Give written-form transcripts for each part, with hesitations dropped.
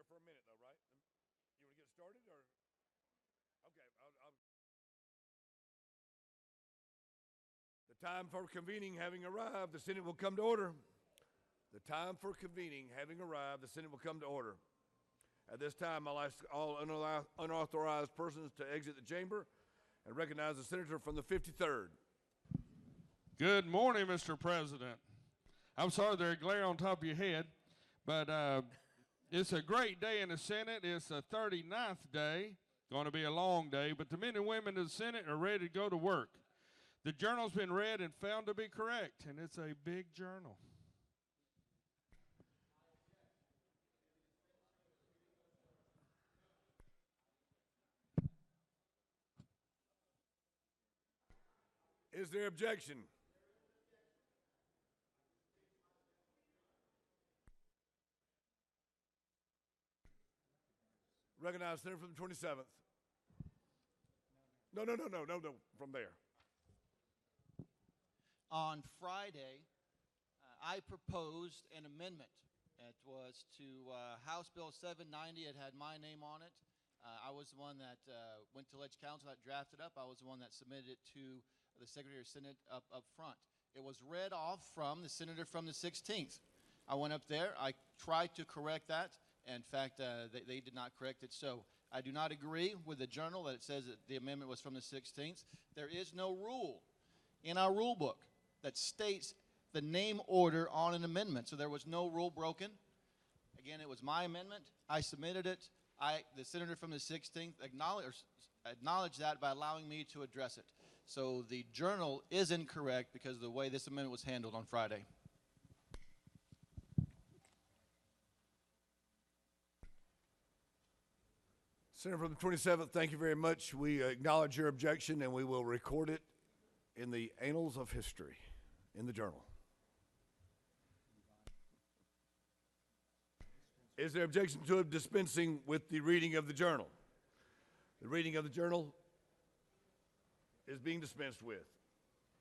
there for a minute, though, right? You want to get started, or? Okay, The time for convening having arrived, the Senate will come to order. The time for convening having arrived, the Senate will come to order. At this time, I'll ask all unauthorized persons to exit the chamber and recognize the senator from the 53rd. Good morning, Mr. President. I'm sorry there's glare on top of your head, but it's a great day in the Senate. It's the 39th day. Going to be a long day, but the men and women of the Senate are ready to go to work. The journal's been read and found to be correct, and it's a big journal. Is there objection? Recognize Senator from the 27th. No, from there. On Friday, I proposed an amendment. It was to House Bill 790. It had my name on it. I was the one that went to Ledge Council that drafted up. I was the one that submitted it to the Secretary of Senate up front. It was read off from the senator from the 16th. I went up there. I tried to correct that. In fact, they did not correct it. So I do not agree with the journal that it says that the amendment was from the 16th. There is no rule in our rule book that states the name order on an amendment. So there was no rule broken. Again, it was my amendment. I submitted it. The senator from the 16th acknowledged that by allowing me to address it. So the journal is incorrect because of the way this amendment was handled on Friday. Senator from the 27th, thank you very much. We acknowledge your objection, and we will record it in the annals of history, in the journal. Is there objection to dispensing with the reading of the journal? The reading of the journal is being dispensed with.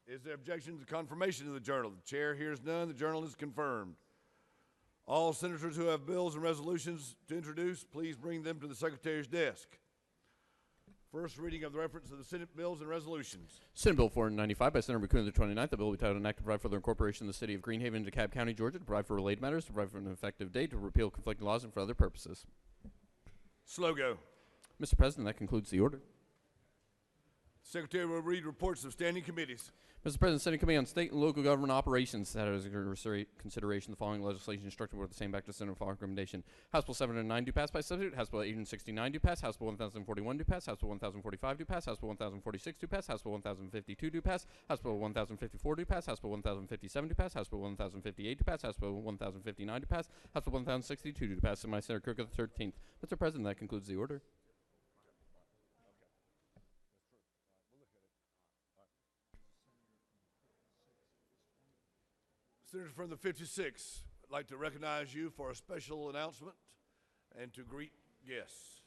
Is there objection to confirmation of the journal? The chair hears none. The journal is confirmed. All senators who have bills and resolutions to introduce, please bring them to the Secretary's desk. First reading of the reference of the Senate bills and resolutions. Senate Bill 495 by Senator McCoon of the 29th. The bill will be titled an act to provide for the incorporation of the city of Greenhaven into DeKalb County, Georgia, to provide for related matters, to provide for an effective date, to repeal conflicting laws, and for other purposes. Slow go. Mr. President, that concludes the order. Secretary will read reports of standing committees. Mr. President, Senate Committee on State and Local Government Operations had as a consideration the following legislation instructed with the same back to Senate for recommendation. House Bill 709 do pass by substitute. House Bill 869 do pass. House Bill 1041 do pass. House Bill 1045 do pass. House Bill 1046 do pass. House Bill 1052 do pass. House Bill 1054 do pass. House Bill 1057 do pass. House Bill 1058 do pass. House Bill 1059 do pass. House Bill 1062 do pass. And my Senator Cook of the 13th. Mr. President, that concludes the order. Senator from the 56th, I'd like to recognize you for a special announcement and to greet guests.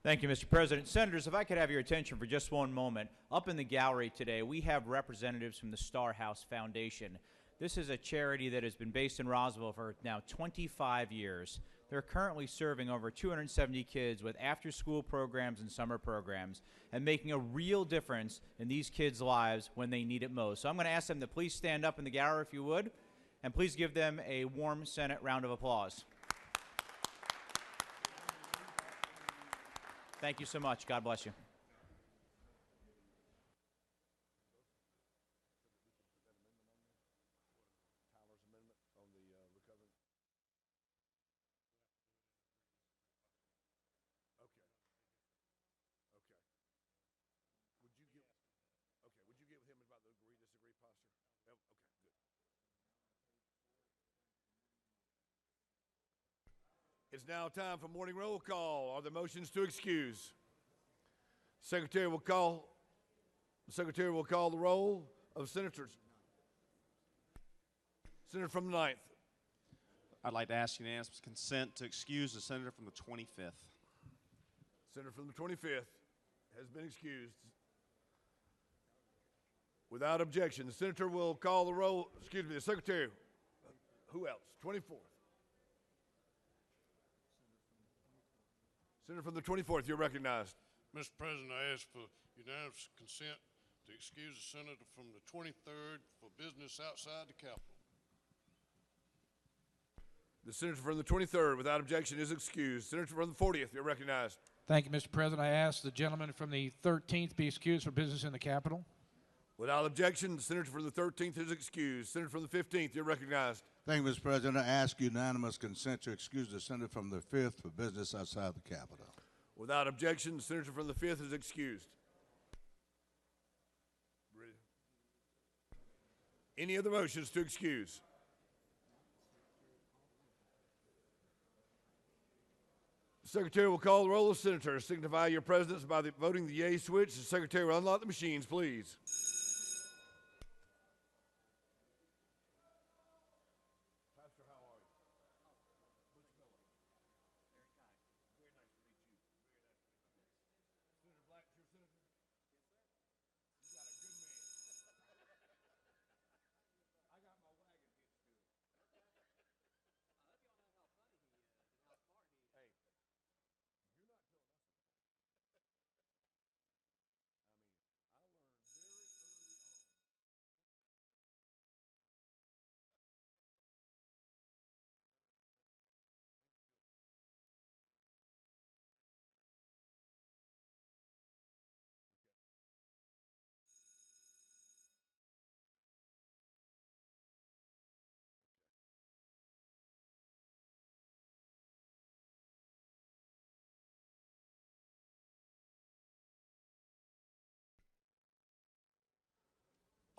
Thank you, Mr. President. Senators, if I could have your attention for just one moment. Up in the gallery today, we have representatives from the Star House Foundation. This is a charity that has been based in Roswell for now 25 years. They're currently serving over 270 kids with after-school programs and summer programs and making a real difference in these kids' lives when they need it most. So I'm going to ask them to please stand up in the gallery if you would, and please give them a warm Senate round of applause. Thank you so much. God bless you. It's now time for morning roll call. Are there motions to excuse? The Secretary will call the roll of senators. Senator from the 9th. I'd like to ask unanimous consent to excuse the senator from the 25th. Senator from the 25th has been excused. Without objection, the senator will call the roll. The Secretary. Who else? 24th. Senator from the 24th, you're recognized. Mr. President, I ask for unanimous consent to excuse the senator from the 23rd for business outside the Capitol. The senator from the 23rd, without objection, is excused. Senator from the 40th, you're recognized. Thank you, Mr. President. I ask the gentleman from the 13th be excused for business in the Capitol. Without objection, the senator from the 13th is excused. Senator from the 15th, you're recognized. Thank you, Mr. President. I ask unanimous consent to excuse the senator from the 5th for business outside the Capitol. Without objection, the senator from the 5th is excused. Any other motions to excuse? The Secretary will call the roll of senators. Signify your presence by voting the yea switch. The Secretary will unlock the machines, please.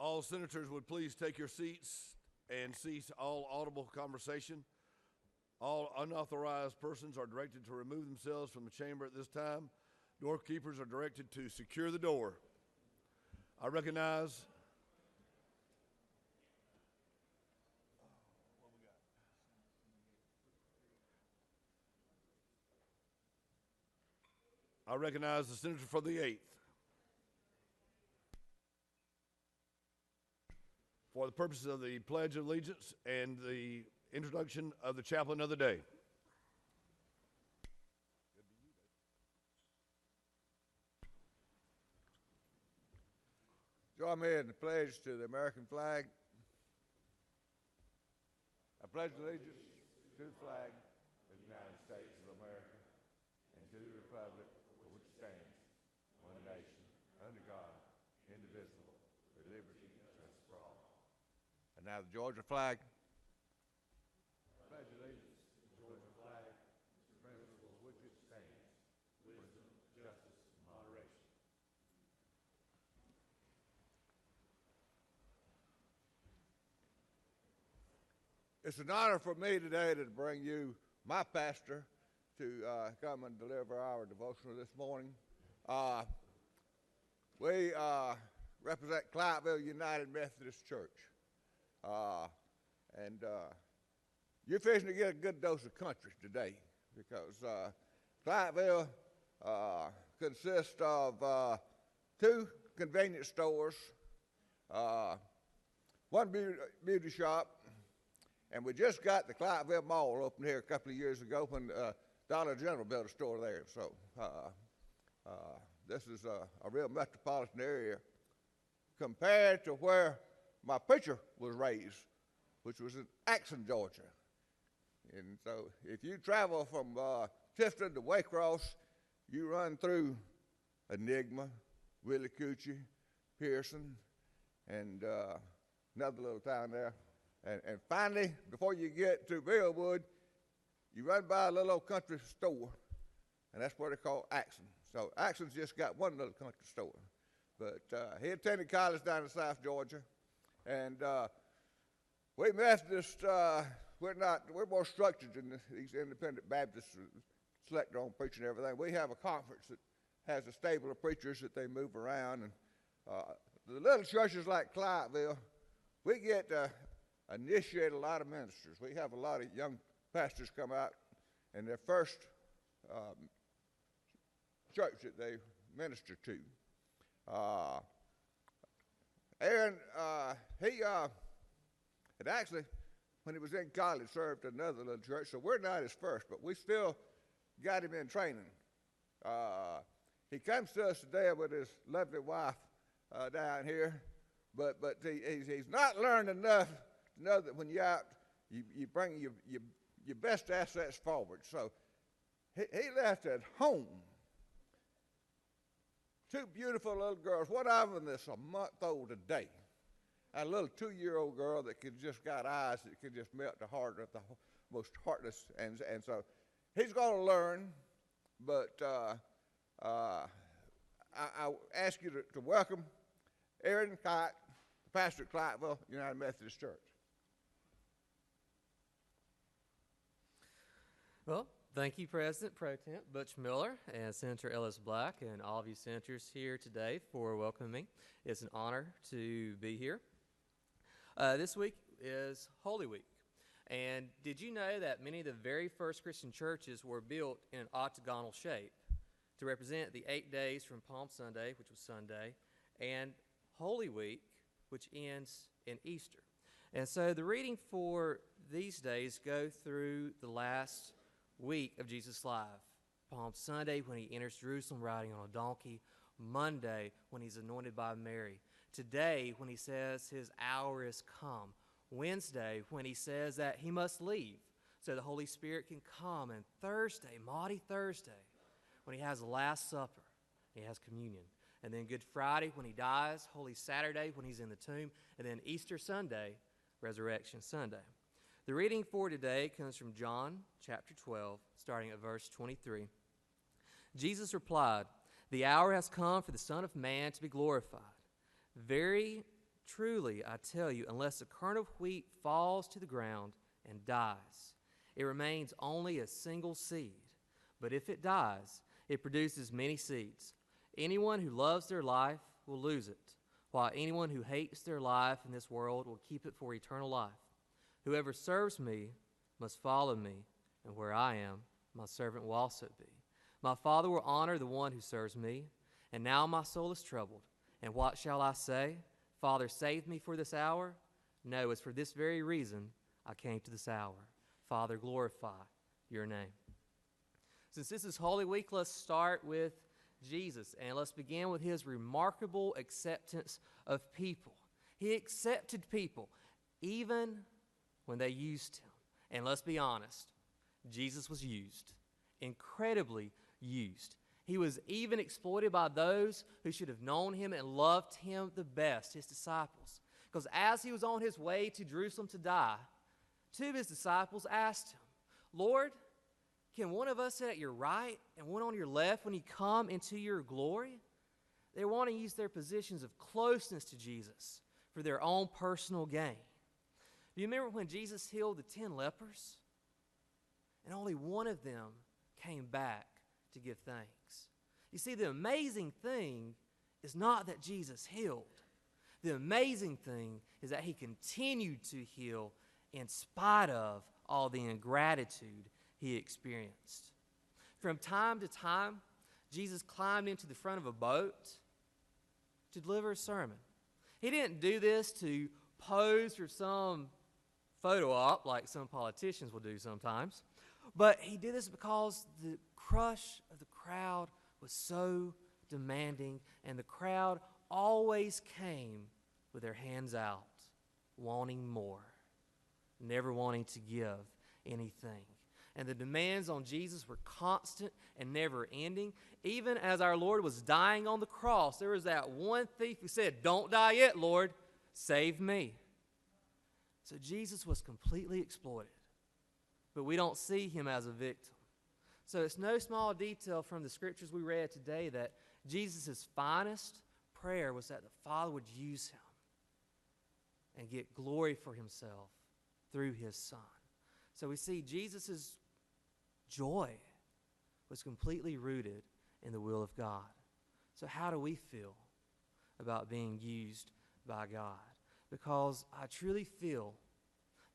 All senators would please take your seats and cease all audible conversation. All unauthorized persons are directed to remove themselves from the chamber at this time. Doorkeepers are directed to secure the door. I recognize the senator for the 8th. For the purposes of the Pledge of Allegiance and the introduction of the chaplain of the day. Join me in the pledge to the American flag. I pledge allegiance to the flag of the United States of America and to the republic for which it stands, one nation, under God, indivisible, with liberty and justice for all. And now the Georgia flag. I pledge allegiance to the Georgia flag, the principles for which it stands, wisdom, justice, and moderation. It's an honor for me today to bring you my pastor to come and deliver our devotional this morning. We represent Clientville United Methodist Church. You're fixing to get a good dose of country today because Clientville consists of 2 convenience stores, one beauty shop, and we just got the Clientville Mall open here a couple of years ago when Dollar General built a store there. So this is a real metropolitan area compared to where my preacher was raised, which was in Axon, Georgia. And so if you travel from Tifton to Waycross, you run through Enigma, Willicoochee, Pearson, and another little town there. And finally, before you get to Billwood, you run by a little old country store, and that's what they call Axon. So Axon's just got one little country store. But he attended college down in South Georgia, and we Methodists, we're more structured than these independent Baptists who select their own preacher and everything. We have a conference that has a stable of preachers that they move around, and the little churches like Clientville, we get initiate a lot of ministers. We have a lot of young pastors come out, and their first church that they minister to. Aaron, he had actually when he was in college, served another little church. So we're not his first, but we still got him in training. He comes to us today with his lovely wife down here, but he's not learned enough to know that when you're out, you bring your best assets forward. So he left at home 2 beautiful little girls. One of them is a month old today. A little 2-year-old girl that just got eyes that could just melt the heart of the most heartless. And so he's going to learn, but I ask you to welcome Aaron Kite, pastor of Clyteville United Methodist Church. Well, thank you, President Pro Tem Butch Miller and Senator Ellis Black and all of you senators here today for welcoming me. It's an honor to be here. This week is Holy Week. And did you know that many of the very first Christian churches were built in an octagonal shape to represent the 8 days from Palm Sunday, which was Sunday, and Holy Week, which ends in Easter. And so the reading for these days go through the last week of Jesus' life. Palm Sunday, when he enters Jerusalem riding on a donkey. Monday, when he's anointed by Mary. Today, when he says his hour is come. Wednesday, when he says that he must leave so the Holy Spirit can come. And Thursday, Maundy Thursday, when he has the Last Supper, he has communion. And then Good Friday, when he dies. Holy Saturday, when he's in the tomb. And then Easter Sunday, Resurrection Sunday. The reading for today comes from John chapter 12, starting at verse 23. Jesus replied, "The hour has come for the Son of Man to be glorified. Very truly, I tell you, unless a kernel of wheat falls to the ground and dies, it remains only a single seed. But if it dies, it produces many seeds. Anyone who loves their life will lose it, while anyone who hates their life in this world will keep it for eternal life. Whoever serves me must follow me, and where I am, my servant will also be. My Father will honor the one who serves me, and now my soul is troubled. And what shall I say? Father, save me for this hour? No, it's for this very reason I came to this hour. Father, glorify your name." Since this is Holy Week, let's start with Jesus, and let's begin with his remarkable acceptance of people. He accepted people even when they used him. And let's be honest, Jesus was used, incredibly used. He was even exploited by those who should have known him and loved him the best, his disciples. Because as he was on his way to Jerusalem to die, 2 of his disciples asked him, "Lord, can one of us sit at your right and one on your left when you come into your glory?" They want to use their positions of closeness to Jesus for their own personal gain. Do you remember when Jesus healed the 10 lepers? And only one of them came back to give thanks. You see, the amazing thing is not that Jesus healed. The amazing thing is that he continued to heal in spite of all the ingratitude he experienced. From time to time, Jesus climbed into the front of a boat to deliver a sermon. He didn't do this to pose for some photo op like some politicians will do sometimes, but he did this because the crush of the crowd was so demanding, and the crowd always came with their hands out, wanting more, never wanting to give anything. And the demands on Jesus were constant and never ending. Even as our Lord was dying on the cross, there was that one thief who said, "Don't die yet, Lord, save me." So Jesus was completely exploited, but we don't see him as a victim. So it's no small detail from the scriptures we read today that Jesus' finest prayer was that the Father would use him and get glory for himself through his Son. So we see Jesus' joy was completely rooted in the will of God. So how do we feel about being used by God? Because I truly feel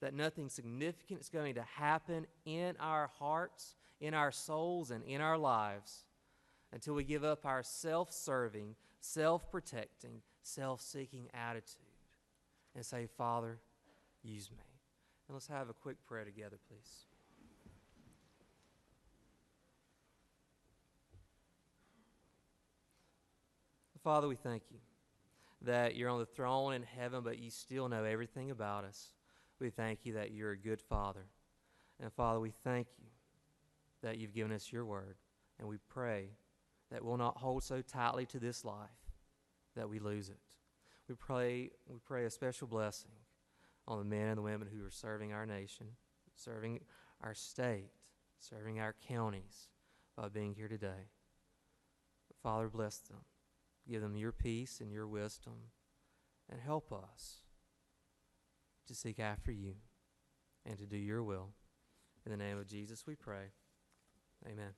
that nothing significant is going to happen in our hearts, in our souls, and in our lives until we give up our self-serving, self-protecting, self-seeking attitude and say, "Father, use me." And let's have a quick prayer together, please. Father, we thank you that you're on the throne in heaven, but you still know everything about us. We thank you that you're a good Father. And Father, we thank you that you've given us your word. And we pray that we'll not hold so tightly to this life that we lose it. We pray a special blessing on the men and the women who are serving our nation, serving our state, serving our counties by being here today. Father, bless them. Give them your peace and your wisdom, and help us to seek after you and to do your will. In the name of Jesus we pray. Amen.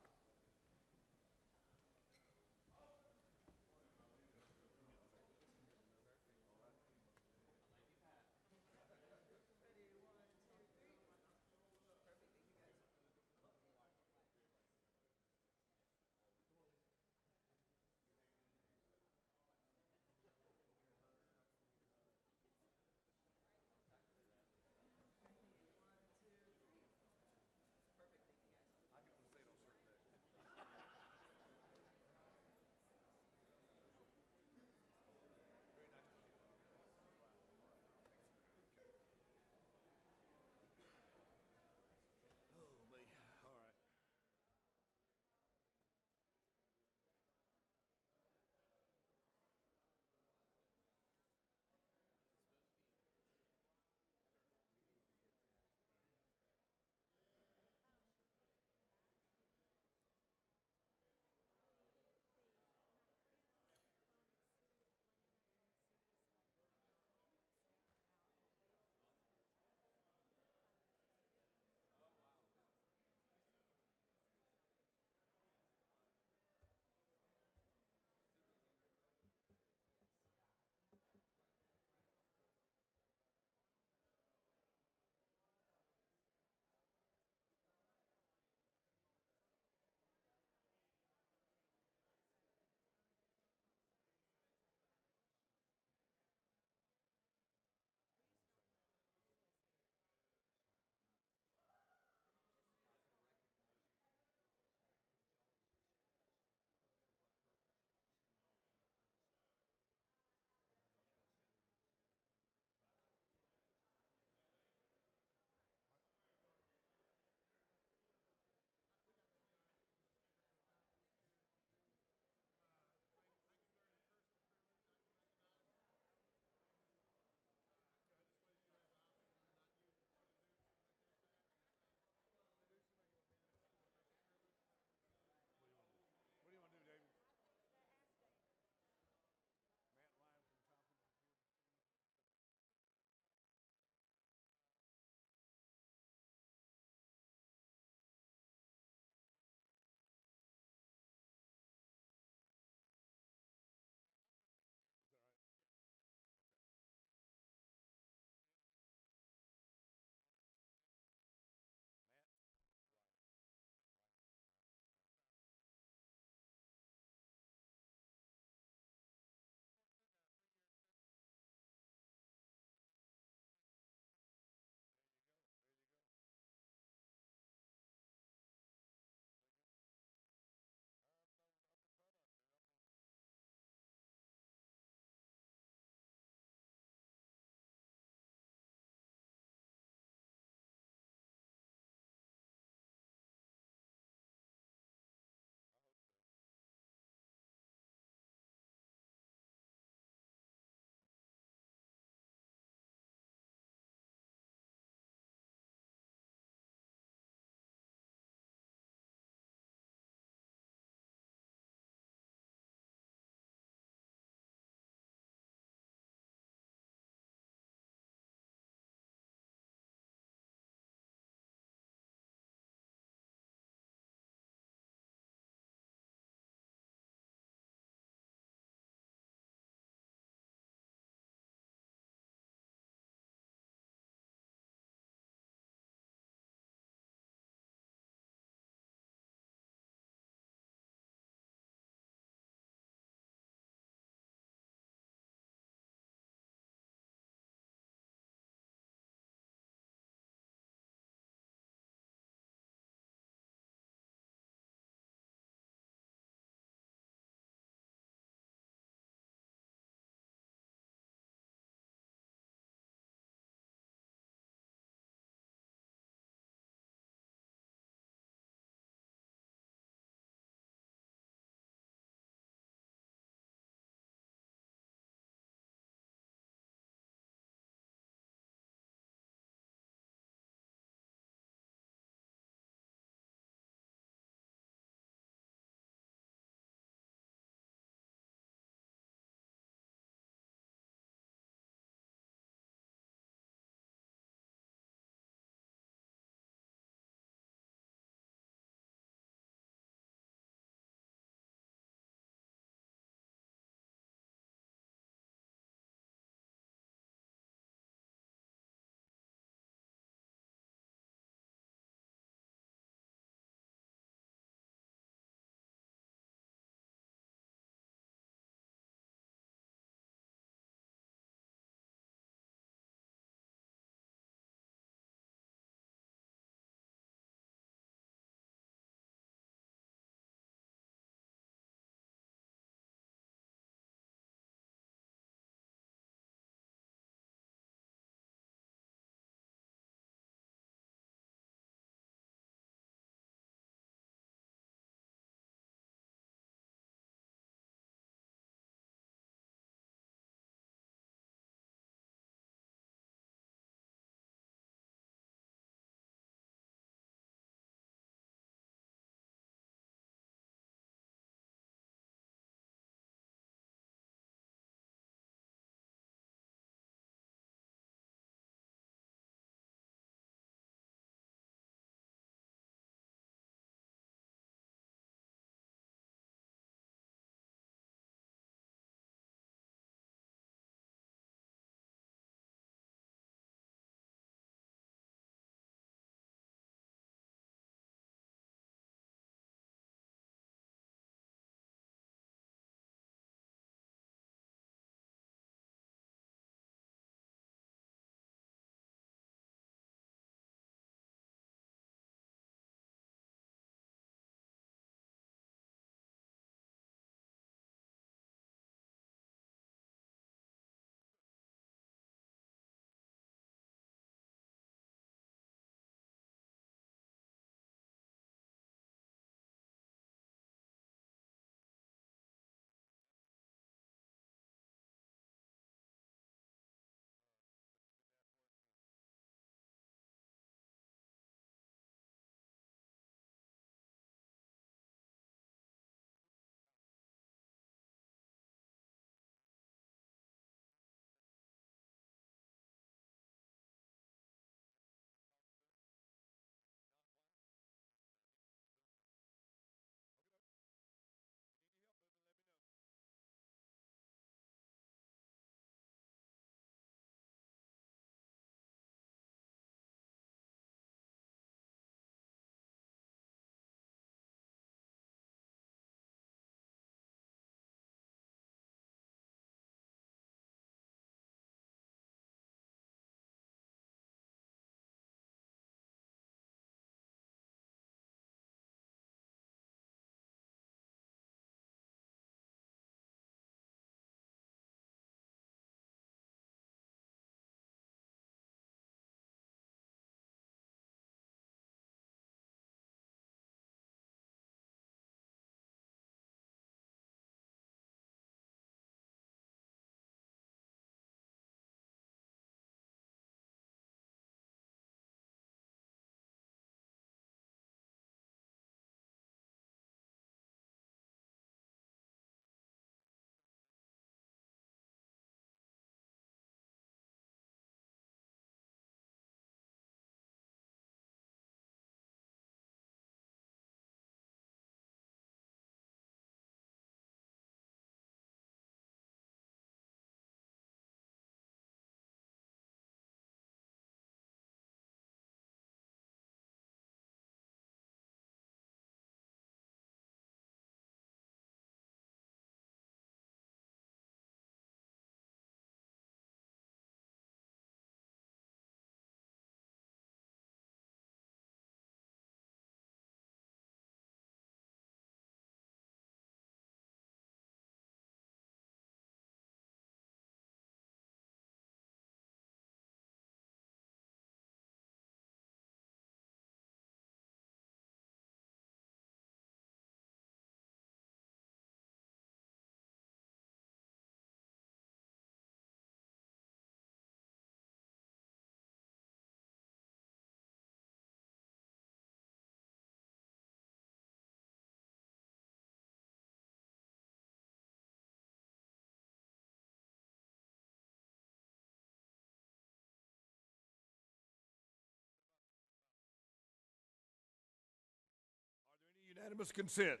Unanimous consent.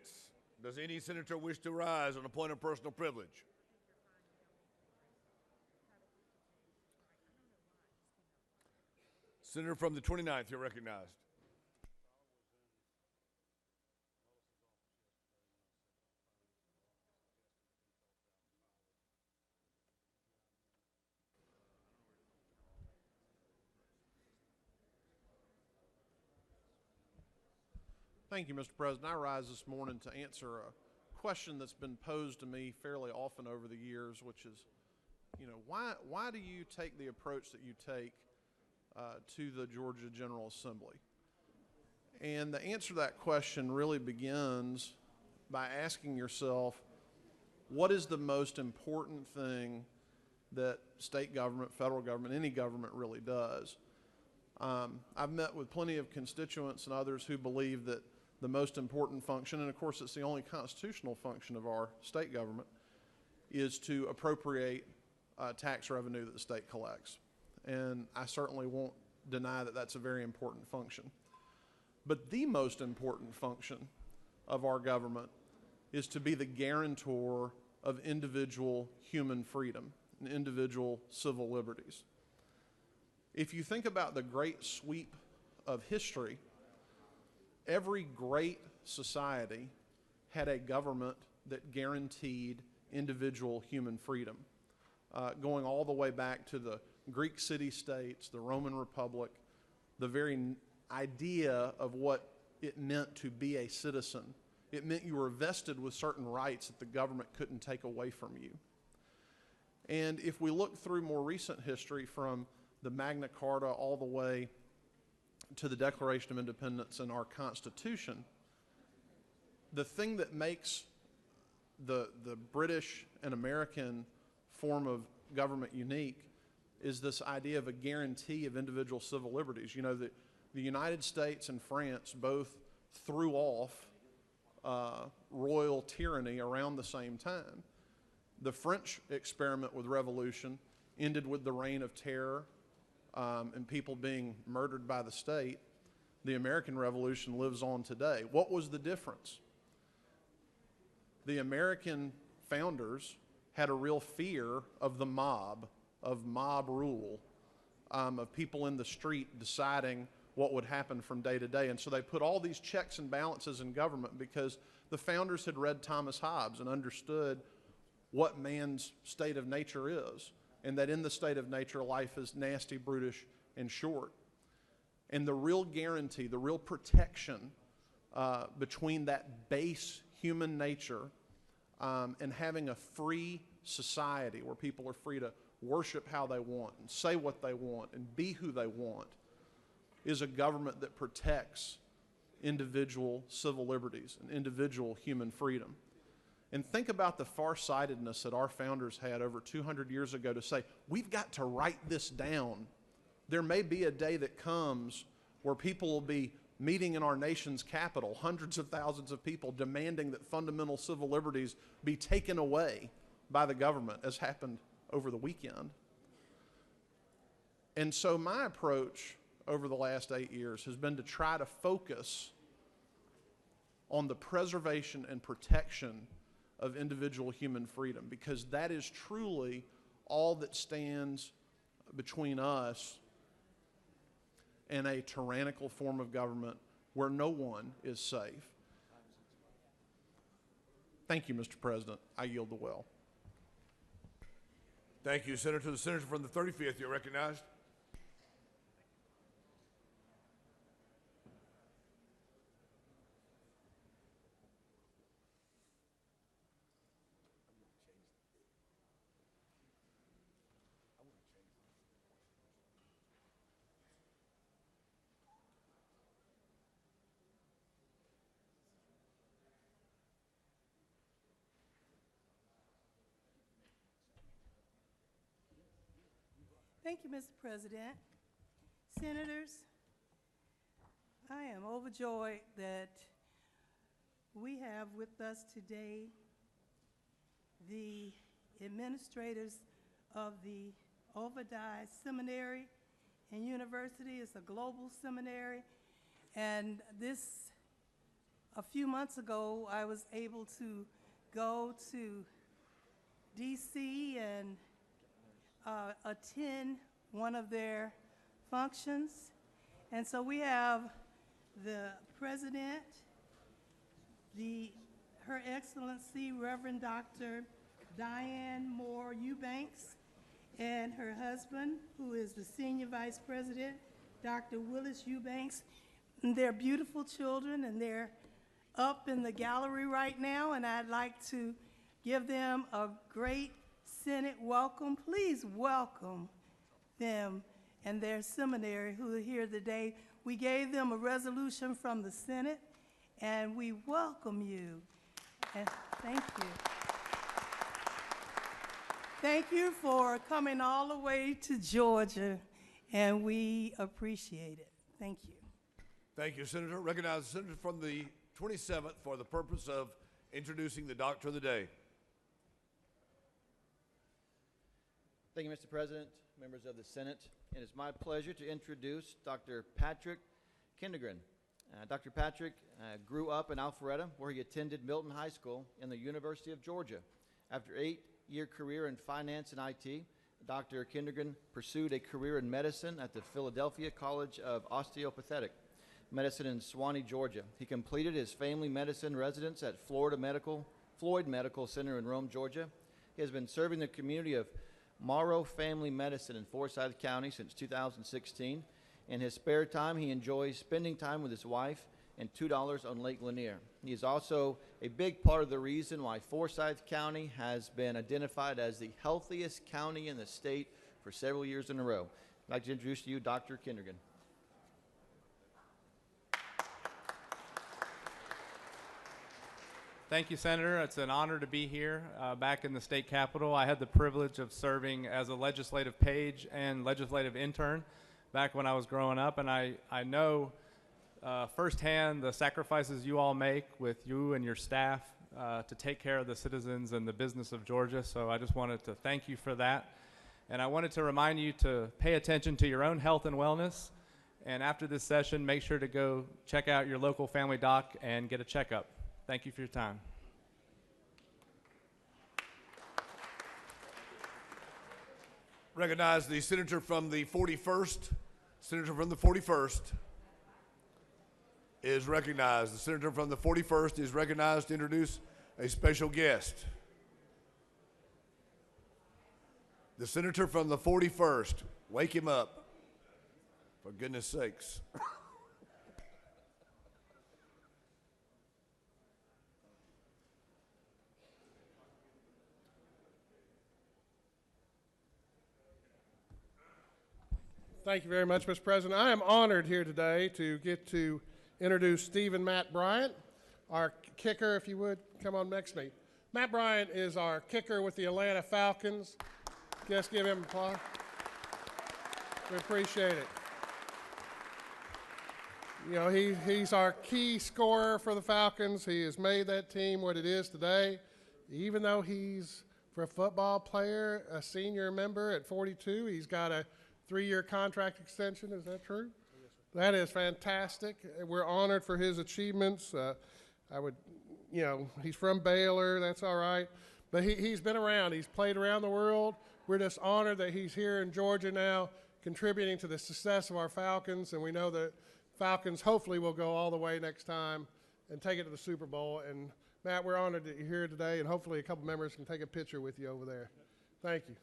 Does any senator wish to rise on a point of personal privilege? Senator from the 29th, you're recognized. Thank you, Mr. President. I rise this morning to answer a question that's been posed to me fairly often over the years, which is, why do you take the approach that you take to the Georgia General Assembly? And the answer to that question really begins by asking yourself, what is the most important thing that state government, federal government, any government really does? I've met with plenty of constituents and others who believe that the most important function, and of course it's the only constitutional function of our state government, is to appropriate tax revenue that the state collects. And I certainly won't deny that that's a very important function. But the most important function of our government is to be the guarantor of individual human freedom and individual civil liberties. If you think about the great sweep of history, every great society had a government that guaranteed individual human freedom, going all the way back to the Greek city-states, the Roman Republic, the very idea of what it meant to be a citizen. It meant you were vested with certain rights that the government couldn't take away from you. And if we look through more recent history, from the Magna Carta all the way to the Declaration of Independence and our Constitution, the thing that makes the British and American form of government unique is this idea of a guarantee of individual civil liberties. You know, the United States and France both threw off royal tyranny around the same time. The French experiment with revolution ended with the reign of terror and people being murdered by the state. The American Revolution lives on today. What was the difference? The American founders had a real fear of the mob, of mob rule, of people in the street deciding what would happen from day to day. And so they put all these checks and balances in government because the founders had read Thomas Hobbes and understood what man's state of nature is, and that in the state of nature, life is nasty, brutish, and short. And the real guarantee, the real protection between that base human nature and having a free society where people are free to worship how they want and say what they want and be who they want is a government that protects individual civil liberties and individual human freedom. And think about the farsightedness that our founders had over 200 years ago to say, we've got to write this down. There may be a day that comes where people will be meeting in our nation's capital, hundreds of thousands of people demanding that fundamental civil liberties be taken away by the government, as happened over the weekend. And so my approach over the last 8 years has been to try to focus on the preservation and protection of individual human freedom, because that is truly all that stands between us and a tyrannical form of government where no one is safe. Thank you, Mr. President. I yield the well. Thank you, Senator. The senator from the 35th, you're recognized. Thank you, Mr. President. Senators, I am overjoyed that we have with us today the administrators of the Obadiah Seminary and University. It's a global seminary, and this a few months ago, I was able to go to D.C. and attend one of their functions. And so we have the President, Her Excellency Reverend Dr. Diane Moore Eubanks, and her husband, who is the Senior Vice President, Dr. Willis Eubanks. And they're beautiful children, and they're up in the gallery right now, and I'd like to give them a great Senate welcome. Please welcome them and their seminary who are here today. We gave them a resolution from the Senate, and we welcome you. And thank you. Thank you for coming all the way to Georgia, and we appreciate it. Thank you. Thank you, Senator. Recognize the senator from the 27th for the purpose of introducing the Doctor of the Day. Thank you, Mr. President, members of the Senate. And it's my pleasure to introduce Dr. Patrick Kindegren. Dr. Patrick grew up in Alpharetta, where he attended Milton High School and the University of Georgia. After an 8-year career in finance and IT, Dr. Kindegren pursued a career in medicine at the Philadelphia College of Osteopathic Medicine in Suwanee, Georgia. He completed his family medicine residence at Floyd Medical Center in Rome, Georgia. He has been serving the community of Morrow Family Medicine in Forsyth County since 2016. In his spare time, he enjoys spending time with his wife and $2 on Lake Lanier. He is also a big part of the reason why Forsyth County has been identified as the healthiest county in the state for several years in a row. I'd like to introduce to you Dr. Kindegren. Thank you, Senator. It's an honor to be here back in the state capitol. I had the privilege of serving as a legislative page and legislative intern back when I was growing up, and I know firsthand the sacrifices you all make with you and your staff to take care of the citizens and the business of Georgia, so I just wanted to thank you for that. And I wanted to remind you to pay attention to your own health and wellness, and after this session, make sure to go check out your local family doc and get a checkup. Thank you for your time. Recognize the senator from the 41st. Senator from the 41st is recognized. The senator from the 41st is recognized to introduce a special guest. The senator from the 41st. Wake him up, for goodness sakes. Thank you very much, Mr. President. I am honored here today to get to introduce Stephen Matt Bryant, our kicker, if you would, come on next to me. Matt Bryant is our kicker with the Atlanta Falcons. Just give him applause. We appreciate it. You know, he's our key scorer for the Falcons. He has made that team what it is today. Even though he's, for a football player, a senior member at 42, he's got a 3-year contract extension. Is that true? Yes, sir. That is fantastic. We're honored for his achievements. He's from Baylor. That's all right. But he's been around. He's played around the world. We're just honored that he's here in Georgia now, contributing to the success of our Falcons. And we know that Falcons hopefully will go all the way next time and take it to the Super Bowl. And Matt, we're honored that you're here today, and hopefully a couple members can take a picture with you over there. Thank you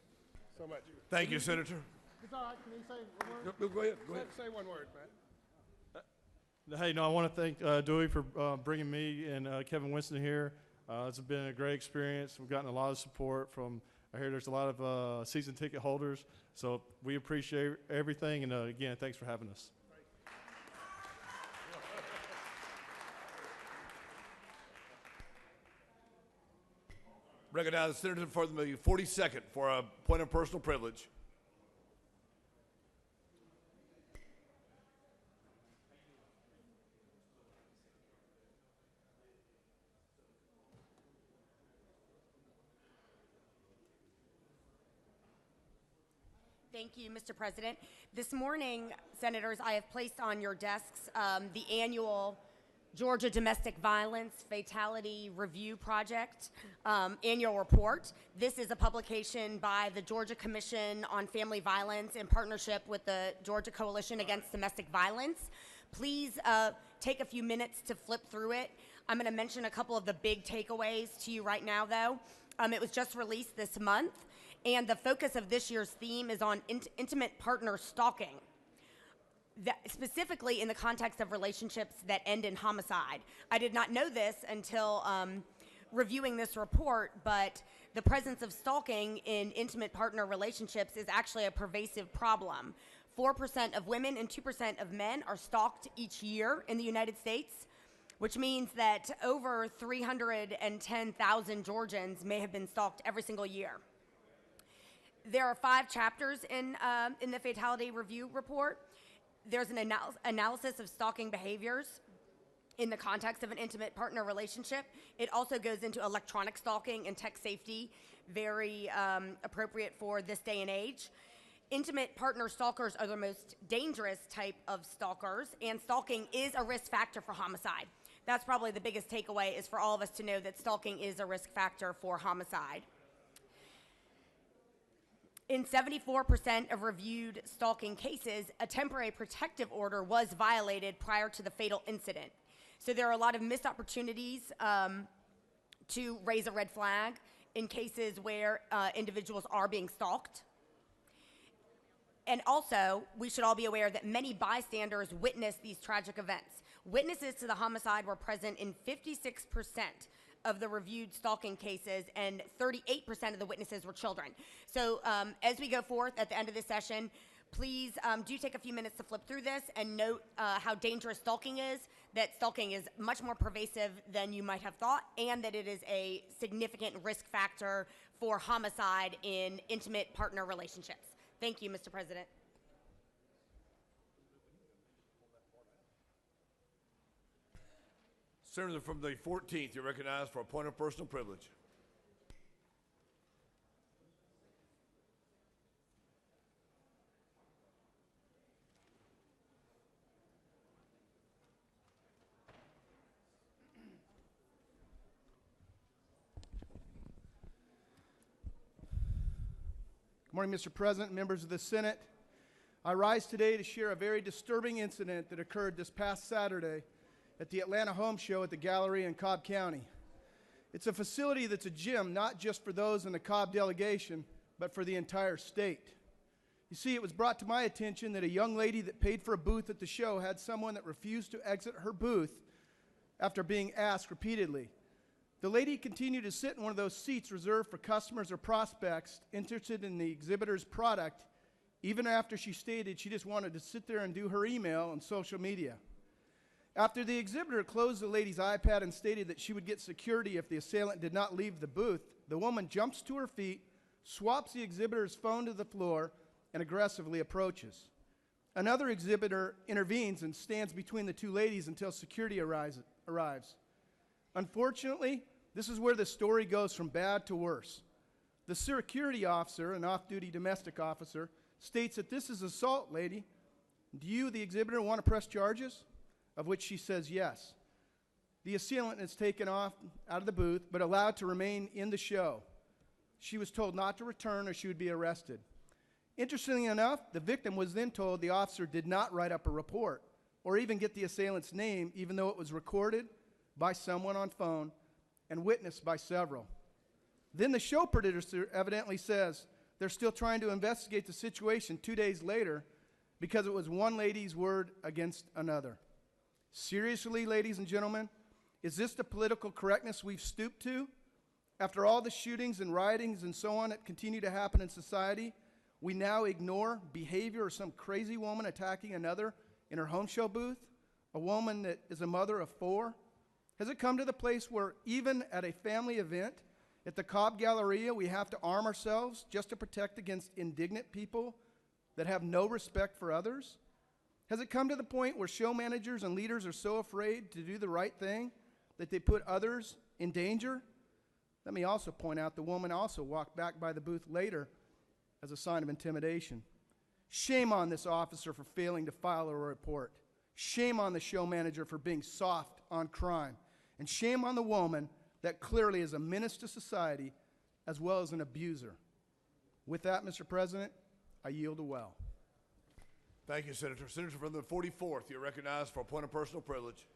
so much. Thank you, Senator. It's all right. Can you say one word? Go ahead. Go ahead. Say one word, Matt. Hey, no, I want to thank Dewey for bringing me and Kevin Winston here. It's been a great experience. We've gotten a lot of support from, I hear there's a lot of season ticket holders, so we appreciate everything, and again, thanks for having us. Recognize the senator for the 42nd for a point of personal privilege. Thank you, Mr. President. This morning, Senators, I have placed on your desks the annual Georgia Domestic Violence Fatality Review Project annual report. This is a publication by the Georgia Commission on Family Violence in partnership with the Georgia Coalition Against Domestic Violence. Please take a few minutes to flip through it. I'm going to mention a couple of the big takeaways to you right now, though. It was just released this month, and the focus of this year's theme is on intimate partner stalking. Specifically in the context of relationships that end in homicide. I did not know this until reviewing this report, but the presence of stalking in intimate partner relationships is actually a pervasive problem. 4% of women and 2% of men are stalked each year in the United States, which means that over 310,000 Georgians may have been stalked every single year. There are 5 chapters in the Fatality Review Report. There's an analysis of stalking behaviors in the context of an intimate partner relationship. It also goes into electronic stalking and tech safety, very appropriate for this day and age. Intimate partner stalkers are the most dangerous type of stalkers, and stalking is a risk factor for homicide. That's probably the biggest takeaway, is for all of us to know that stalking is a risk factor for homicide. In 74% of reviewed stalking cases, a temporary protective order was violated prior to the fatal incident. So there are a lot of missed opportunities to raise a red flag in cases where individuals are being stalked. And also, we should all be aware that many bystanders witnessed these tragic events. Witnesses to the homicide were present in 56% of the reviewed stalking cases, and 38% of the witnesses were children. So as we go forth at the end of this session, please do take a few minutes to flip through this and note how dangerous stalking is, that stalking is much more pervasive than you might have thought, and that it is a significant risk factor for homicide in intimate partner relationships. Thank you, Mr. President. Senator from the 14th, you're recognized for a point of personal privilege. Good morning, Mr. President, members of the Senate. I rise today to share a very disturbing incident that occurred this past Saturday at the Atlanta Home Show at the Gallery in Cobb County. It's a facility that's a gym not just for those in the Cobb delegation, but for the entire state. You see, it was brought to my attention that a young lady that paid for a booth at the show had someone that refused to exit her booth after being asked repeatedly. The lady continued to sit in one of those seats reserved for customers or prospects interested in the exhibitor's product, even after she stated she just wanted to sit there and do her email and social media. After the exhibitor closed the lady's iPad and stated that she would get security if the assailant did not leave the booth, the woman jumps to her feet, swaps the exhibitor's phone to the floor, and aggressively approaches. Another exhibitor intervenes and stands between the two ladies until security arrives. Unfortunately, this is where the story goes from bad to worse. The security officer, an off-duty domestic officer, states that this is assault, lady. Do you, the exhibitor, want to press charges? Of which she says yes. The assailant is taken off out of the booth, but allowed to remain in the show. She was told not to return or she would be arrested. Interestingly enough, the victim was then told the officer did not write up a report or even get the assailant's name, even though it was recorded by someone on phone and witnessed by several. Then the show producer evidently says they're still trying to investigate the situation 2 days later because it was one lady's word against another. Seriously, ladies and gentlemen, is this the political correctness we've stooped to? After all the shootings and riotings and so on that continue to happen in society, we now ignore behavior of some crazy woman attacking another in her home show booth, a woman that is a mother of 4? Has it come to the place where even at a family event at the Cobb Galleria, we have to arm ourselves just to protect against indignant people that have no respect for others? Has it come to the point where show managers and leaders are so afraid to do the right thing that they put others in danger? Let me also point out the woman also walked back by the booth later as a sign of intimidation. Shame on this officer for failing to file a report. Shame on the show manager for being soft on crime. And shame on the woman that clearly is a menace to society as well as an abuser. With that, Mr. President, I yield the well. Thank you, Senator. Senator from the 44th, you're recognized for a point of personal privilege.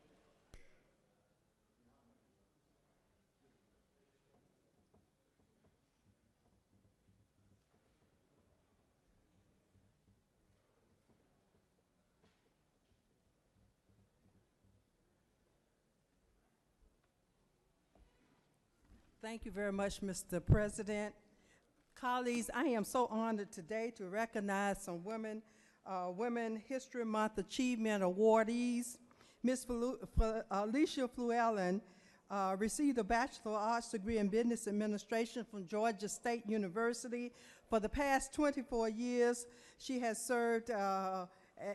Thank you very much, Mr. President. Colleagues, I am so honored today to recognize some Women History Month Achievement Awardees. Ms. Alicia Fluellen received a Bachelor of Arts degree in Business Administration from Georgia State University. For the past 24 years, she has served at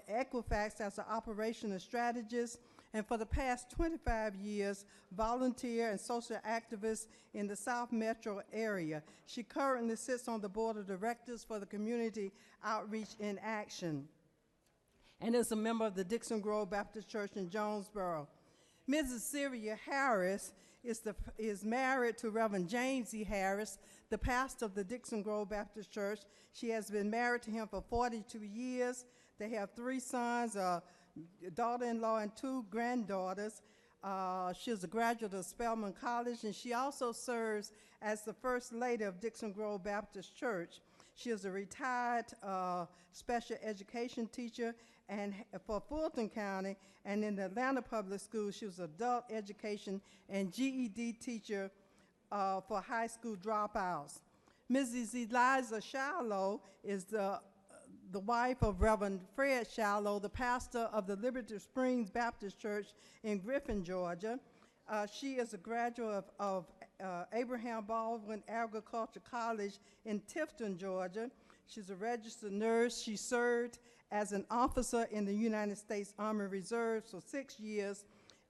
Equifax as an operational strategist, and for the past 25 years, volunteer and social activist in the South Metro area. She currently sits on the board of directors for the Community Outreach in Action and is a member of the Dixon Grove Baptist Church in Jonesboro. Mrs. Syria Harris is married to Reverend James E. Harris, the pastor of the Dixon Grove Baptist Church. She has been married to him for 42 years. They have 3 sons, a daughter-in-law and 2 granddaughters. She is a graduate of Spelman College, and she also serves as the First Lady of Dixon Grove Baptist Church. She is a retired special education teacher and for Fulton County, and in the Atlanta Public Schools, she was adult education and GED teacher for high school dropouts. Mrs. Eliza Shallow is the wife of Reverend Fred Shallow, the pastor of the Liberty Springs Baptist Church in Griffin, Georgia. She is a graduate of Abraham Baldwin Agricultural College in Tifton, Georgia. She's a registered nurse. She served as an officer in the United States Army Reserves for 6 years,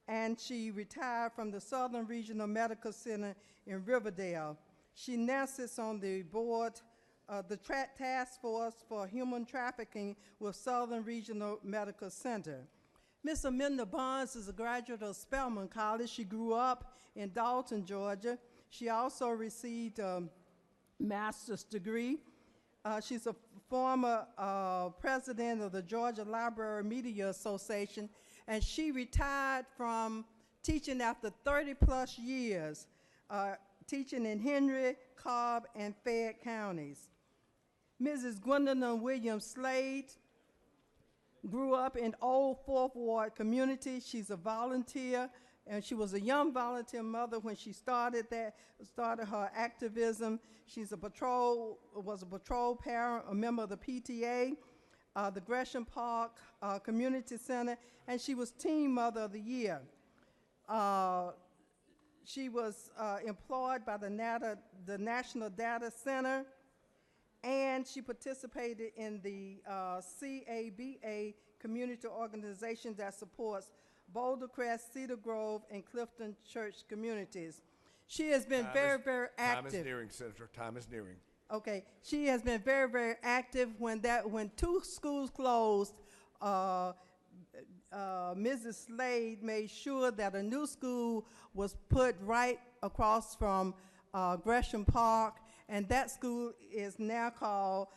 and she retired from the Southern Regional Medical Center in Riverdale. She now sits on the board the Task Force for Human Trafficking with Southern Regional Medical Center. Ms. Amanda Bonds is a graduate of Spelman College. She grew up in Dalton, Georgia. She also received a master's degree. She's a former president of the Georgia Library Media Association, and she retired from teaching after 30-plus years, teaching in Henry, Cobb, and Fayette counties. Mrs. Gwendolyn Williams Slade grew up in Old Fourth Ward community. She's a volunteer, and she was a young volunteer mother when she started her activism. Was a patrol parent, a member of the PTA, the Gresham Park Community Center, and she was Teen Mother of the Year. She was employed by the National Data Center, and she participated in the CABA community organization that supports Boulder Crest, Cedar Grove, and Clifton Church communities. She has been very active. Time is nearing, Senator. Time is nearing. Okay, she has been very active. When 2 schools closed, Mrs. Slade made sure that a new school was put right across from Gresham Park, and that school is now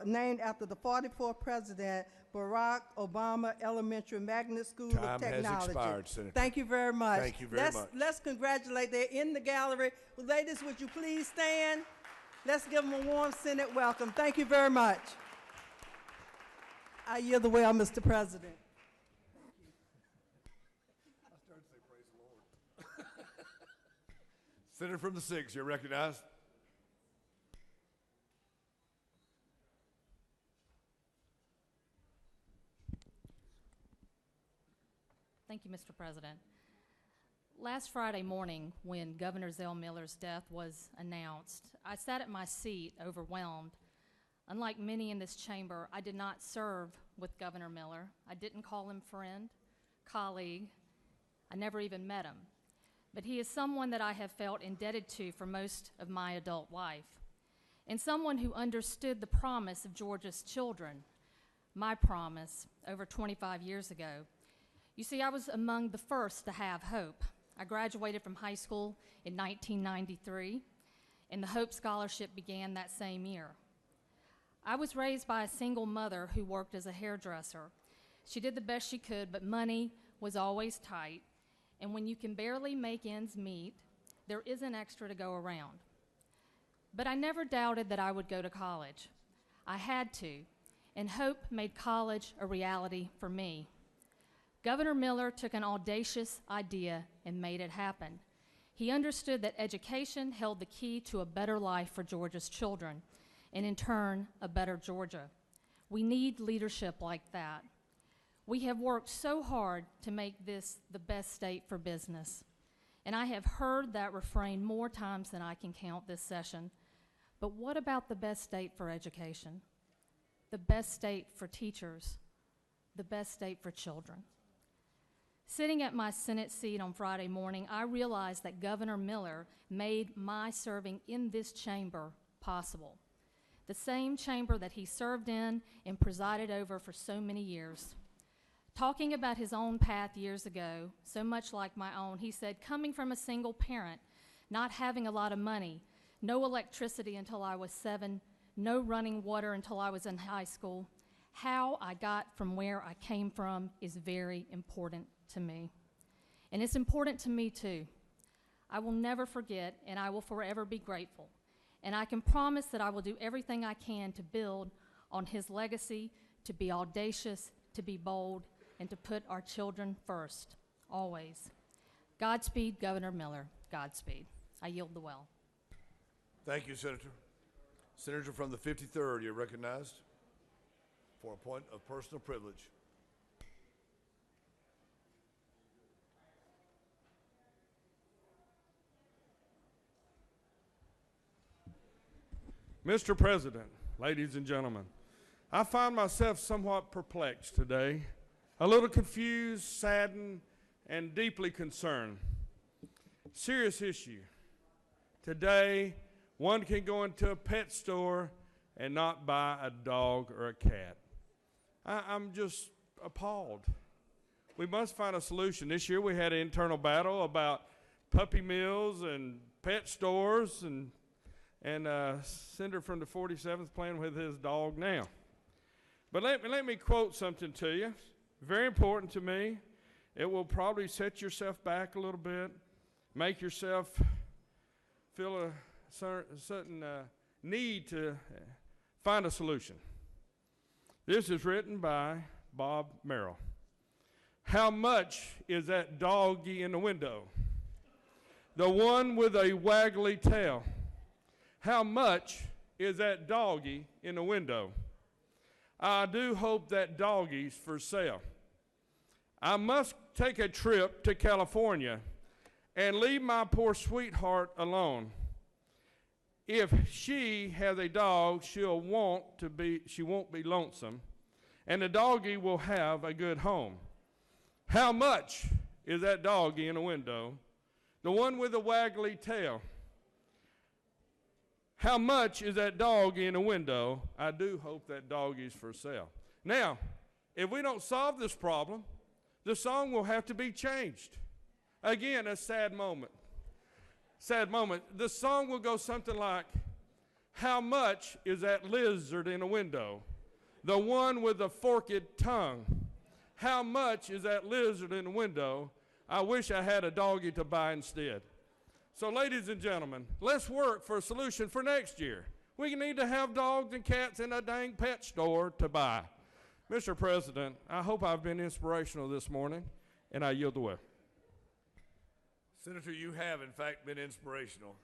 named after the 44th President, Barack Obama Elementary Magnet School of Technology. Time has expired, Senator. Thank you very much. Thank you very much. Let's congratulate. They're in the gallery. Ladies, would you please stand? Let's give them a warm Senate welcome. Thank you very much. I yield the well, Mr. President. I started to say praise the Lord. Senator from the 6th, you're recognized. Thank you, Mr. President. Last Friday morning, when Governor Zell Miller's death was announced, I sat at my seat overwhelmed. Unlike many in this chamber, I did not serve with Governor Miller. I didn't call him friend, colleague. I never even met him. But he is someone that I have felt indebted to for most of my adult life, and someone who understood the promise of Georgia's children, my promise over 25 years ago, You see, I was among the first to have hope. I graduated from high school in 1993, and the Hope Scholarship began that same year. I was raised by a single mother who worked as a hairdresser. She did the best she could, but money was always tight, and when you can barely make ends meet, there isn't extra to go around. But I never doubted that I would go to college. I had to, and Hope made college a reality for me. Governor Miller took an audacious idea and made it happen. He understood that education held the key to a better life for Georgia's children, and in turn, a better Georgia. We need leadership like that. We have worked so hard to make this the best state for business, and I have heard that refrain more times than I can count this session. But what about the best state for education? The best state for teachers? The best state for children? Sitting at my Senate seat on Friday morning, I realized that Governor Miller made my serving in this chamber possible. The same chamber that he served in and presided over for so many years. Talking about his own path years ago, so much like my own, he said, coming from a single parent, not having a lot of money, no electricity until I was 7, no running water until I was in high school, how I got from where I came from is very important to me. And it's important to me too. I will never forget, and I will forever be grateful. And I can promise that I will do everything I can to build on his legacy, to be audacious, to be bold, and to put our children first, always. Godspeed, Governor Miller. Godspeed. I yield the well. Thank you, Senator. Senator from the 53rd, you're recognized for a point of personal privilege. Mr. President, ladies and gentlemen, I find myself somewhat perplexed today, a little confused, saddened, and deeply concerned. Serious issue. Today, one can go into a pet store and not buy a dog or a cat. I'm just appalled. We must find a solution. This year we had an internal battle about puppy mills and pet stores, and Senator from the 47th playing with his dog now. But let me quote something to you. Very important to me. It will probably set yourself back a little bit, make yourself feel a certain need to find a solution. This is written by Bob Merrill. How much is that doggy in the window? The one with a waggly tail. How much is that doggy in the window? I do hope that doggie's for sale. I must take a trip to California and leave my poor sweetheart alone. If she has a dog, she won't be lonesome, and the doggie will have a good home. How much is that doggie in the window? The one with the waggly tail. How much is that doggie in the window? I do hope that doggie's for sale. Now, if we don't solve this problem, the song will have to be changed. Again, a sad moment. Sad moment. The song will go something like, how much is that lizard in the window? The one with the forked tongue. How much is that lizard in the window? I wish I had a doggie to buy instead. So, ladies and gentlemen, let's work for a solution for next year. We need to have dogs and cats in a dang pet store to buy. Mr. President, I hope I've been inspirational this morning, and I yield the way. Senator, you have, in fact, been inspirational.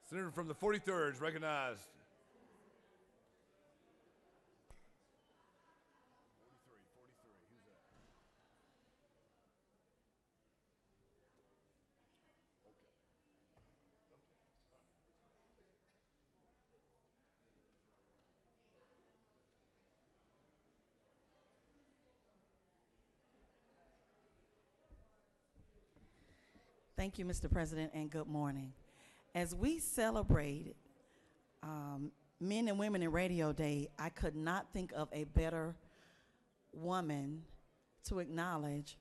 Senator from the 43rd is recognized. Thank you, Mr. President, and good morning. As we celebrated Men and Women in Radio Day, I could not think of a better woman to acknowledge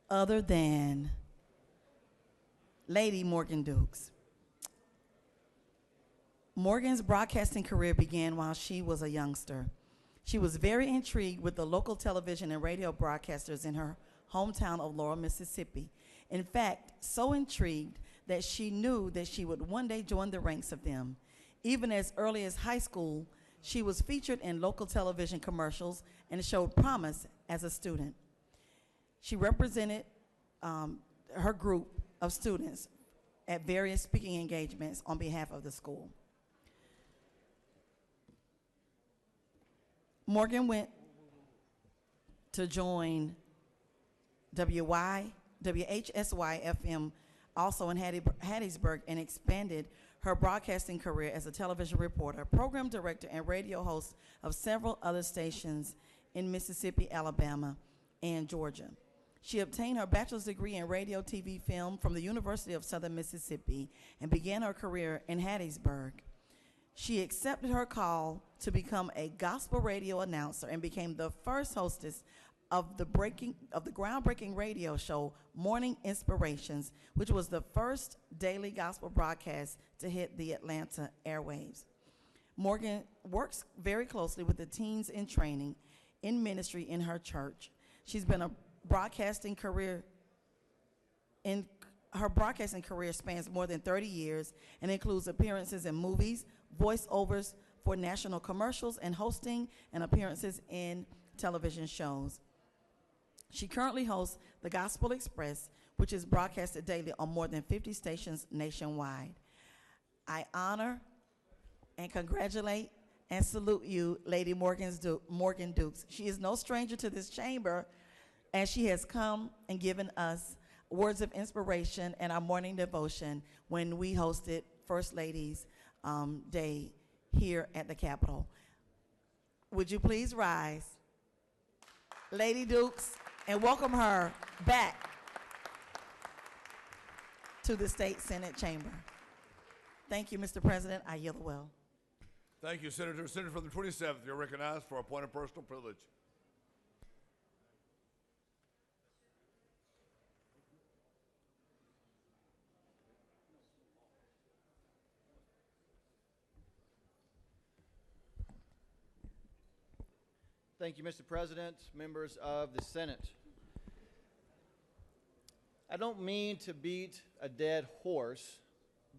other than Lady Morgan Dukes. Morgan's broadcasting career began while she was a youngster. She was very intrigued with the local television and radio broadcasters in her hometown of Laurel, Mississippi. In fact, so intrigued that she knew that she would one day join the ranks of them. Even as early as high school, she was featured in local television commercials and showed promise as a student. She represented her group of students at various speaking engagements on behalf of the school. Morgan went to join WHSY FM, also in Hattiesburg, and expanded her broadcasting career as a television reporter, program director, and radio host of several other stations in Mississippi, Alabama, and Georgia. She obtained her bachelor's degree in radio, TV, film from the University of Southern Mississippi and began her career in Hattiesburg. She accepted her call to become a gospel radio announcer and became the first hostess of the groundbreaking radio show Morning Inspirations, which was the first daily gospel broadcast to hit the Atlanta airwaves. Morgan works very closely with the teens in training in ministry in her church. She's been a broadcasting career her broadcasting career spans more than 30 years and includes appearances in movies, voiceovers for national commercials, and hosting and appearances in television shows. She currently hosts the Gospel Express, which is broadcasted daily on more than 50 stations nationwide. I honor and congratulate and salute you, Lady Morgan Dukes. She is no stranger to this chamber, and she has come and given us words of inspiration in our morning devotion when we hosted First Ladies Day here at the Capitol. Would you please rise, Lady Dukes, and welcome her back to the State Senate chamber. Thank you, Mr. President. I yield the well. Thank you, Senator. Senator from the 27th, you're recognized for a point of personal privilege. Thank you, Mr. President, members of the Senate. I don't mean to beat a dead horse,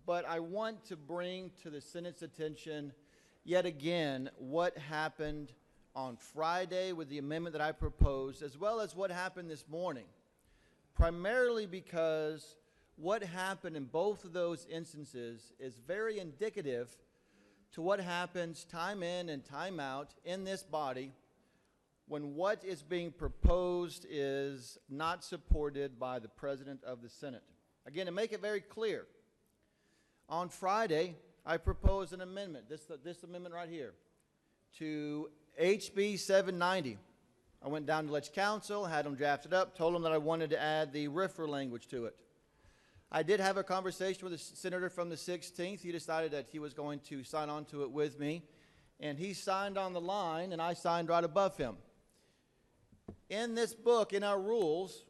but I want to bring to the Senate's attention yet again what happened on Friday with the amendment that I proposed, as well as what happened this morning, primarily because what happened in both of those instances is very indicative to what happens time in and time out in this body when what is being proposed is not supported by the President of the Senate. Again, to make it very clear, on Friday, I proposed an amendment, this amendment right here, to HB 790. I went down to Ledge Council, had them drafted up, told them that I wanted to add the RFRA language to it. I did have a conversation with a senator from the 16th. He decided that he was going to sign on to it with me, and he signed on the line, and I signed right above him. In this book, in our rules,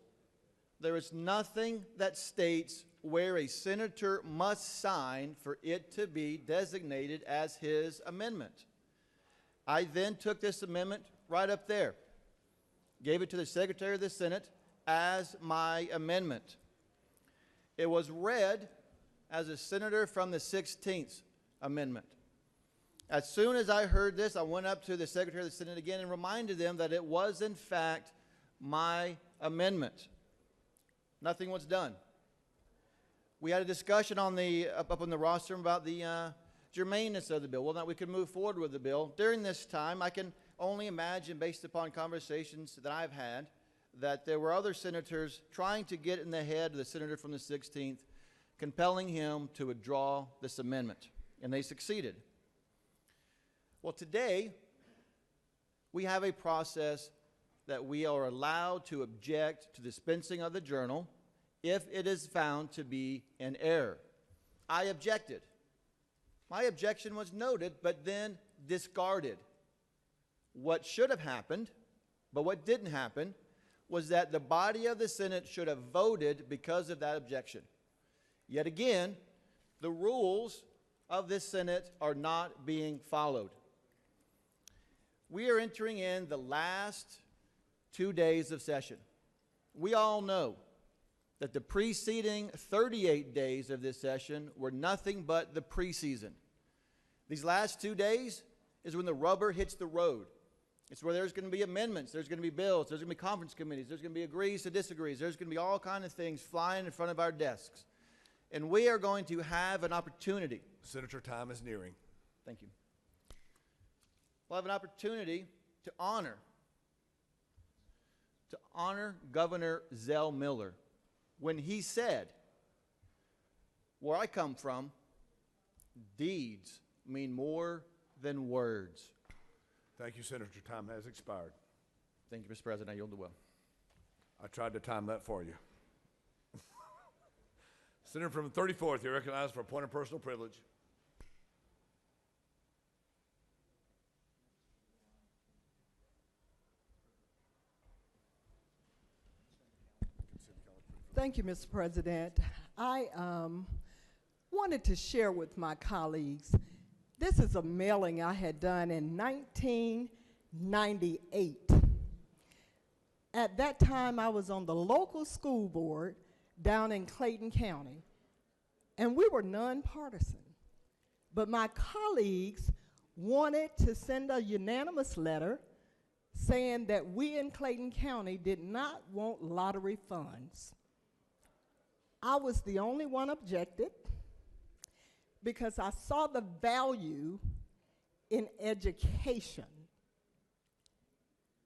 there is nothing that states where a senator must sign for it to be designated as his amendment. I then took this amendment right up there, gave it to the Secretary of the Senate as my amendment. It was read as a senator from the 16th amendment. As soon as I heard this, I went up to the Secretary of the Senate again and reminded them that it was, in fact, my amendment. Nothing was done. We had a discussion on up on the rostrum about the germaneness of the bill, whether or not we could move forward with the bill. During this time, I can only imagine, based upon conversations that I've had, that there were other senators trying to get in the head of the senator from the 16th, compelling him to withdraw this amendment, and they succeeded. Well, today, we have a process that we are allowed to object to dispensing of the journal if it is found to be an error. I objected. My objection was noted, but then discarded. What should have happened, but what didn't happen, was that the body of the Senate should have voted because of that objection. Yet again, the rules of this Senate are not being followed. We are entering in the last 2 days of session. We all know that the preceding 38 days of this session were nothing but the preseason. These last 2 days is when the rubber hits the road. It's where there's going to be amendments, there's going to be bills, there's going to be conference committees, there's going to be agrees to disagrees, there's going to be all kinds of things flying in front of our desks. And we are going to have an opportunity. Senator, time is nearing. Thank you. We'll have an opportunity to honor Governor Zell Miller when he said, where I come from, deeds mean more than words. Thank you, Senator. Time has expired. Thank you, Mr. President. I yield the will. I tried to time that for you. Senator from the 34th, you're recognized for a point of personal privilege. Thank you, Mr. President. I wanted to share with my colleagues, this is a mailing I had done in 1998. At that time, I was on the local school board down in Clayton County, and we were nonpartisan. But my colleagues wanted to send a unanimous letter saying that we in Clayton County did not want lottery funds. I was the only one objected because I saw the value in education.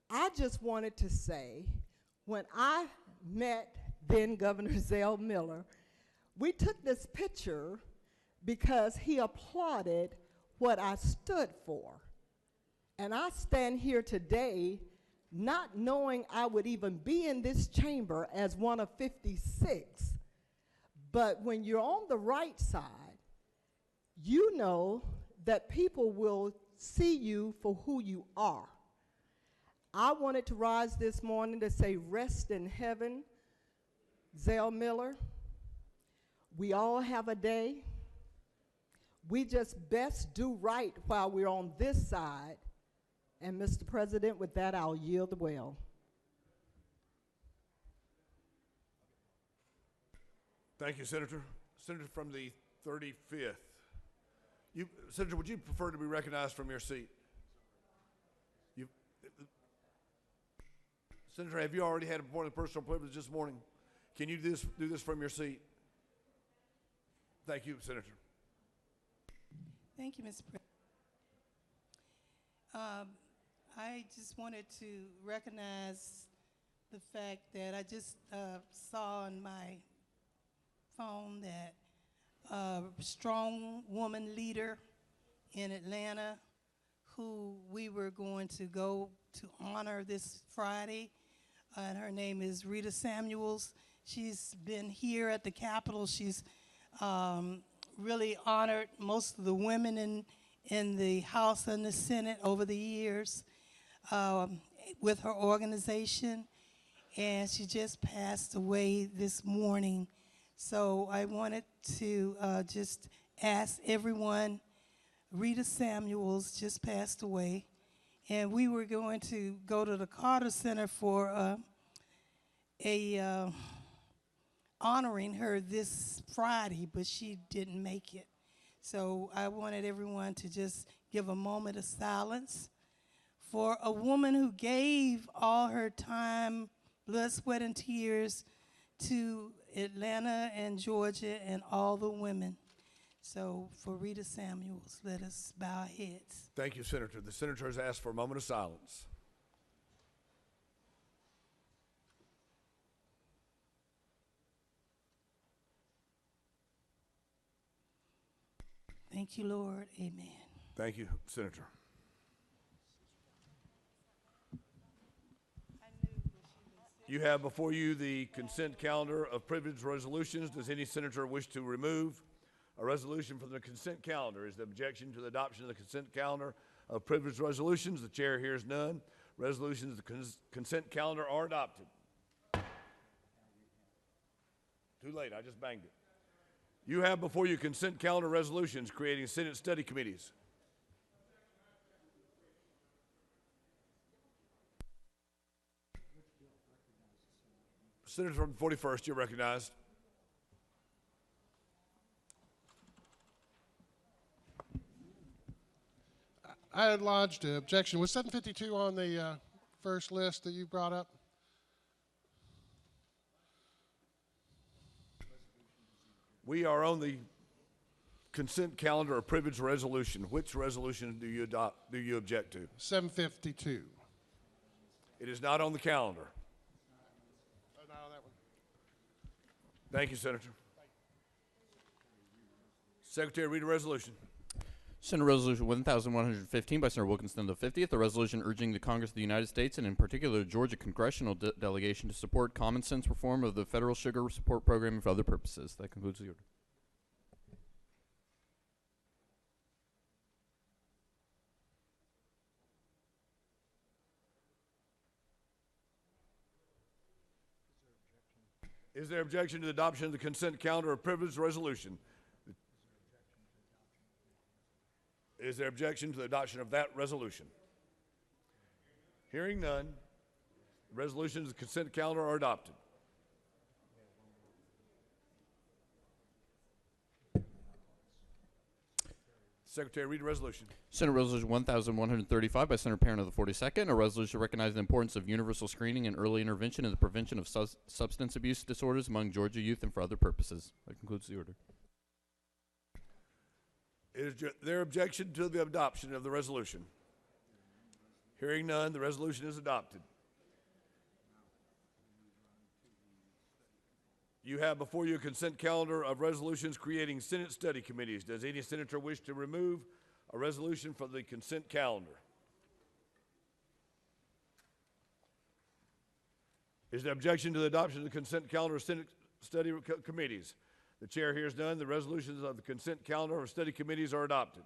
I just wanted to say, when I met then Governor Zell Miller, we took this picture because he applauded what I stood for. And I stand here today not knowing I would even be in this chamber as one of 56. But when you're on the right side, you know that people will see you for who you are. I wanted to rise this morning to say, rest in heaven, Zell Miller. We all have a day. We just best do right while we're on this side. And Mr. President, with that, I'll yield the well. Thank you, Senator. Senator from the 35th. Senator, would you prefer to be recognized from your seat? Senator, have you already had a point of personal privilege this morning? Can you do this from your seat? Thank you, Senator. Thank you, Mr. President. I just wanted to recognize the fact that I just saw on my phone that a strong woman leader in Atlanta who we were going to go to honor this Friday, and her name is Rita Samuels. She's been here at the Capitol. She's really honored most of the women in the House and the Senate over the years with her organization, and she just passed away this morning. So I wanted to just ask everyone, Rita Samuels just passed away, and we were going to go to the Carter Center for honoring her this Friday, but she didn't make it. So I wanted everyone to just give a moment of silence for a woman who gave all her time, blood, sweat, and tears to Atlanta and Georgia and all the women. So for Rita Samuels, let us bow our heads. Thank you, Senator. The senator has asked for a moment of silence. Thank you, Lord. Amen. Thank you, Senator. You have before you the consent calendar of privileged resolutions. Does any senator wish to remove a resolution from the consent calendar? Is the objection to the adoption of the consent calendar of privileged resolutions? The chair hears none. Resolutions of the consent calendar are adopted. Too late, I just banged it. You have before you consent calendar resolutions creating Senate study committees. Senator from the 41st, you're recognized. I had lodged an objection. Was 752 on the first list that you brought up? We are on the consent calendar or privilege resolution. Which resolution do you object to? 752. It is not on the calendar. Not on that one. Thank you, Senator. Secretary, read a resolution. Senate Resolution 1115 by Senator Wilkinson the 50th, a resolution urging the Congress of the United States and in particular the Georgia Congressional Delegation to support common sense reform of the federal sugar support program for other purposes. That concludes the order. Is there objection to the adoption of the consent calendar or privilege resolution? Is there objection to the adoption of that resolution? Hearing none, the resolutions of the consent calendar are adopted. Secretary, read the resolution. Senate Resolution 1135 by Senator Parent of the 42nd, a resolution recognizing the importance of universal screening and early intervention in the prevention of substance abuse disorders among Georgia youth and for other purposes. That concludes the order. Is there objection to the adoption of the resolution? Hearing none, the resolution is adopted. You have before you a consent calendar of resolutions creating Senate study committees. Does any senator wish to remove a resolution from the consent calendar? Is there objection to the adoption of the consent calendar of Senate study committees? The chair hears none. The resolutions of the consent calendar of study committees are adopted.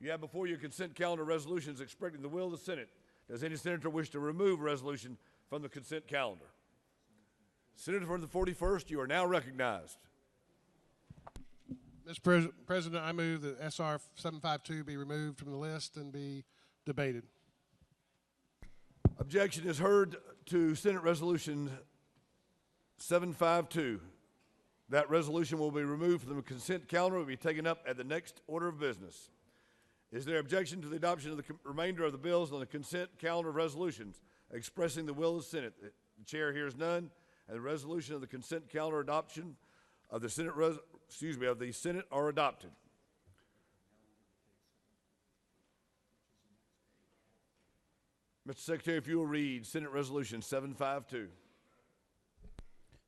You have before you consent calendar resolutions expressing the will of the Senate. Does any senator wish to remove a resolution from the consent calendar? Senator from the 41st, you are now recognized. Mr. President, I move that SR 752 be removed from the list and be debated. Objection is heard to Senate Resolution 752. That resolution will be removed from the consent calendar and will be taken up at the next order of business. Is there objection to the adoption of the remainder of the bills on the consent calendar of resolutions expressing the will of the Senate? The chair hears none, and the resolution of the consent calendar adoption of the Senate are adopted. Mr. Secretary, if you will read Senate Resolution 752.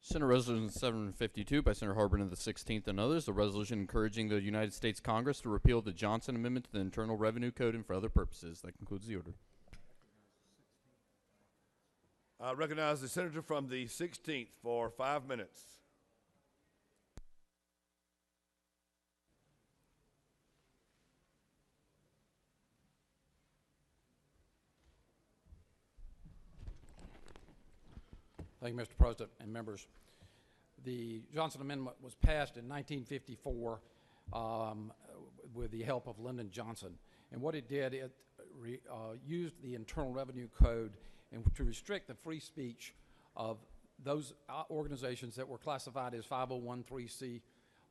Senate Resolution 752 by Senator Harbin of the 16th and others, a resolution encouraging the United States Congress to repeal the Johnson Amendment to the Internal Revenue Code and for other purposes. That concludes the order. I recognize the senator from the 16th for 5 minutes. Thank you, Mr. President and members. The Johnson Amendment was passed in 1954 with the help of Lyndon Johnson. And what it did, it used the Internal Revenue Code to restrict the free speech of those organizations that were classified as 501(c)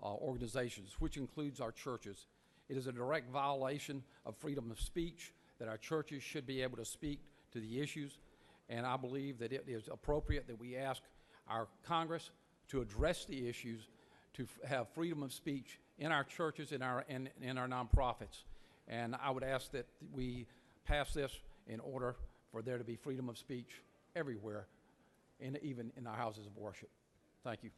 organizations, which includes our churches. It is a direct violation of freedom of speech that our churches should be able to speak to the issues. And I believe that it is appropriate that we ask our Congress to address the issues, to have freedom of speech in our churches and in our nonprofits. And I would ask that we pass this in order for there to be freedom of speech everywhere, and even in our houses of worship. Thank you.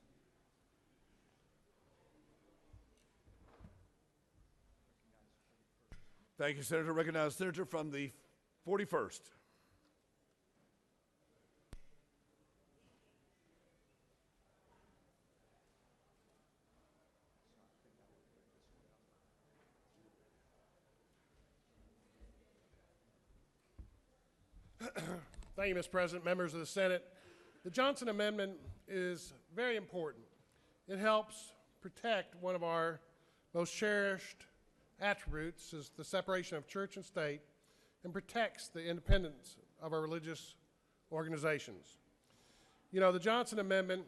Thank you, Senator. Recognize Senator from the 41st. Thank you, Mr. President, members of the Senate. The Johnson Amendment is very important. It helps protect one of our most cherished attributes, is the separation of church and state, and protects the independence of our religious organizations. You know, the Johnson Amendment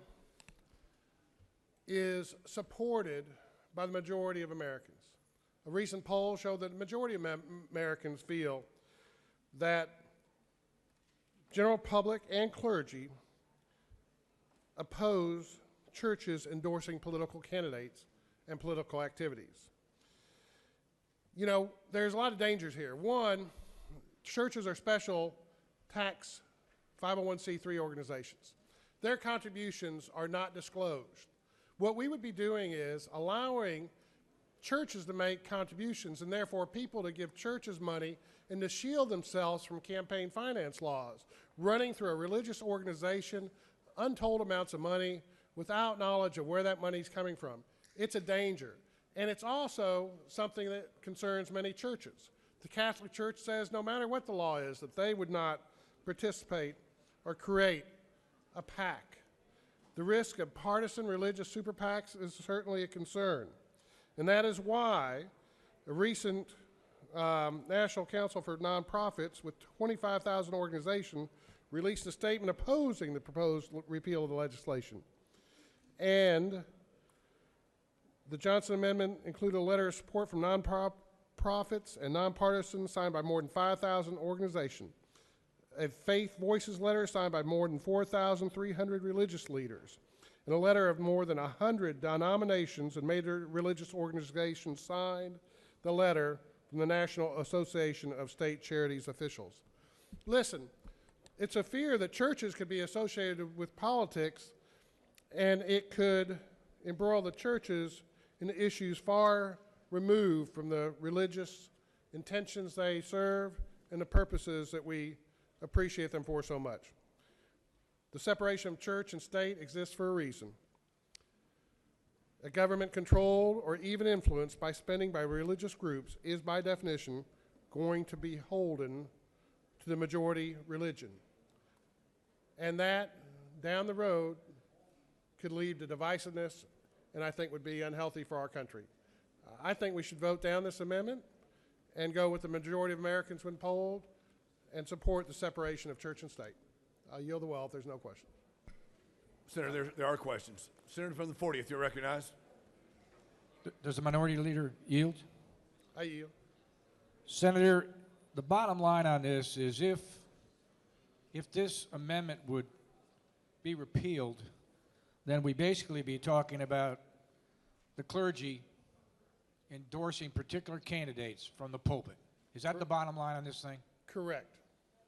is supported by the majority of Americans. A recent poll showed that the majority of Americans feel that general public and clergy oppose churches endorsing political candidates and political activities. You know, there's a lot of dangers here. One, churches are special tax 501c3 organizations. Their contributions are not disclosed. What we would be doing is allowing churches to make contributions and therefore people to give churches money and to shield themselves from campaign finance laws, running through a religious organization, untold amounts of money without knowledge of where that money's coming from. It's a danger. And it's also something that concerns many churches. The Catholic Church says no matter what the law is, that they would not participate or create a PAC. The risk of partisan religious super PACs is certainly a concern. And that is why a recent National Council for Nonprofits with 25,000 organizations released a statement opposing the proposed repeal of the legislation. And the Johnson Amendment included a letter of support from nonprofits and nonpartisans signed by more than 5,000 organizations. A Faith Voices letter signed by more than 4,300 religious leaders. And a letter of more than 100 denominations and major religious organizations signed the letter from the National Association of State Charities officials. Listen, it's a fear that churches could be associated with politics, and it could embroil the churches in issues far removed from the religious intentions they serve and the purposes that we appreciate them for so much. The separation of church and state exists for a reason. A government controlled or even influenced by spending by religious groups is by definition going to be beholden to the majority religion. And that, down the road, could lead to divisiveness and I think would be unhealthy for our country. I think we should vote down this amendment and go with the majority of Americans when polled and support the separation of church and state. I'll yield the well if there's no questions. Senator, there are questions. Senator from the 40th, you're recognized. Does the minority leader yield? I yield. Senator, the bottom line on this is if this amendment would be repealed, then we basically be talking about the clergy endorsing particular candidates from the pulpit. Is that the bottom line on this thing? Correct.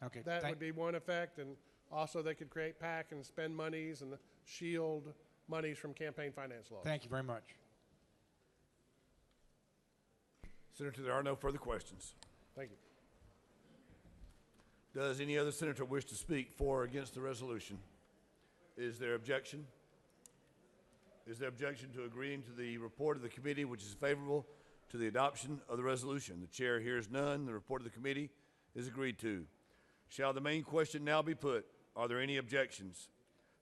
Okay. That would be one effect, and also they could create PAC and spend monies and shield monies from campaign finance laws. Thank you very much. Senator, there are no further questions. Thank you. Does any other senator wish to speak for or against the resolution? Is there objection? Is there objection to agreeing to the report of the committee which is favorable to the adoption of the resolution? The chair hears none. The report of the committee is agreed to. Shall the main question now be put? Are there any objections?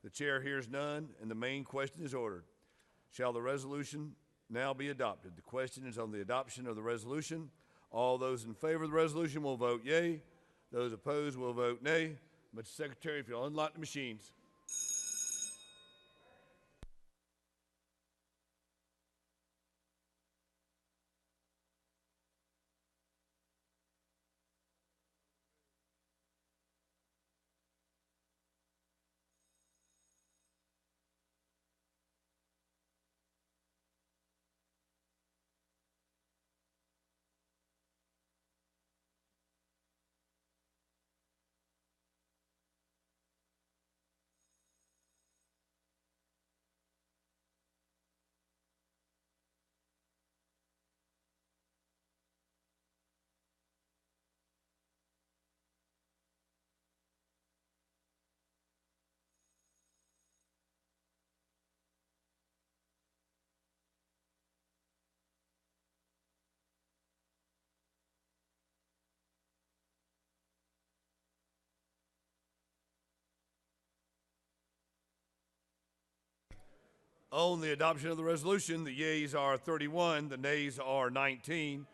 The chair hears none, and the main question is ordered. Shall the resolution now be adopted? The question is on the adoption of the resolution. All those in favor of the resolution will vote yea. Those opposed will vote nay. Mr. Secretary, if you'll unlock the machines. On the adoption of the resolution, the yeas are 31, the nays are 19.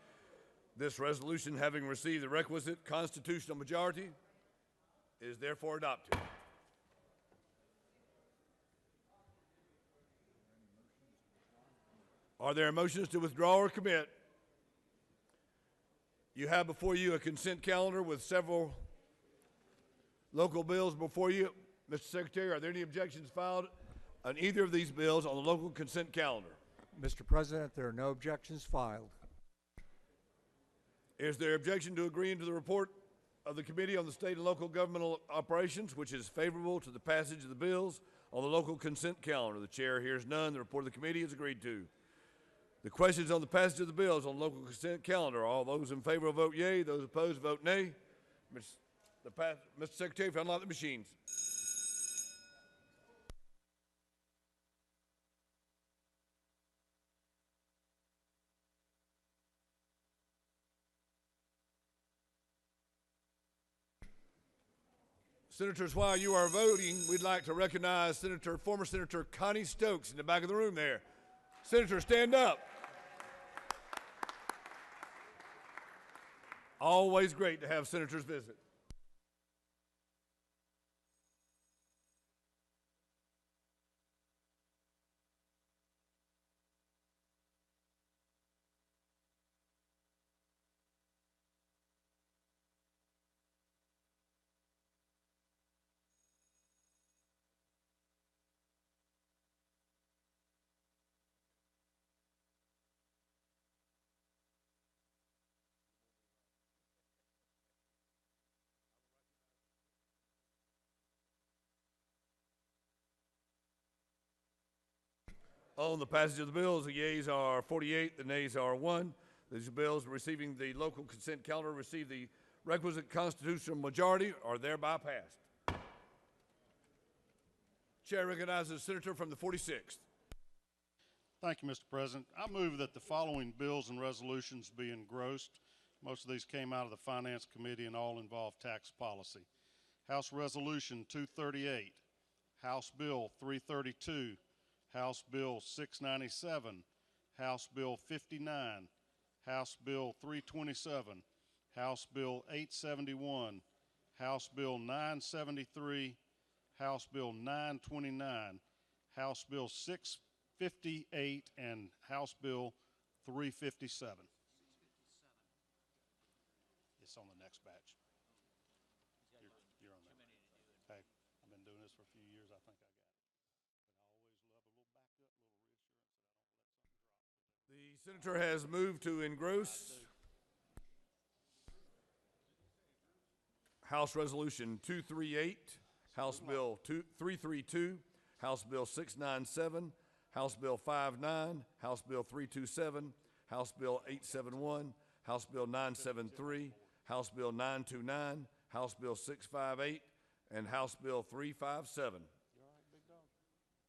This resolution, having received the requisite constitutional majority, is therefore adopted. Are there motions to withdraw or commit? You have before you a consent calendar with several local bills before you. Mr. Secretary, are there any objections filed on either of these bills on the local consent calendar? Mr. President, there are no objections filed. Is there objection to agreeing to the report of the Committee on the State and Local Governmental Operations, which is favorable to the passage of the bills on the local consent calendar? The chair hears none. The report of the committee is agreed to. The questions on the passage of the bills on the local consent calendar. All those in favor vote yea. Those opposed vote nay. Mr. Secretary, if you unlock the machines. Senators, while you are voting, we'd like to recognize former Senator Connie Stokes in the back of the room there. Senator, stand up. Always great to have senators visit. On the passage of the bills, the yeas are 48, the nays are 1. These bills receiving the local consent calendar receive the requisite constitutional majority are thereby passed. Chair recognizes the senator from the 46th. Thank you, Mr. President. I move that the following bills and resolutions be engrossed. Most of these came out of the Finance Committee and all involve tax policy. House Resolution 238, House Bill 332, House Bill 697, House Bill 59, House Bill 327, House Bill 871, House Bill 973, House Bill 929, House Bill 658, and House Bill 357. It's on the next batch. You're on that. Hey, I've been doing this for a few years. I think I got it. The senator has moved to engross House Resolution 238, House Bill 332, House Bill 697, House Bill 59, House Bill 327, House Bill 871, House Bill 973, House Bill 929, House Bill 658, and House Bill 357.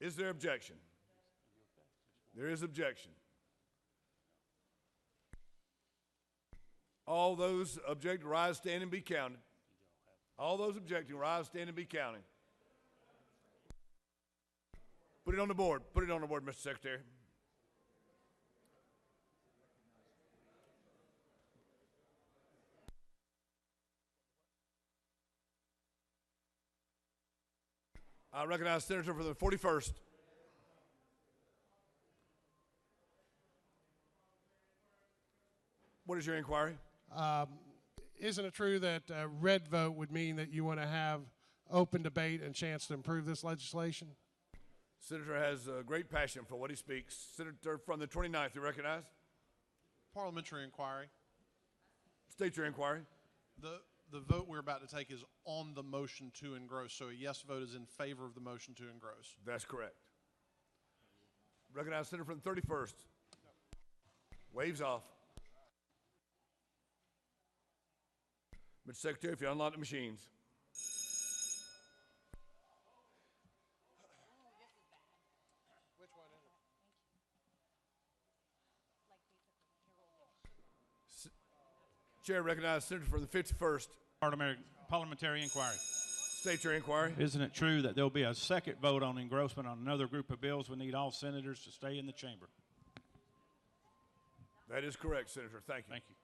Is there objection? There is objection. All those objecting, rise, stand, and be counted. All those objecting, rise, stand, and be counted. Put it on the board. Put it on the board, Mr. Secretary. I recognize the senator for the 41st. What is your inquiry? Isn't it true that a red vote would mean that you want to have open debate and chance to improve this legislation? Senator has a great passion for what he speaks. Senator from the 29th, you recognize? Parliamentary inquiry. State your inquiry. The vote we're about to take is on the motion to engross, so a yes vote is in favor of the motion to engross. That's correct. Recognize Senator from the 31st. Waves off. Mr. Secretary, if you unlock the machines. Chair recognizes Senator from the 51st. Parliamentary inquiry. State your inquiry. Isn't it true that there'll be a second vote on engrossment on another group of bills? We need all senators to stay in the chamber. That is correct, Senator. Thank you. Thank you.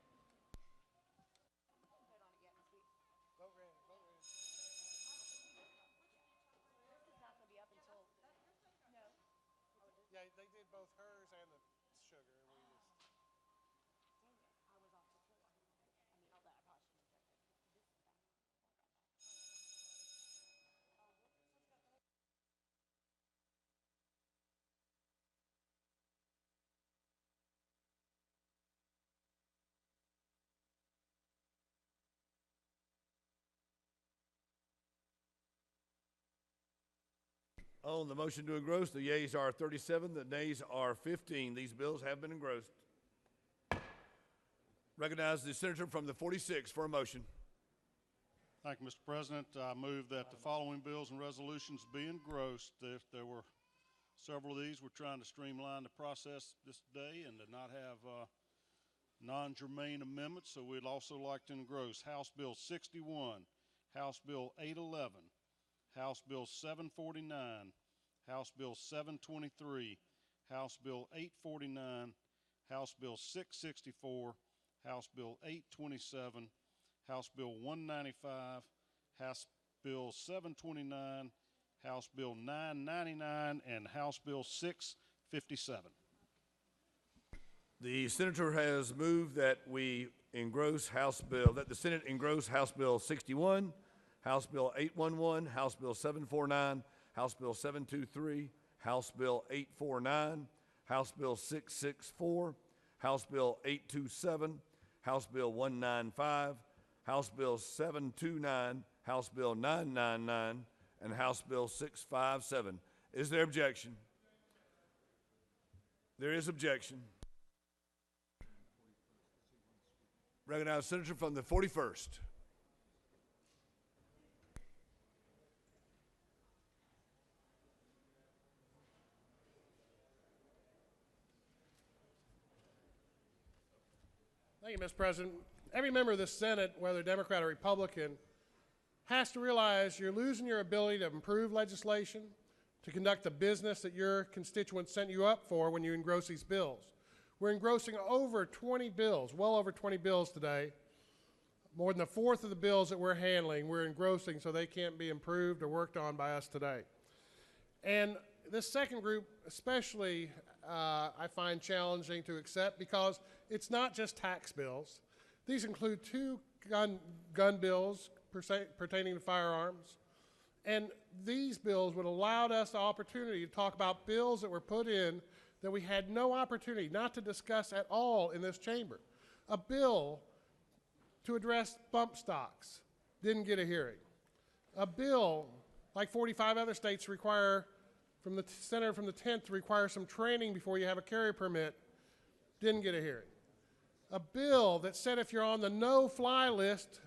Yeah, they did both hers and the sugar. We just. On the motion to engross, the yeas are 37, the nays are 15. These bills have been engrossed. Recognize the senator from the 46 for a motion. Thank you, Mr. President. I move that the following bills and resolutions be engrossed. If there were several of these, we're trying to streamline the process this day and to not have non-germane amendments, so we'd also like to engross House Bill 61, House Bill 811, House Bill 749, House Bill 723, House Bill 849, House Bill 664, House Bill 827, House Bill 195, House Bill 729, House Bill 999, and House Bill 657. The senator has moved that we engross that the Senate engross House Bill 61, House Bill 811, House Bill 749, House Bill 723, House Bill 849, House Bill 664, House Bill 827, House Bill 195, House Bill 729, House Bill 999, and House Bill 657. Is there objection? There is objection. Recognize senator from the 41st. Thank you, Mr. President. Every member of the Senate, whether Democrat or Republican, has to realize you're losing your ability to improve legislation, to conduct the business that your constituents sent you up for when you engross these bills. We're engrossing over 20 bills, well over 20 bills today. More than a fourth of the bills that we're handling, we're engrossing so they can't be improved or worked on by us today. And this second group, especially, I find challenging to accept because it's not just tax bills. These include two gun bills pertaining to firearms. And these bills would allow us the opportunity to talk about bills that were put in that we had no opportunity not to discuss at all in this chamber. A bill to address bump stocks didn't get a hearing. A bill, like 45 other states require, from the senator from the 10th, to require some training before you have a carry permit, didn't get a hearing. A bill that said if you're on the no-fly list,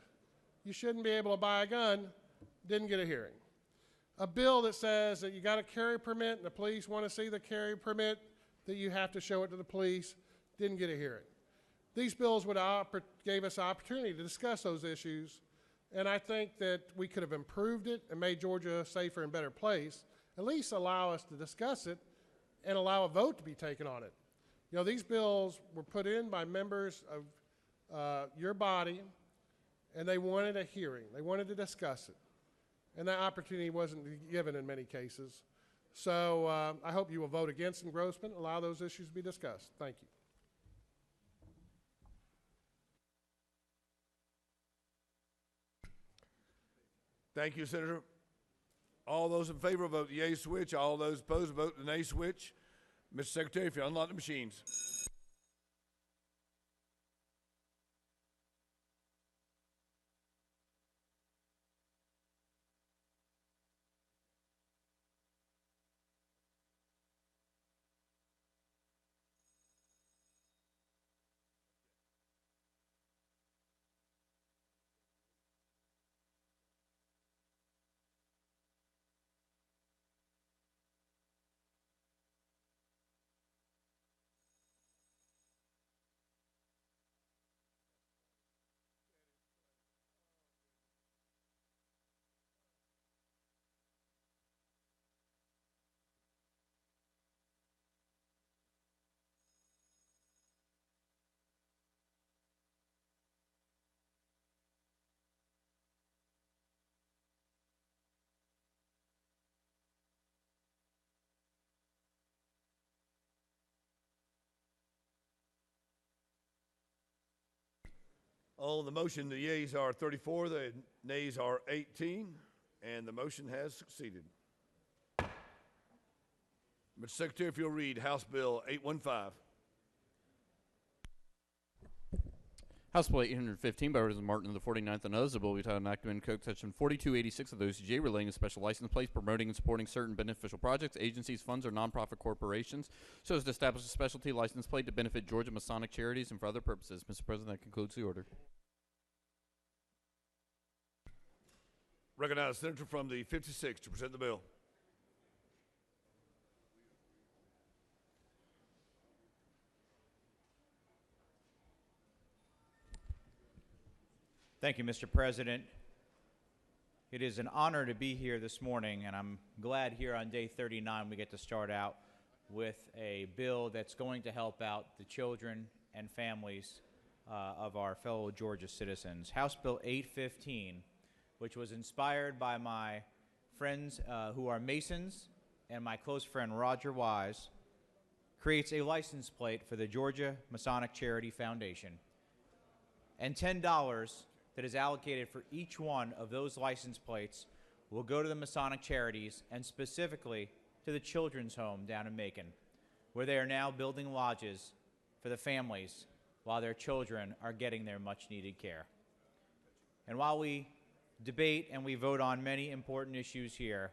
you shouldn't be able to buy a gun, didn't get a hearing. A bill that says that you got a carry permit and the police want to see the carry permit, that you have to show it to the police, didn't get a hearing. These bills gave us an opportunity to discuss those issues, and I think that we could have improved it and made Georgia a safer and better place, at least allow us to discuss it and allow a vote to be taken on it. You know, these bills were put in by members of your body, and they wanted a hearing. They wanted to discuss it. And that opportunity wasn't given in many cases. So I hope you will vote against engrossment, allow those issues to be discussed. Thank you. Thank you, Senator. All those in favor vote the yea switch. All those opposed vote the nay switch. Mr. Secretary, if you unlock the machines. On the motion, the yeas are 34, the nays are 18, and the motion has succeeded. Mr. Secretary, if you'll read House Bill 815. House Bill 815 by Representative Martin of the 49th and others, a bill entitled Enactment Code Section 4286 of the OCGA relating to special license plates, promoting and supporting certain beneficial projects, agencies, funds, or nonprofit corporations, so as to establish a specialty license plate to benefit Georgia Masonic charities and for other purposes. Mr. President, that concludes the order. Recognize the senator from the 56 to present the bill. Thank you, Mr. President. It is an honor to be here this morning, and I'm glad here on day 39 we get to start out with a bill that's going to help out the children and families of our fellow Georgia citizens. House Bill 815, which was inspired by my friends who are Masons and my close friend Roger Wise, creates a license plate for the Georgia Masonic Charity Foundation, and $10 that is allocated for each one of those license plates will go to the Masonic charities and specifically to the Children's Home down in Macon, where they are now building lodges for the families while their children are getting their much-needed care. And while we debate and we vote on many important issues here,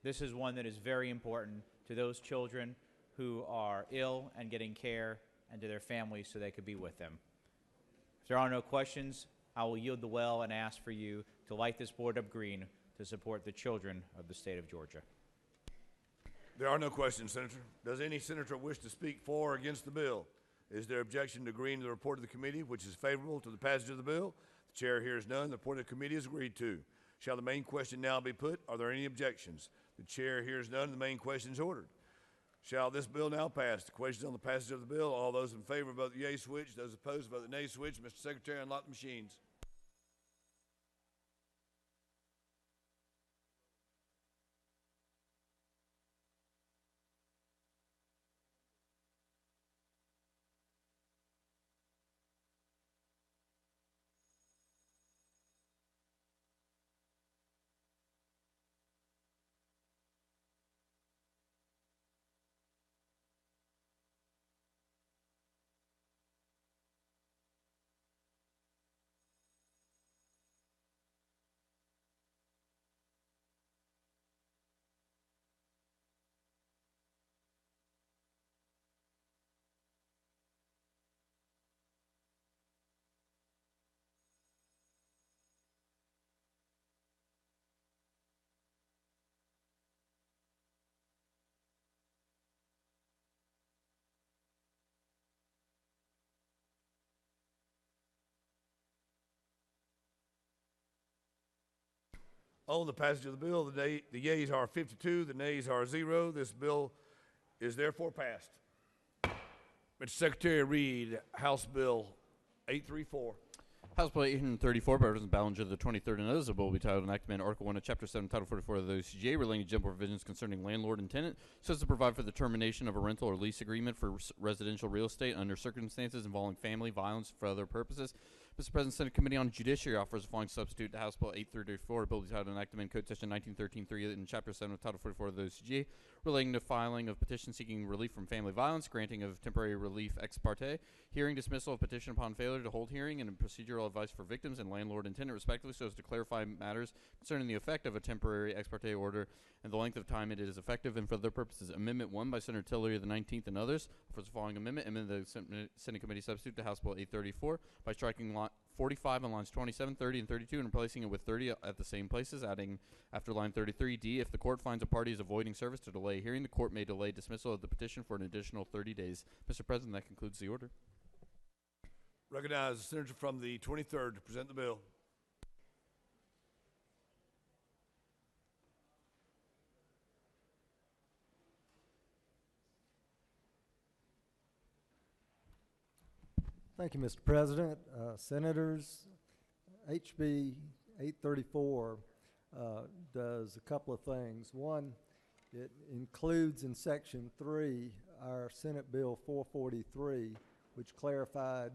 this is one that is very important to those children who are ill and getting care, and to their families so they could be with them. If there are no questions, I will yield the well and ask for you to light this board up green to support the children of the state of Georgia. There are no questions, Senator. Does any senator wish to speak for or against the bill? Is there objection to agreeing to the report of the committee, which is favorable to the passage of the bill? The chair hears none. The report of the committee is agreed to. Shall the main question now be put? Are there any objections? The chair hears none. The main question is ordered. Shall this bill now pass? The question on the passage of the bill. All those in favor vote the yea switch. Those opposed vote the nay switch. Mr. Secretary, unlock the machines. On the passage of the bill, the yeas are 52, the nays are 0. This bill is therefore passed. Mr. Secretary, read House Bill 834. House Bill 834 by Representative Ballinger of the 23rd and others, a bill will be titled Enactment Article 1 of Chapter 7, Title 44 of the OCGA relating to general provisions concerning landlord and tenant, so as to provide for the termination of a rental or lease agreement for residential real estate under circumstances involving family violence for other purposes. Mr. President, Senate Committee on Judiciary offers the following substitute to House Bill 834, a bill titled Enactment Code Section 1913.3 in Chapter 7 of Title 44 of the OCGA, relating to filing of petition seeking relief from family violence, granting of temporary relief ex parte, hearing dismissal of petition upon failure to hold hearing, and procedural advice for victims and landlord and tenant respectively, so as to clarify matters concerning the effect of a temporary ex parte order and the length of time it is effective, and for other purposes. Amendment 1 by Senator Tillery of the 19th and others offers the following amendment. Amend the Senate Committee substitute to House Bill 834 by striking 45 on lines 27, 30, and 32 and replacing it with 30 at the same places, adding after line 33, D, if the court finds a party is avoiding service to delay a hearing, the court may delay dismissal of the petition for an additional 30 days. Mr. President, that concludes the order. Recognize the senator from the 23rd to present the bill. Thank you, Mr. President. Senators, HB 834 does a couple of things. One, it includes in Section 3 our Senate Bill 443, which clarified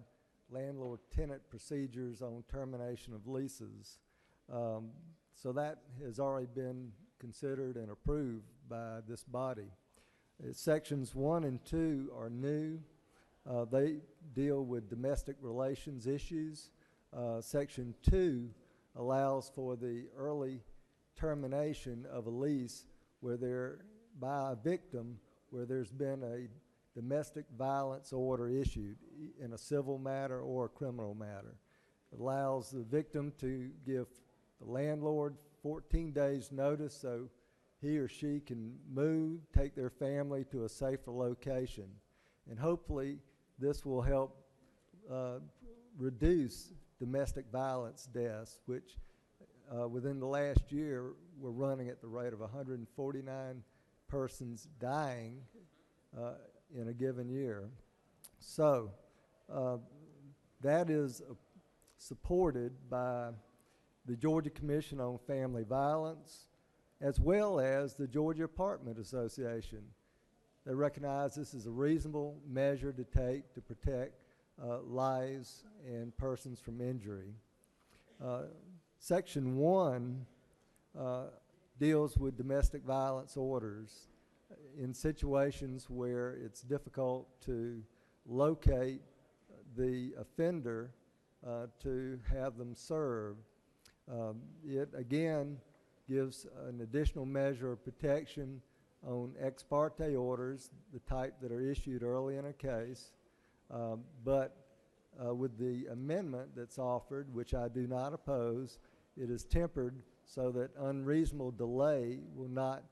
landlord-tenant procedures on termination of leases. So that has already been considered and approved by this body. Sections 1 and 2 are new. They deal with domestic relations issues. Section 2 allows for the early termination of a lease by a victim where there's been a domestic violence order issued in a civil matter or a criminal matter. It allows the victim to give the landlord 14 days notice so he or she can move, take their family to a safer location. And hopefully this will help reduce domestic violence deaths, which within the last year we're running at the rate of 149 persons dying in a given year. So that is supported by the Georgia Commission on Family Violence, as well as the Georgia Apartment Association. They recognize this is a reasonable measure to take to protect lives and persons from injury. Section 1 deals with domestic violence orders in situations where it's difficult to locate the offender to have them served. It again gives an additional measure of protection on ex parte orders, the type that are issued early in a case, but with the amendment that's offered, which I do not oppose, it is tempered so that unreasonable delay will not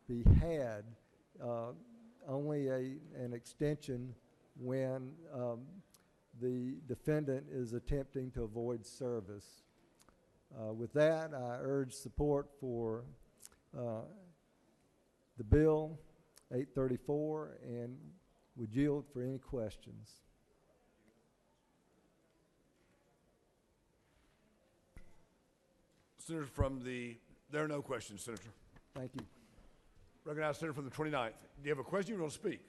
be had, only an extension when the defendant is attempting to avoid service. With that, I urge support for the bill 834 and would yield for any questions. Senator there are no questions, Senator. Thank you. Recognize Senator from the 29th. Do you have a question or you want to speak?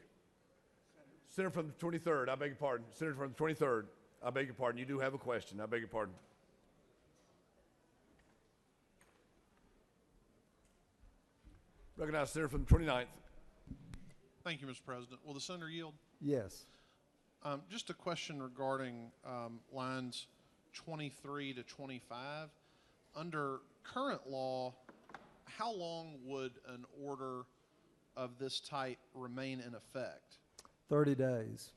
Senator from the 23rd, I beg your pardon. Senator from the 23rd, I beg your pardon. You do have a question. I beg your pardon. Recognize Senator from the 29th. Thank you, Mr. President. Will the senator yield? Yes. Just a question regarding lines 23 to 25. Under current law, how long would an order of this type remain in effect? 30 days.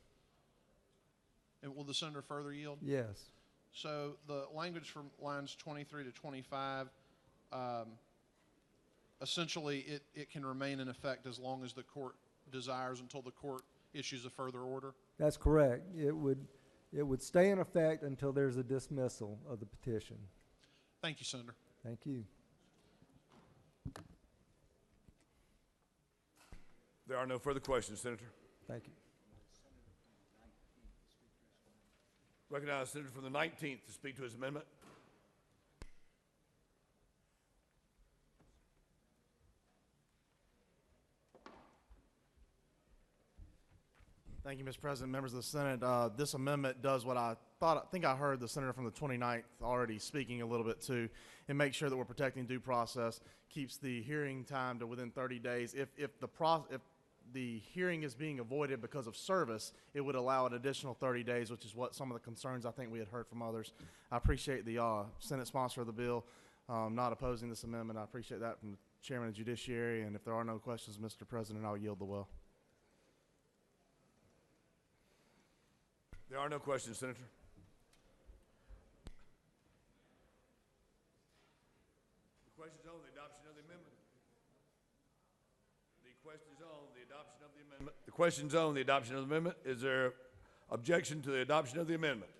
And will the senator further yield? Yes. So the language from lines 23 to 25, essentially it can remain in effect as long as the court desires until the court issues a further order? That's correct. It would stay in effect until there's a dismissal of the petition. Thank you, Senator. Thank you. There are no further questions, Senator. Thank you. Recognize Senator from the 19th to speak to his amendment. Thank you, Mr. President, members of the Senate. This amendment does what I think I heard the senator from the 29th already speaking a little bit to, and make sure that we're protecting due process, keeps the hearing time to within 30 days. If the hearing is being avoided because of service, it would allow an additional 30 days, which is what some of the concerns I think we had heard from others. I appreciate the Senate sponsor of the bill not opposing this amendment. I appreciate that from the Chairman of Judiciary, and if there are no questions, Mr. President, I'll yield the will. There are no questions, Senator. The question is on the adoption of the amendment. The question is on the adoption of the amendment. The question is on the adoption of the amendment. Is there objection to the adoption of the amendment?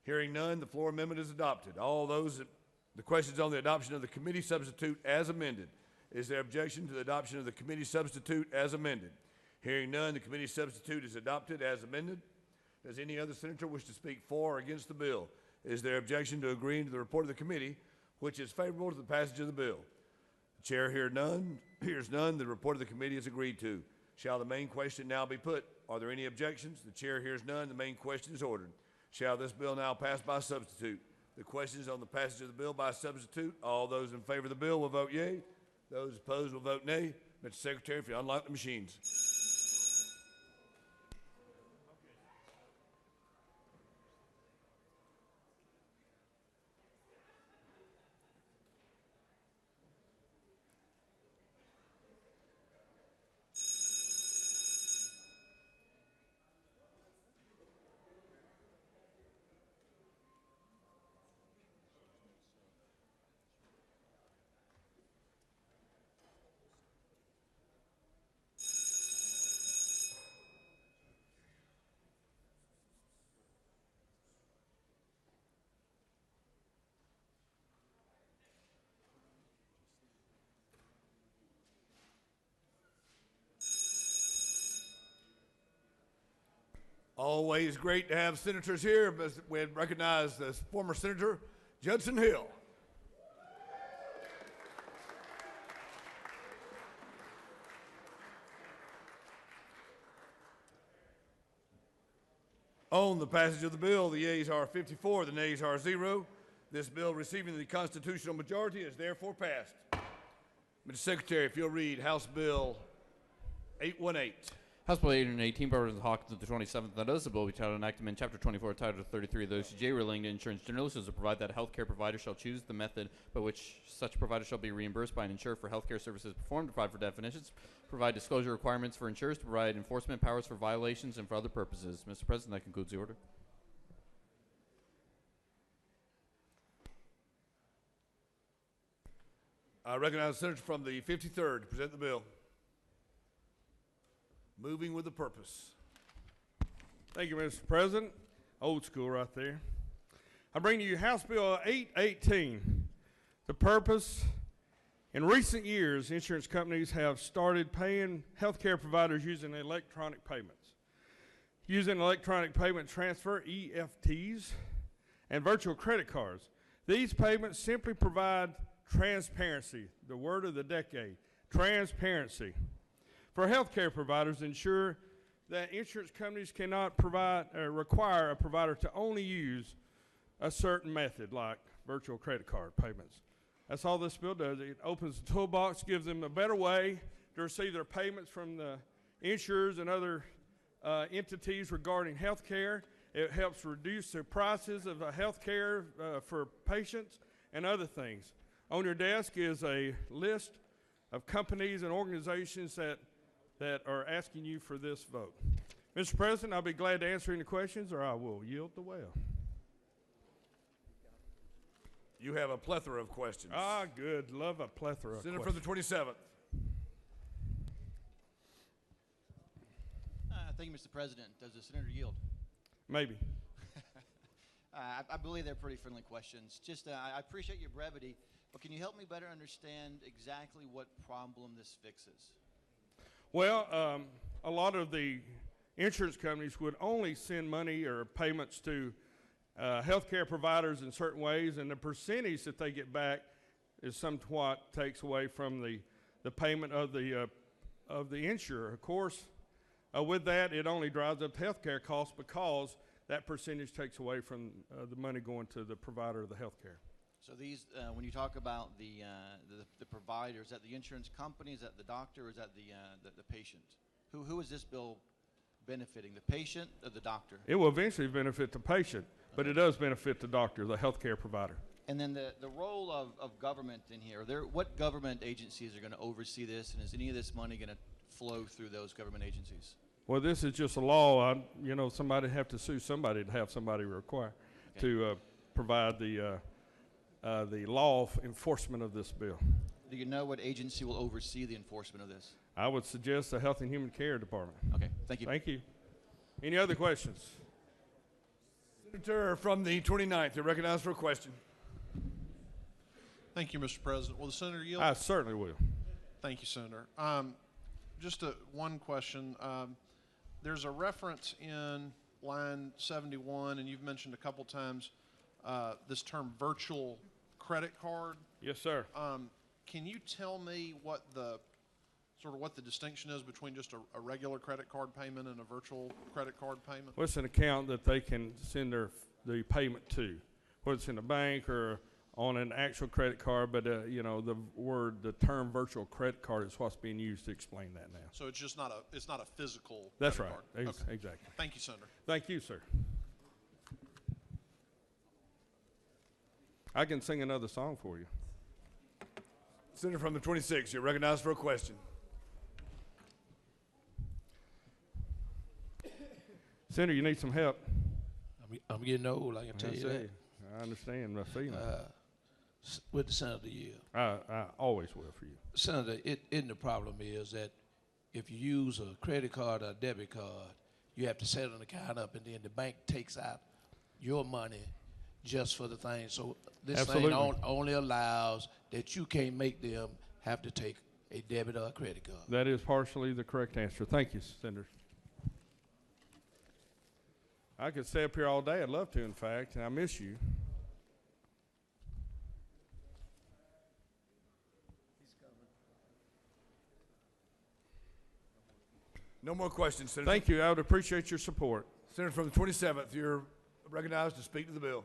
Hearing none, the floor amendment is adopted. The question is on the adoption of the committee substitute as amended. Is there objection to the adoption of the committee substitute as amended? Hearing none, the committee substitute is adopted as amended. Does any other senator wish to speak for or against the bill? Is there objection to agreeing to the report of the committee, which is favorable to the passage of the bill? The chair hears none. The report of the committee is agreed to. Shall the main question now be put? Are there any objections? The chair hears none. The main question is ordered. Shall this bill now pass by substitute? The question is on the passage of the bill by substitute. All those in favor of the bill will vote yea. Those opposed will vote nay. Mr. Secretary, if you unlock the machines. Always great to have senators here. We recognize the former Senator Judson Hill. On the passage of the bill, the yeas are 54, the nays are 0. This bill receiving the constitutional majority is therefore passed. Mr. Secretary, if you'll read House Bill 818. House Bill 818, Bipartisan Hawkins of the 27th. That is the bill we titled enactment, Chapter 24, Title 33 of the OCJ, relating to insurance generally, so as to provide that a healthcare provider shall choose the method by which such provider shall be reimbursed by an insurer for healthcare services performed, to provide for definitions, provide disclosure requirements for insurers, to provide enforcement powers for violations, and for other purposes. Mr. President, that concludes the order. I recognize the Senator from the 53rd to present the bill. Moving with a purpose. Thank you, Mr. President. Old school right there. I bring to you House Bill 818. The purpose, in recent years, insurance companies have started paying healthcare providers using electronic payments. Using electronic payment transfer, EFTs, and virtual credit cards. These payments simply provide transparency, the word of the decade, transparency. For healthcare providers, ensure that insurance companies cannot require a provider to only use a certain method, like virtual credit card payments. That's all this bill does. It opens the toolbox, gives them a better way to receive their payments from the insurers and other entities regarding healthcare. It helps reduce the prices of healthcare for patients and other things. On your desk is a list of companies and organizations that are asking you for this vote. Mr. President, I'll be glad to answer any questions, or I will yield the well. You have a plethora of questions. Ah, good. Love a plethora of Senator questions. from the 27th. Thank you, Mr. President. Does the Senator yield? Maybe. I believe they're pretty friendly questions. Just, I appreciate your brevity, but can you help me better understand exactly what problem this fixes? Well, a lot of the insurance companies would only send money or payments to healthcare providers in certain ways, and the percentage that they get back is somewhat takes away from the payment of the insurer. Of course, with that, it only drives up healthcare costs because that percentage takes away from the money going to the provider of the healthcare. So these, when you talk about the provider, is that the insurance company, is that the doctor, or is that the patient? Who is this bill benefiting, the patient or the doctor? It will eventually benefit the patient, but it does benefit the doctor, the healthcare provider. And then the role of government in here, what government agencies are going to oversee this, and is any of this money going to flow through those government agencies? Well, this is just a law. Somebody have to sue somebody to have somebody require to provide the law enforcement of this bill. Do you know what agency will oversee the enforcement of this? I would suggest the Health and Human Care Department. Okay, thank you. Thank you. Any other questions? Senator from the 29th, you're recognized for a question. Thank you, Mr. President. Will the Senator yield? I certainly will. Thank you, Senator. Just one question. There's a reference in line 71, and you've mentioned a couple times this term virtual credit card. Yes, sir. Can you tell me what the sort of what the distinction is between just a regular credit card payment and a virtual credit card payment? Well, it's an account that they can send the payment to, whether it's in a bank or on an actual credit card, but the term virtual credit card is what's being used to explain that now. So it's just not a physical That's credit right. card. Okay. Exactly. Thank you, Senator. Thank you, sir. I can sing another song for you. Senator from the 26th, you're recognized for a question. Senator, you need some help. I'm getting old, I can tell you that. I understand my feeling. With the Senator yield. I always will for you. Senator, the problem is that if you use a credit card or a debit card, you have to set an account up, and then the bank takes out your money just for the thing. So this Absolutely. thing only allows that you can't make them have to take a debit or a credit card. That is partially the correct answer. Thank you, Senator. I could stay up here all day. I'd love to, in fact, and I miss you. No more questions, Senator. Thank you. I would appreciate your support. Senator from the 27th, you're recognized to speak to the bill.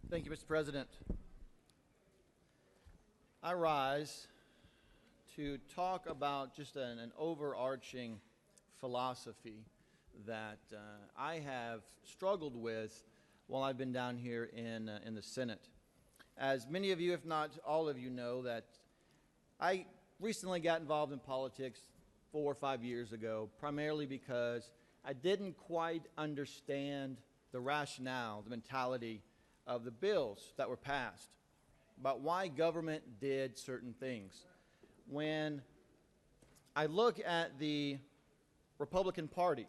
Thank you, Mr. President. I rise to talk about just an overarching philosophy that I have struggled with while I've been down here in the Senate. As many of you, if not all of you, know, that I recently got involved in politics 4 or 5 years ago, primarily because I didn't quite understand the rationale, the mentality of the bills that were passed, about why government did certain things. When I look at the Republican Party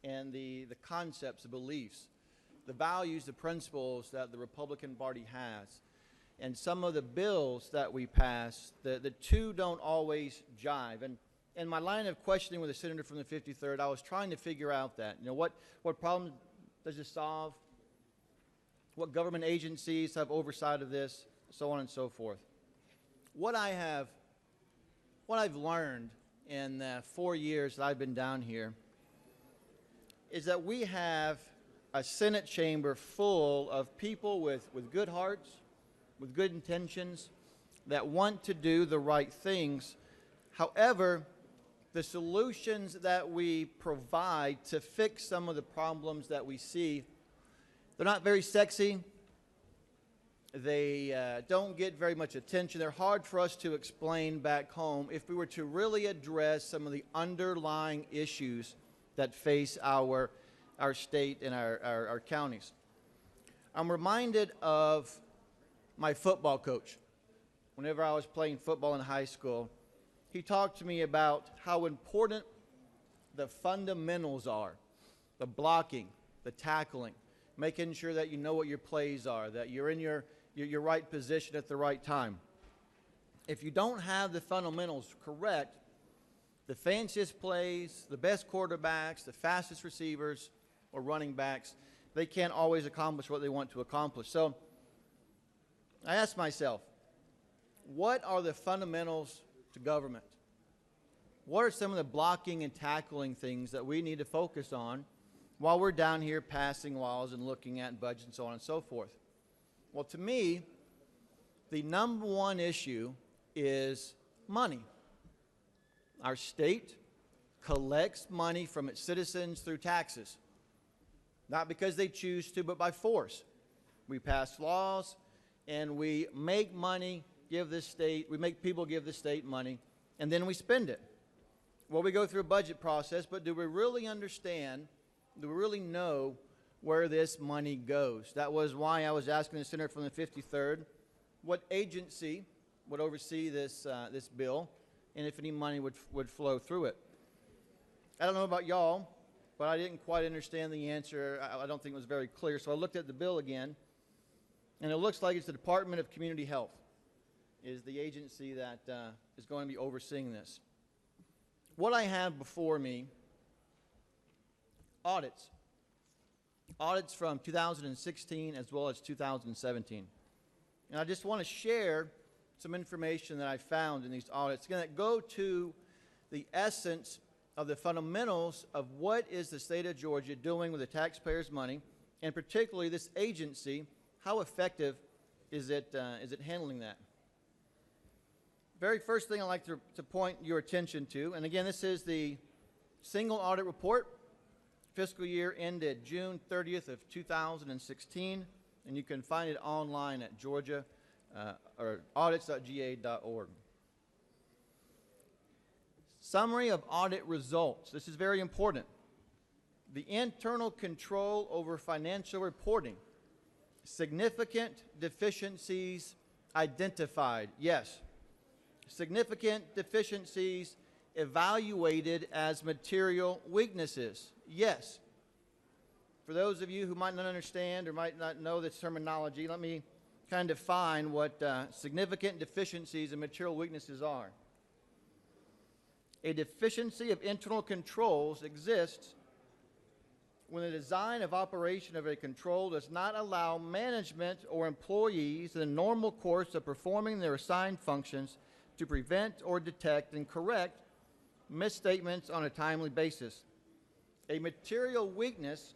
and the concepts, the beliefs, the values, the principles that the Republican Party has, and some of the bills that we pass, the two don't always jive. And in my line of questioning with the senator from the 53rd, I was trying to figure out that, what problem does this solve? What government agencies have oversight of this, so on and so forth. What I've learned in the 4 years that I've been down here is that we have a Senate chamber full of people with good hearts, with good intentions, that want to do the right things. However, the solutions that we provide to fix some of the problems that we see, they're not very sexy. They don't get very much attention. They're hard for us to explain back home if we were to really address some of the underlying issues that face our state and our counties. I'm reminded of my football coach. Whenever I was playing football in high school, he talked to me about how important the fundamentals are, the blocking, the tackling, making sure that you know what your plays are, that you're in your right position at the right time. If you don't have the fundamentals correct, the fanciest plays, the best quarterbacks, the fastest receivers or running backs, they can't always accomplish what they want to accomplish. So I asked myself, what are the fundamentals to government? What are some of the blocking and tackling things that we need to focus on while we're down here passing laws and looking at budgets and so on and so forth? Well, to me, the number one issue is money. Our state collects money from its citizens through taxes, not because they choose to, but by force. We pass laws and we make money, we make people give the state money, and then we spend it. Well, we go through a budget process, but do we really understand, do we really know where this money goes? That was why I was asking the senator from the 53rd what agency would oversee this bill, and if any money would flow through it. I don't know about y'all, but I didn't quite understand the answer. I don't think it was very clear. So I looked at the bill again, and it looks like it's the Department of Community Health is the agency that is going to be overseeing this. what I have before me, audits. Audits from 2016 as well as 2017. And I just want to share some information that I found in these audits that go to the essence of the fundamentals of what is the state of Georgia doing with the taxpayers' money, and particularly this agency, how effective is it handling that? Very first thing I'd like to point your attention to, and again, this is the single audit report. Fiscal year ended June 30th of 2016, and you can find it online at Georgia or audits.ga.org. Summary of audit results. This is very important. The internal control over financial reporting. Significant deficiencies identified. Yes. Significant deficiencies evaluated as material weaknesses. Yes. For those of you who might not understand or might not know this terminology, let me kind of define what significant deficiencies and material weaknesses are. A deficiency of internal controls exists when the design of operation of a control does not allow management or employees in the normal course of performing their assigned functions to prevent or detect and correct misstatements on a timely basis. A material weakness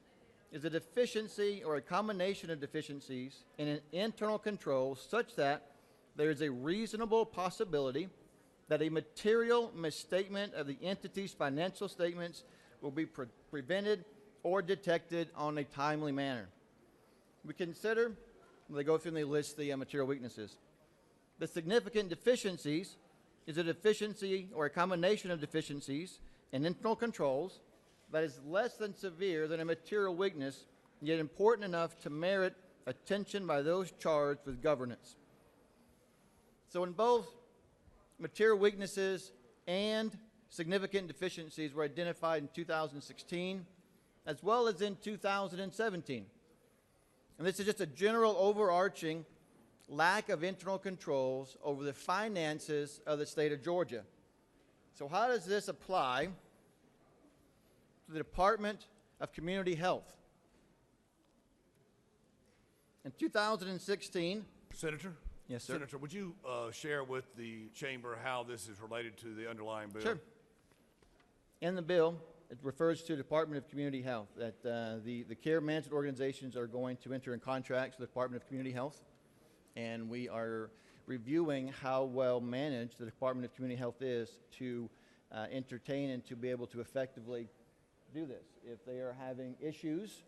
is a deficiency or a combination of deficiencies in an internal control such that there is a reasonable possibility that a material misstatement of the entity's financial statements will be prevented or detected on a timely manner. We consider, they go through and they list the material weaknesses. The significant deficiencies is a deficiency or a combination of deficiencies in internal controls that is less than severe than a material weakness, yet important enough to merit attention by those charged with governance. So in both material weaknesses and significant deficiencies were identified in 2016, as well as in 2017. And this is just a general overarching lack of internal controls over the finances of the state of Georgia. So how does this apply to the Department of Community Health? In 2016, Senator? Yes, sir. Senator, would you share with the chamber how this is related to the underlying bill? Sure. In the bill, it refers to the Department of Community Health, that the care management organizations are going to enter in contracts with the Department of Community Health, and we are reviewing how well managed the Department of Community Health is to entertain and to be able to effectively do this. If they are having issues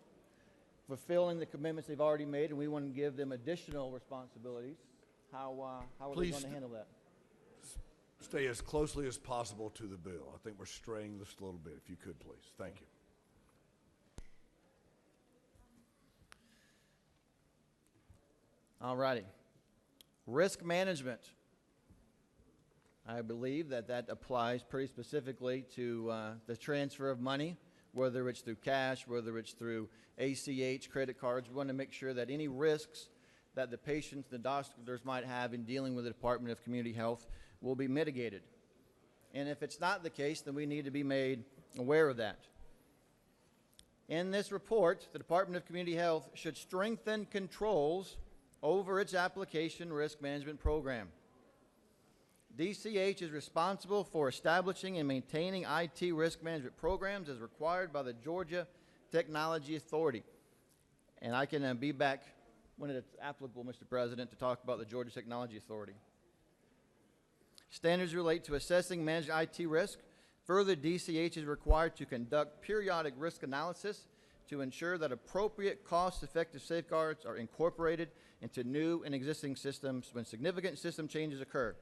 fulfilling the commitments they've already made and we want to give them additional responsibilities, how are they going to handle that? Stay as closely as possible to the bill. I think we're straying this a little bit, if you could, please. Thank you. All righty. Risk management. I believe that applies pretty specifically to the transfer of money, whether it's through cash, whether it's through ACH, credit cards. We want to make sure that any risks that the patients, the doctors might have in dealing with the Department of Community Health will be mitigated. And if it's not the case, then we need to be made aware of that. In this report, the Department of Community Health should strengthen controls over its application risk management program. DCH is responsible for establishing and maintaining IT risk management programs as required by the Georgia Technology Authority. And I can be back when it's applicable, Mr. President, to talk about the Georgia Technology Authority. Standards relate to assessing managed IT risk. Further, DCH is required to conduct periodic risk analysis to ensure that appropriate cost-effective safeguards are incorporated into new and existing systems when significant system changes occur.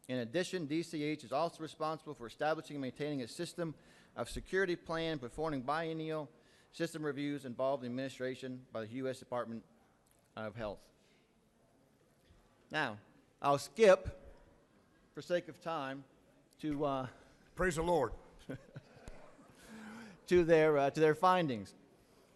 In addition, DCH is also responsible for establishing and maintaining a system of security plan, performing biennial system reviews involved in administration by the U.S. Department of Health. Now, I'll skip, for sake of time, to praise the Lord, to their findings.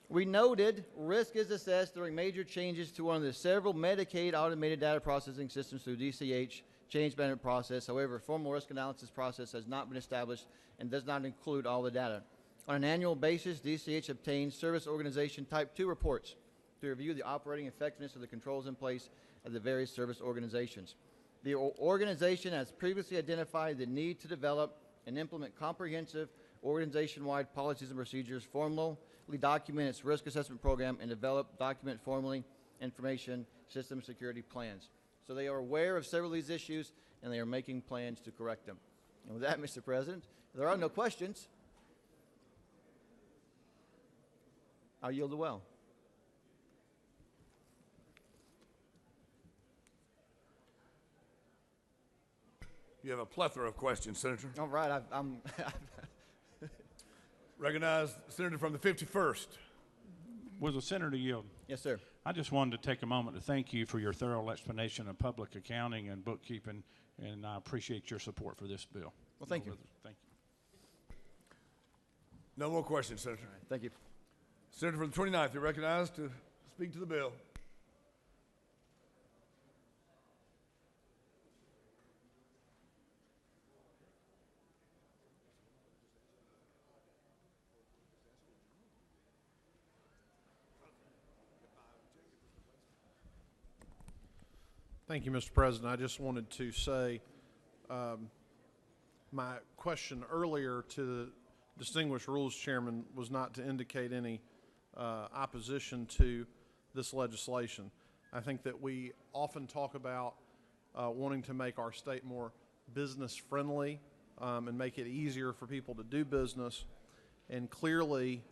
We noted risk is assessed during major changes to one of the several Medicaid automated data processing systems through DCH change management process. However, a formal risk analysis process has not been established and does not include all the data. On an annual basis, DCH obtains Service Organization Type 2 reports to review the operating effectiveness of the controls in place at the various service organizations. The organization has previously identified the need to develop and implement comprehensive organization-wide policies and procedures, formally document its risk assessment program, and document formally information system security plans. So they are aware of several of these issues, and they are making plans to correct them. And with that, Mr. President, if there are no questions, I'll yield the well. You have a plethora of questions, Senator. All right, I'm Recognize the Senator from the 51st. Was the senator yield? Yes, sir. I just wanted to take a moment to thank you for your thorough explanation of public accounting and bookkeeping, and I appreciate your support for this bill. Well, thank you. Thank you. No more questions, Senator. All right, thank you. Senator from the 29th, you're recognized to speak to the bill. Thank you, Mr. President. I just wanted to say my question earlier to the distinguished rules chairman was not to indicate any opposition to this legislation. I think that we often talk about wanting to make our state more business friendly and make it easier for people to do business. And clearly,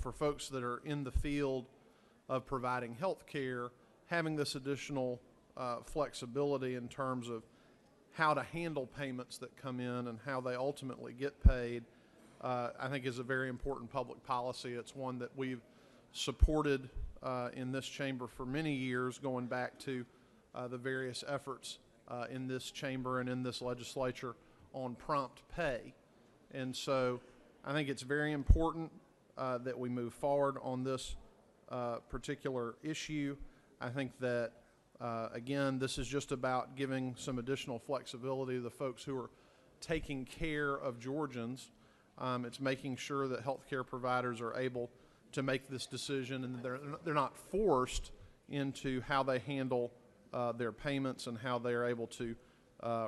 for folks that are in the field of providing health care, having this additional flexibility in terms of how to handle payments that come in and how they ultimately get paid, I think is a very important public policy. It's one that we've supported in this chamber for many years, going back to the various efforts in this chamber and in this legislature on prompt pay. And so I think it's very important that we move forward on this particular issue. I think that again, this is just about giving some additional flexibility to the folks who are taking care of Georgians. It's making sure that healthcare providers are able to make this decision and they're not forced into how they handle their payments and how they are able to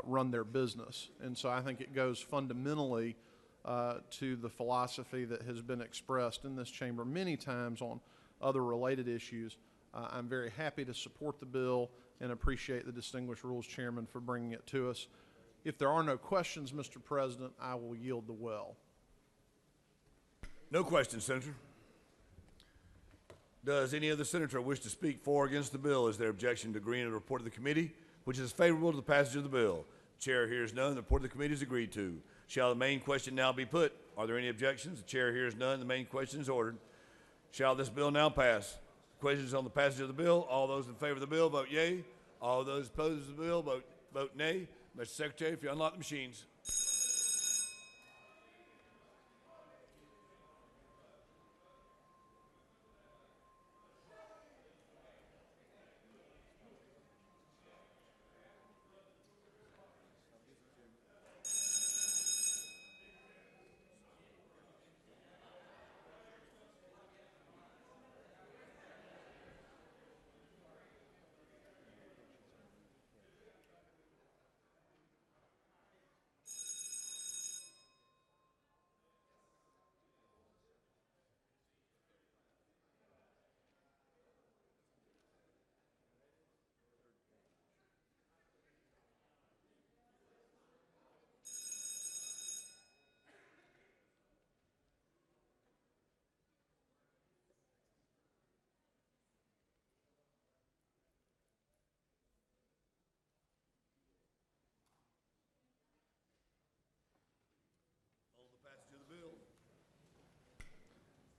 run their business. And so I think it goes fundamentally to the philosophy that has been expressed in this chamber many times on other related issues. I'm very happy to support the bill and appreciate the distinguished rules chairman for bringing it to us. If there are no questions, Mr. President, I will yield the well. No questions, Senator. Does any other senator wish to speak for or against the bill? Is there objection to agreeing to the report of the committee, which is favorable to the passage of the bill? The chair hears none. The report of the committee is agreed to. Shall the main question now be put? Are there any objections? The chair hears none. The main question is ordered. Shall this bill now pass? Questions on the passage of the bill? All those in favor of the bill, vote yea. All those opposed to the bill, vote nay. Mr. Secretary, if you unlock the machines.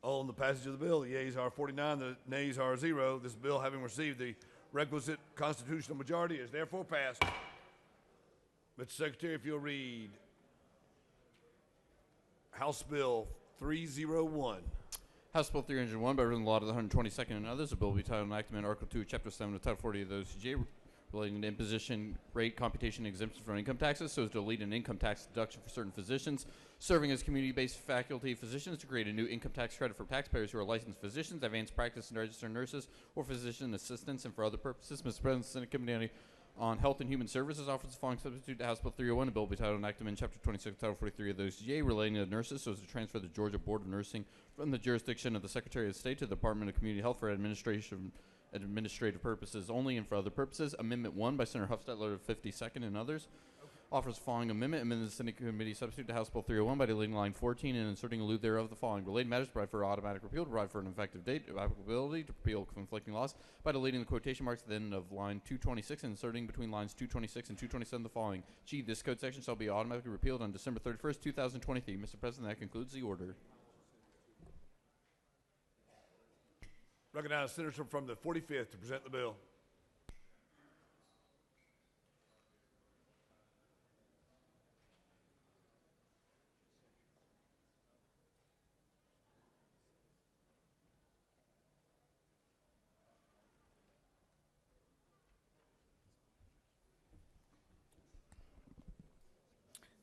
All in the passage of the bill, the yeas are 49, the nays are 0. This bill, having received the requisite constitutional majority, is therefore passed. Mr. Secretary, if you'll read House Bill 301. House Bill 301, by written law of the 122nd and others, a bill will be titled Enactment, Article 2, Chapter 7 of Title 40 of the OCGA, relating to imposition rate computation exemption from income taxes so as to delete an income tax deduction for certain physicians serving as community-based faculty physicians to create a new income tax credit for taxpayers who are licensed physicians, advanced practice and registered nurses, or physician assistants, and for other purposes. Mr. President, the Senate Committee on Health and Human Services offers the following substitute to House Bill 301, a bill will be titled Enacted in Chapter 26, Title 43 of the OCGA relating to nurses so as to transfer the Georgia Board of Nursing from the jurisdiction of the Secretary of State to the Department of Community Health for administrative purposes only and for other purposes. Amendment 1 by Senator Hufstetler of 52nd and others offers the following amendment. Amend the Senate Committee substitute to House Bill 301 by deleting line 14 and inserting a lieu thereof the following. Related matters provide for automatic repeal, provide for an effective date of applicability to repeal conflicting laws by deleting the quotation marks at the end of line 226 and inserting between lines 226 and 227 the following. G, this code section shall be automatically repealed on December 31st, 2023. Mr. President, that concludes the order. Recognize the senator from the 45th to present the bill.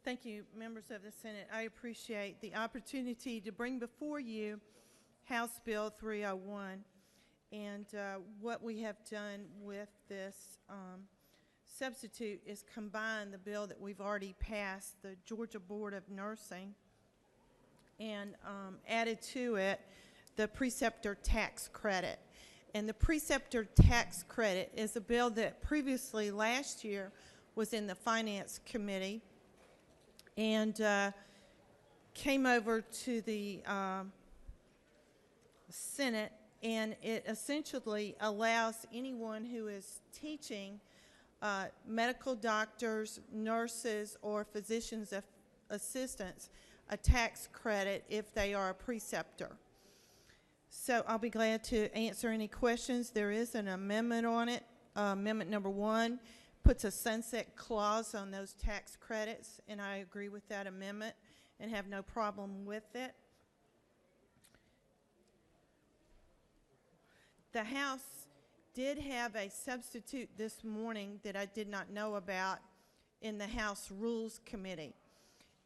Thank you, members of the Senate. I appreciate the opportunity to bring before you House Bill 301. And what we have done with this substitute is combine the bill that we've already passed, the Georgia Board of Nursing, and added to it the preceptor tax credit. And the preceptor tax credit is a bill that previously last year was in the Finance Committee and came over to the Senate, and it essentially allows anyone who is teaching medical doctors, nurses, or physicians assistants a tax credit if they are a preceptor. So I'll be glad to answer any questions. There is an amendment on it. Amendment number 1 puts a sunset clause on those tax credits, and I agree with that amendment and have no problem with it. The House did have a substitute this morning that I did not know about in the House Rules Committee.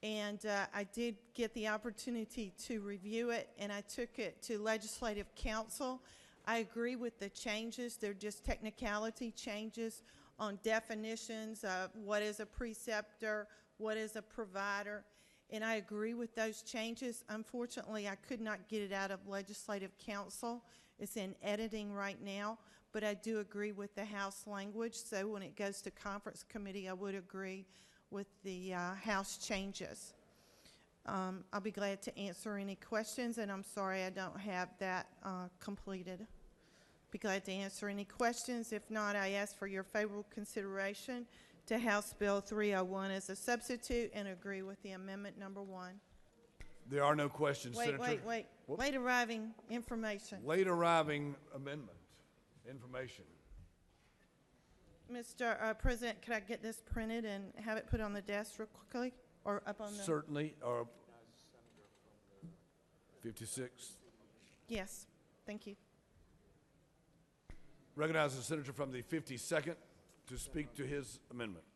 And I did get the opportunity to review it, and I took it to Legislative Council. I agree with the changes. They're just technicality changes on definitions of what is a preceptor, what is a provider, and I agree with those changes. Unfortunately, I could not get it out of Legislative Council. It's in editing right now, but I do agree with the House language, so when it goes to Conference Committee, I would agree with the House changes. I'll be glad to answer any questions, and I'm sorry I don't have that completed. Be glad to answer any questions. If not, I ask for your favorable consideration to House Bill 301 as a substitute and agree with the amendment number 1. There are no questions, Wait, Senator. wait. Whoop. Late arriving information. Late arriving amendment information. Mr. President, could I get this printed and have it put on the desk real quickly? Or up on the... Certainly. 56. Yes, thank you. Recognize the senator from the 52nd to speak to his amendment.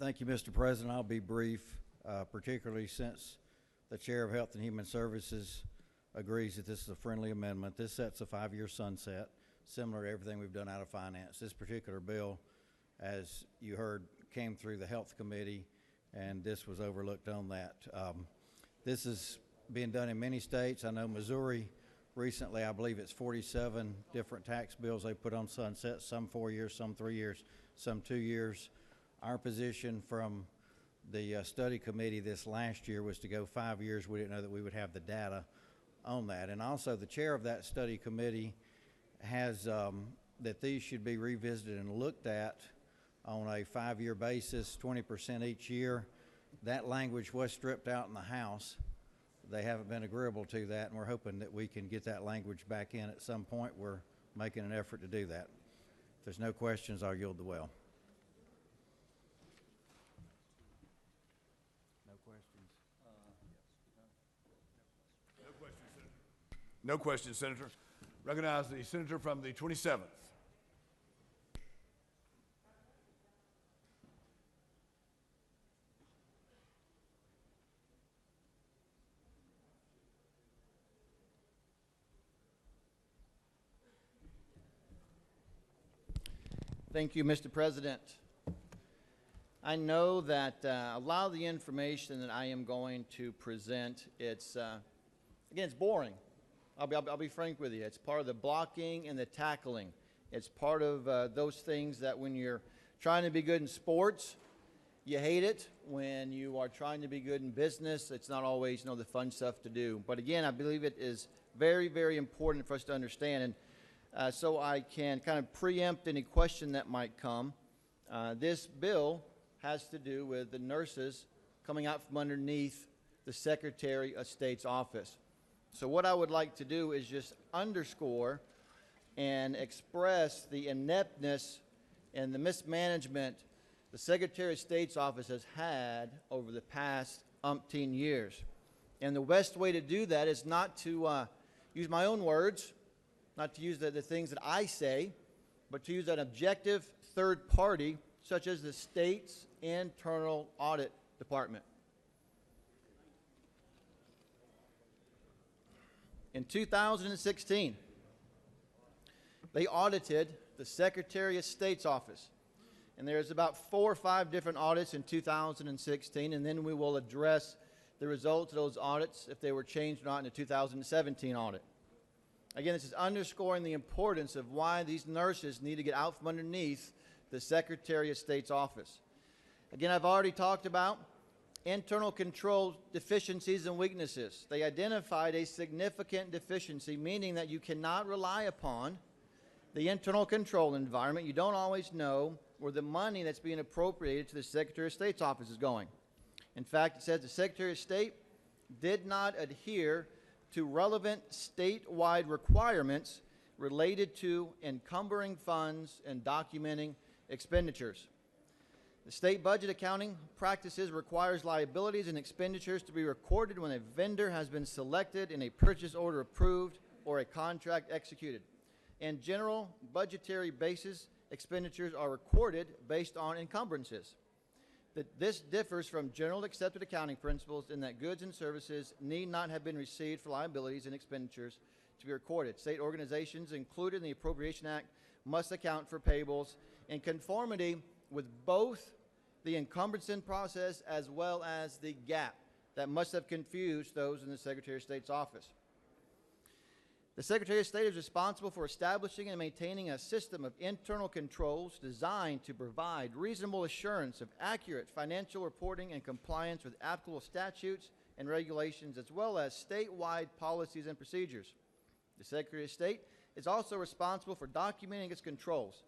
Thank you, Mr. President. I'll be brief, particularly since the Chair of Health and Human Services agrees that this is a friendly amendment. This sets a 5-year sunset, similar to everything we've done out of finance. This particular bill, as you heard, came through the Health Committee, and this was overlooked on that. This is being done in many states. I know Missouri recently, I believe it's 47 different tax bills they put on sunset, some 4 years, some 3 years, some 2 years. Our position from the study committee this last year was to go 5 years. We didn't know that we would have the data on that. And also the chair of that study committee has that these should be revisited and looked at on a 5-year basis, 20% each year. That language was stripped out in the House. they haven't been agreeable to that, and we're hoping that we can get that language back in at some point. We're making an effort to do that. If there's no questions, I'll yield the well. No questions? No questions, Senator. No questions, Senator. Recognize the senator from the 27th. Thank you, Mr. President. I know that a lot of the information that I am going to present, it's again, it's boring. I'll be frank with you. It's part of the blocking and the tackling. It's part of those things that when you're trying to be good in sports, you hate it. When you are trying to be good in business, it's not always, the fun stuff to do. But again, I believe it is very, very important for us to understand. And so I can kind of preempt any question that might come. This bill has to do with the nurses coming out from underneath the Secretary of State's office. So what I would like to do is just underscore and express the ineptness and the mismanagement the Secretary of State's office has had over the past umpteen years. And the best way to do that is not to use my own words, not to use the things that I say, but to use an objective third party, such as the state's internal audit department. In 2016, they audited the Secretary of State's office. And there's about 4 or 5 different audits in 2016, and then we will address the results of those audits, if they were changed or not, in the 2017 audit. Again, this is underscoring the importance of why these nurses need to get out from underneath the Secretary of State's office. Again, I've already talked about internal control deficiencies and weaknesses. They identified a significant deficiency, meaning that you cannot rely upon the internal control environment. You don't always know where the money that's being appropriated to the Secretary of State's office is going. In fact, it says the Secretary of State did not adhere to relevant statewide requirements related to encumbering funds and documenting expenditures. The state budget accounting practices requires liabilities and expenditures to be recorded when a vendor has been selected and a purchase order approved or a contract executed. And general budgetary basis expenditures are recorded based on encumbrances. This differs from general accepted accounting principles in that goods and services need not have been received for liabilities and expenditures to be recorded. State organizations included in the Appropriation Act must account for payables in conformity with both the encumbrance process as well as the gap that must have confused those in the Secretary of State's office. The Secretary of State is responsible for establishing and maintaining a system of internal controls designed to provide reasonable assurance of accurate financial reporting and compliance with applicable statutes and regulations, as well as statewide policies and procedures. The Secretary of State is also responsible for documenting its controls.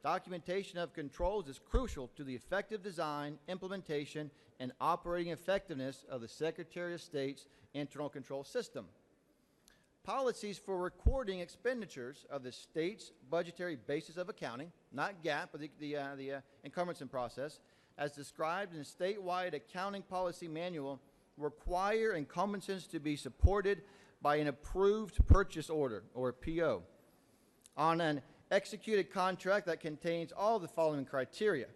Documentation of controls is crucial to the effective design, implementation, and operating effectiveness of the Secretary of State's internal control system. Policies for recording expenditures of the state's budgetary basis of accounting, not GAAP, but the encumbrance process, as described in the statewide accounting policy manual, require encumbrances to be supported by an approved purchase order, or PO, on an executed contract that contains all the following criteria.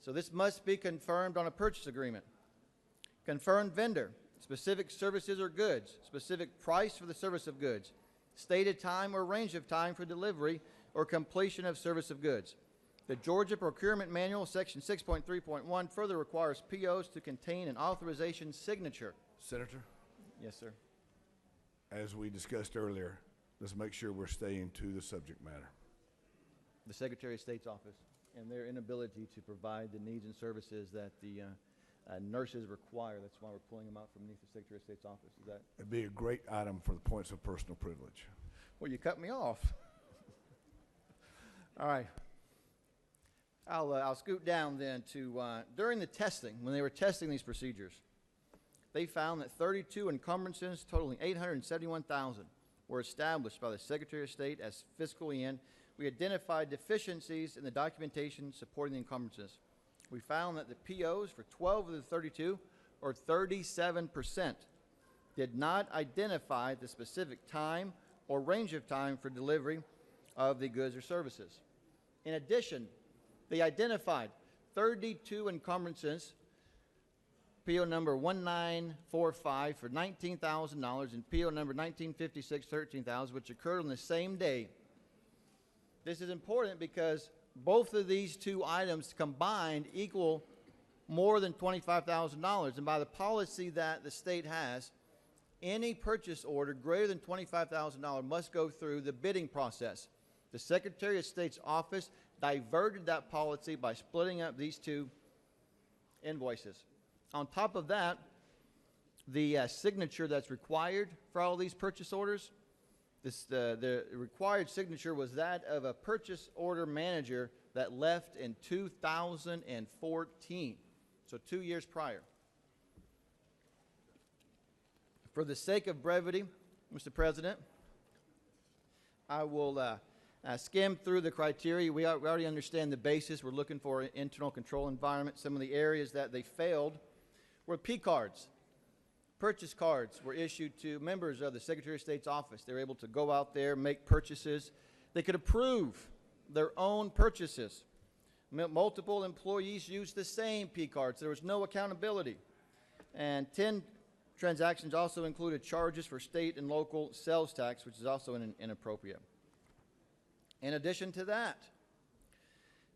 So this must be confirmed on a purchase agreement. Confirmed vendor, specific services or goods, specific price for the service of goods, stated time or range of time for delivery or completion of service of goods. The Georgia Procurement Manual, Section 6.3.1, further requires POs to contain an authorization signature. Senator? Yes, sir. As we discussed earlier, let's make sure we're staying to the subject matter. The Secretary of State's office and their inability to provide the needs and services that the nurses require. That's why we're pulling them out from beneath the Secretary of State's office. Is that? It'd be a great item for the points of personal privilege. Well, you cut me off. All right. I'll scoot down then to during the testing, when they were testing these procedures, they found that 32 encumbrances totaling $871,000 were established by the Secretary of State as fiscal end. We identified deficiencies in the documentation supporting the encumbrances. We found that the POs for 12 of the 32, or 37%, did not identify the specific time or range of time for delivery of the goods or services. In addition, they identified 32 encumbrances, PO number 1945 for $19,000 and PO number 1956 $13,000, which occurred on the same day. This is important because both of these two items combined equal more than $25,000, and by the policy that the state has, any purchase order greater than $25,000 must go through the bidding process. The Secretary of State's office diverted that policy by splitting up these two invoices. On top of that, the signature that's required for all these purchase orders, the required signature was that of a purchase order manager that left in 2014, so 2 years prior. For the sake of brevity, Mr. President, I will skim through the criteria. We already understand the basis. We're looking for an internal control environment. Some of the areas that they failed were P cards. Purchase cards were issued to members of the Secretary of State's office. They were able to go out there, make purchases. They could approve their own purchases. Multiple employees used the same P cards. There was no accountability. And 10 transactions also included charges for state and local sales tax, which is also inappropriate. In addition to that,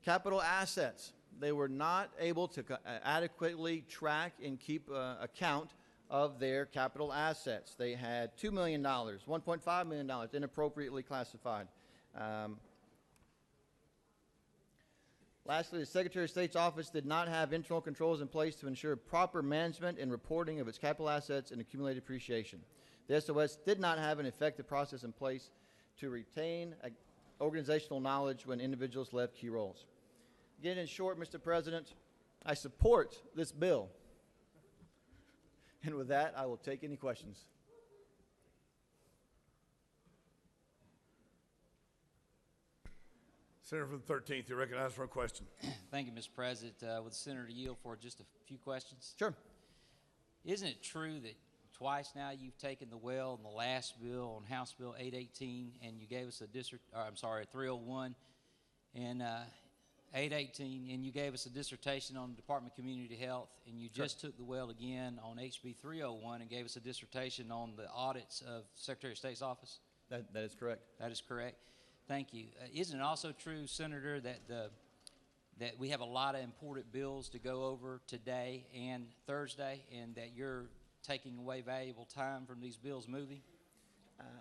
capital assets. They were not able to adequately track and keep account of their capital assets. They had $2 million, $1.5 million inappropriately classified. Lastly, the Secretary of State's office did not have internal controls in place to ensure proper management and reporting of its capital assets and accumulated depreciation. The SOS did not have an effective process in place to retain organizational knowledge when individuals left key roles. Again, in short, Mr. President, I support this bill. And with that, I will take any questions. Senator from the 13th, you're recognized for a question. Thank you, Mr. President. Would the Senator yield for just a few questions? Sure. Isn't it true that twice now you've taken the well in the last bill on House Bill 818 and you gave us a 301 and 818, and you gave us a dissertation on the Department of Community Health, and you just took the well again on HB 301 and gave us a dissertation on the audits of Secretary of State's office? That is correct. That is correct. Thank you. Isn't it also true, Senator, that we have a lot of important bills to go over today and Thursday, and that you're taking away valuable time from these bills moving?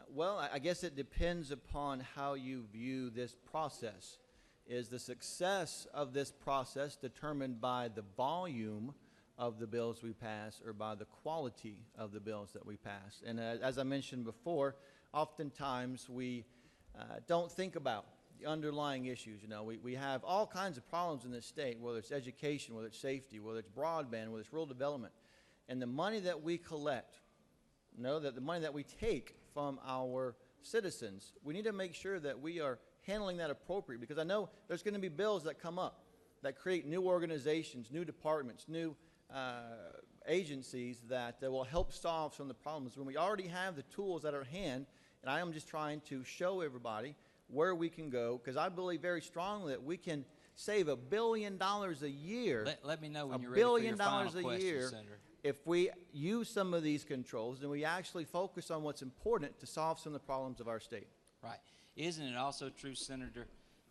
Well, I guess it depends upon how you view this process. Is the success of this process determined by the volume of the bills we pass or by the quality of the bills that we pass? And as I mentioned before, oftentimes we don't think about the underlying issues. You know, we have all kinds of problems in this state, whether it's education, whether it's safety, whether it's broadband, whether it's rural development. And the money that we collect, that the money that we take from our citizens, we need to make sure that we are handling that appropriately, because I know there's going to be bills that come up that create new organizations, new departments, new agencies that will help solve some of the problems when we already have the tools at our hand. And I am just trying to show everybody where we can go, because I believe very strongly that we can save $1 billion a year. Let me know when you're ready for your final question, $1 billion a year, Senator. if we use some of these controls and we actually focus on what's important to solve some of the problems of our state. Right. Isn't it also true, Senator,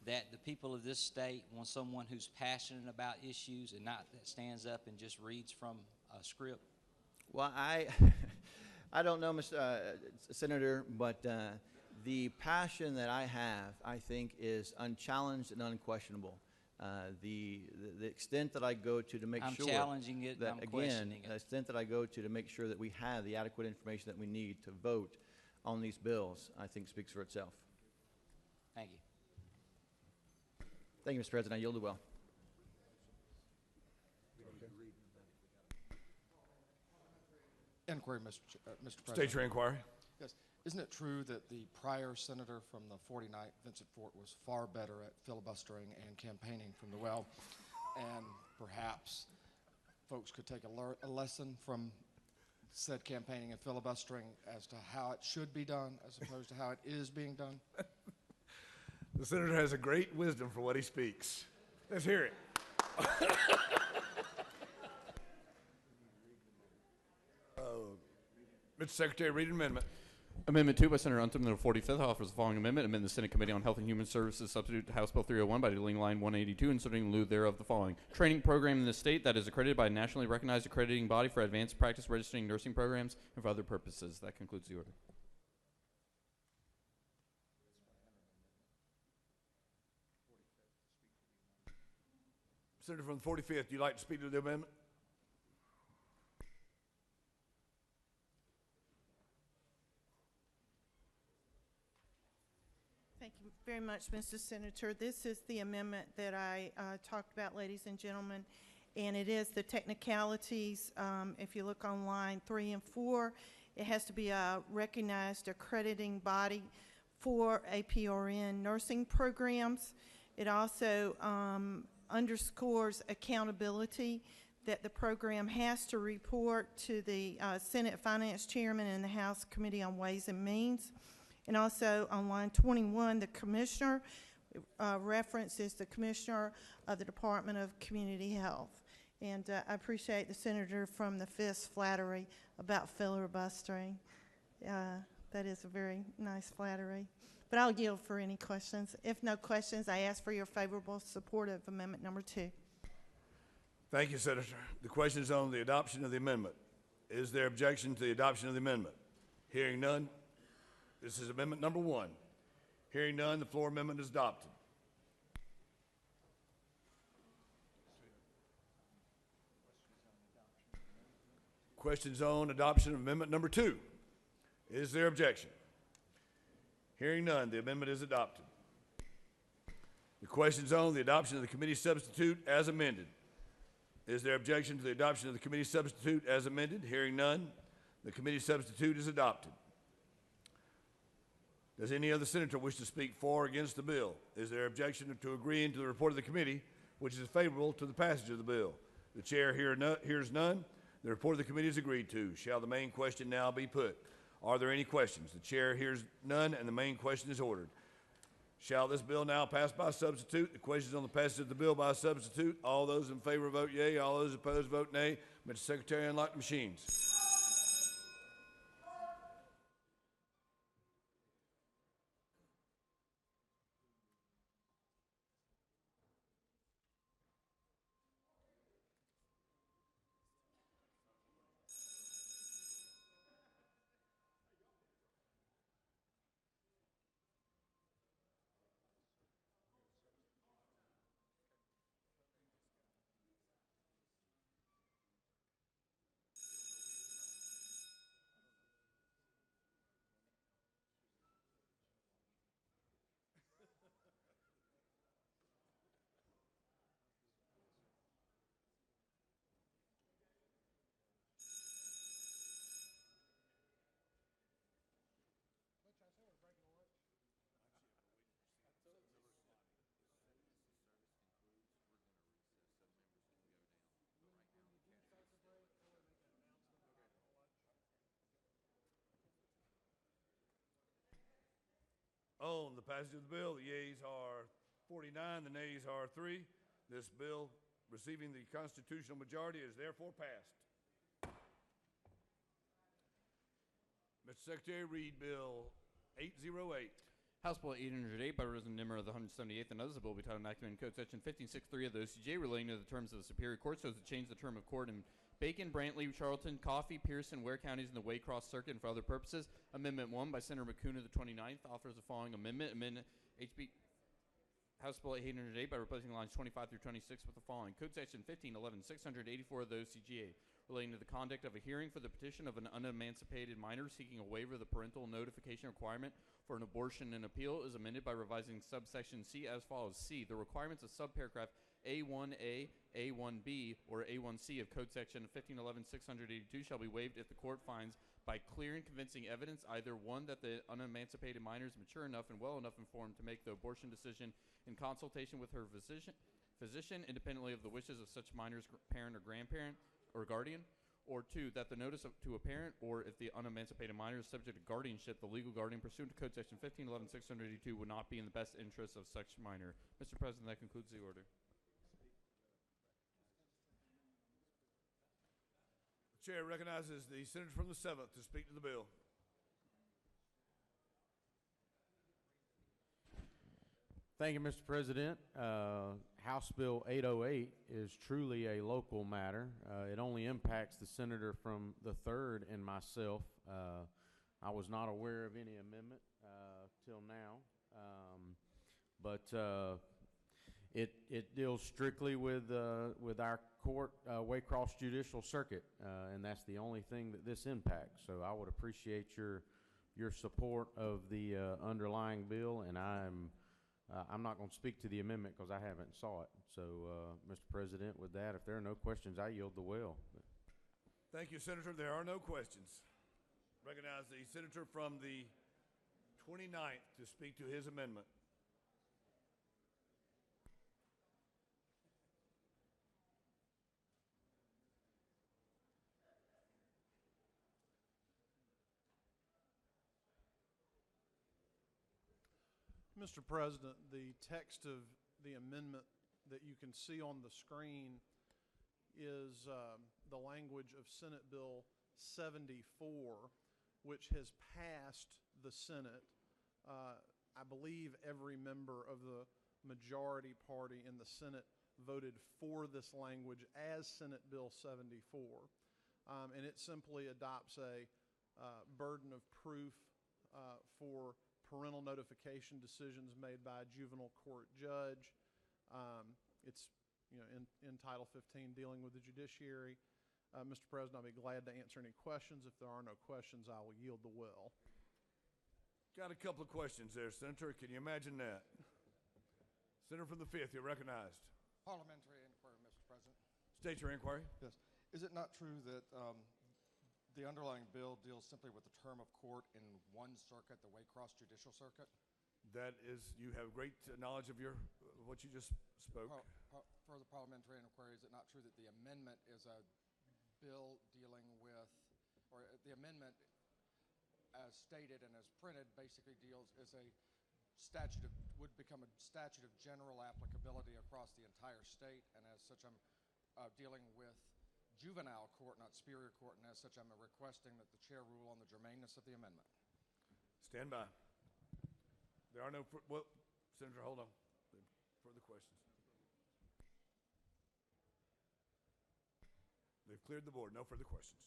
that the people of this state want someone who's passionate about issues and not that stands up and just reads from a script? Well, I don't know, Mr. Senator, but the passion that I have, I think, is unchallenged and unquestionable. The extent that I go to make I'm sure challenging it, that, I'm again, questioning it. the extent that I go to make sure that we have the adequate information that we need to vote on these bills, I think speaks for itself. Thank you. Thank you, Mr. President. I yielded well. Inquiry, Mr. President. State your inquiry. Yes. Isn't it true that the prior senator from the 49th, Vincent Fort, was far better at filibustering and campaigning from the well? And perhaps folks could take a lesson from said campaigning and filibustering as to how it should be done as opposed to how it is being done? The senator has a great wisdom for what he speaks. Let's hear it. Mr. Secretary, read an amendment. Amendment 2 by Senator Untum, the 45th, offers the following amendment. Amend the Senate Committee on Health and Human Services substitute to House Bill 301 by deleting line 182, inserting in lieu thereof the following. Training program in the state that is accredited by a nationally recognized accrediting body for advanced practice registering nursing programs and for other purposes. That concludes the order. Senator from the 45th, do you like to speak to the amendment? Thank you very much, Mr. Senator. This is the amendment that I talked about, ladies and gentlemen, and it is the technicalities. If you look on line 3 and 4, it has to be a recognized accrediting body for APRN nursing programs. It also underscores accountability, that the program has to report to the Senate Finance Chairman and the House Committee on Ways and Means. And also on line 21, the commissioner references the commissioner of the Department of Community Health. And I appreciate the senator from the 5th's flattery about filibustering. That is a very nice flattery. But I'll yield for any questions. If no questions, I ask for your favorable support of amendment number 2. Thank you, Senator. The question is on the adoption of the amendment. Is there objection to the adoption of the amendment? Hearing none. This is amendment number 1. Hearing none, the floor amendment is adopted. Questions on adoption of amendment number 2. Is there objection? Hearing none, the amendment is adopted. The questions on the adoption of the committee substitute as amended. Is there objection to the adoption of the committee substitute as amended? Hearing none, the committee substitute is adopted. Does any other senator wish to speak for or against the bill? Is there objection to agreeing to the report of the committee, which is favorable to the passage of the bill? The chair hears none. The report of the committee is agreed to. Shall the main question now be put? Are there any questions? The chair hears none, and the main question is ordered. Shall this bill now pass by substitute? The question is on the passage of the bill by substitute. All those in favor vote yea. All those opposed vote nay. Mr. Secretary, unlock the machines. On the passage of the bill, the yeas are 49, the nays are 3. This bill, receiving the constitutional majority, is therefore passed. Mr. Secretary, read Bill 808. House Bill 808 by Representative Nimmer of the 178th and others, a bill be titled enacted in Code Section 1563 of the OCGA relating to the terms of the Superior Court so as to change the term of court in Bacon, Brantley, Charlton, Coffee, Pearson, Ware counties in the Waycross Circuit and for other purposes. Amendment 1 by Senator McCune of the 29th offers the following amendment. Amendment House Bill 808 by replacing lines 25 through 26 with the following. Code Section 1511-684 of the OCGA relating to the conduct of a hearing for the petition of an unemancipated minor seeking a waiver of the parental notification requirement for an abortion and appeal is amended by revising subsection C as follows. C. The requirements of subparagraph A1A, A1B, or A1C of Code Section 1511-682 shall be waived if the court finds by clear and convincing evidence either one, that the unemancipated minor is mature enough and well enough informed to make the abortion decision in consultation with her physician independently of the wishes of such minor's parent or grandparent or guardian, or two, that the notice to a parent, or if the unemancipated minor is subject to guardianship, the legal guardian pursuant to Code Section 1511-682 would not be in the best interest of such minor. Mr. President, that concludes the order. The chair recognizes the senator from the 7th to speak to the bill. Thank you, Mr. President. House Bill 808 is truly a local matter. It only impacts the senator from the 3rd and myself. I was not aware of any amendment till now, but it deals strictly with our court, Waycross Judicial Circuit, and that's the only thing that this impacts. So I would appreciate your support of the underlying bill, and I'm not going to speak to the amendment because I haven't saw it. So, Mr. President, with that, if there are no questions, I yield the will. Thank you, Senator. There are no questions. Recognize the senator from the 29th to speak to his amendment. Mr. President, the text of the amendment that you can see on the screen is the language of Senate Bill 74, which has passed the Senate. I believe every member of the majority party in the Senate voted for this language as Senate Bill 74. And it simply adopts a burden of proof for parental notification decisions made by a juvenile court judge. It's in Title 15 dealing with the judiciary. Mr. President, I'll be glad to answer any questions. If there are no questions, I will yield the will. Got a couple of questions there, Senator. Can you imagine that? Senator from the 5th, you're recognized. Parliamentary inquiry, Mr. President. State your inquiry. Yes. Is it not true that the underlying bill deals simply with the term of court in one circuit, the Waycross Judicial Circuit? That is, you have great knowledge of what you just spoke. For the parliamentary inquiry, is it not true that the amendment is a bill dealing with, or the amendment as stated and as printed basically deals as a statute would become a statute of general applicability across the entire state, and as such I'm dealing with juvenile court, not superior court, and as such I'm requesting that the chair rule on the germaneness of the amendment. Stand by. There are no, well, Senator, hold on. Further questions? They've cleared the board. No further questions.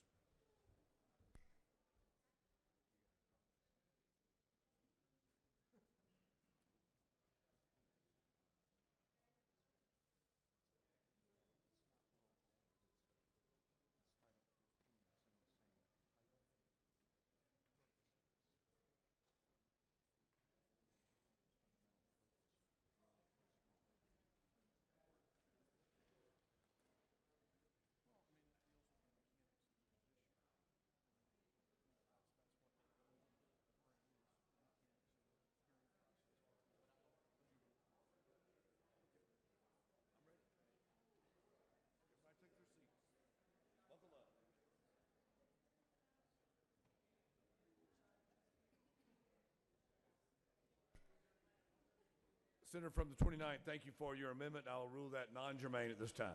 Senator from the 29th, thank you for your amendment. I'll rule that non-germane at this time.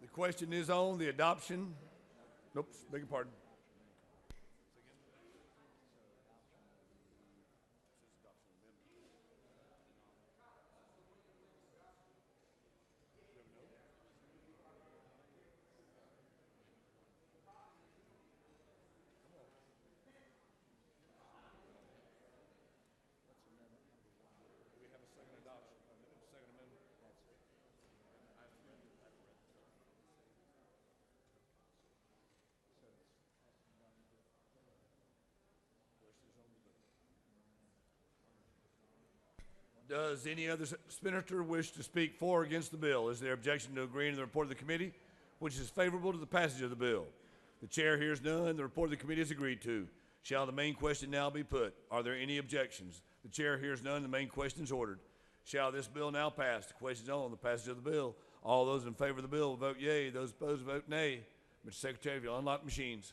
The question is on the adoption. Nope, beg your pardon. Does any other senator wish to speak for or against the bill? Is there objection to agreeing to the report of the committee, which is favorable to the passage of the bill? The chair hears none. The report of the committee is agreed to. Shall the main question now be put? Are there any objections? The chair hears none. The main question is ordered. Shall this bill now pass? The question is on the passage of the bill. All those in favor of the bill will vote yea. Those opposed vote nay. Mr. Secretary, if you'll unlock machines.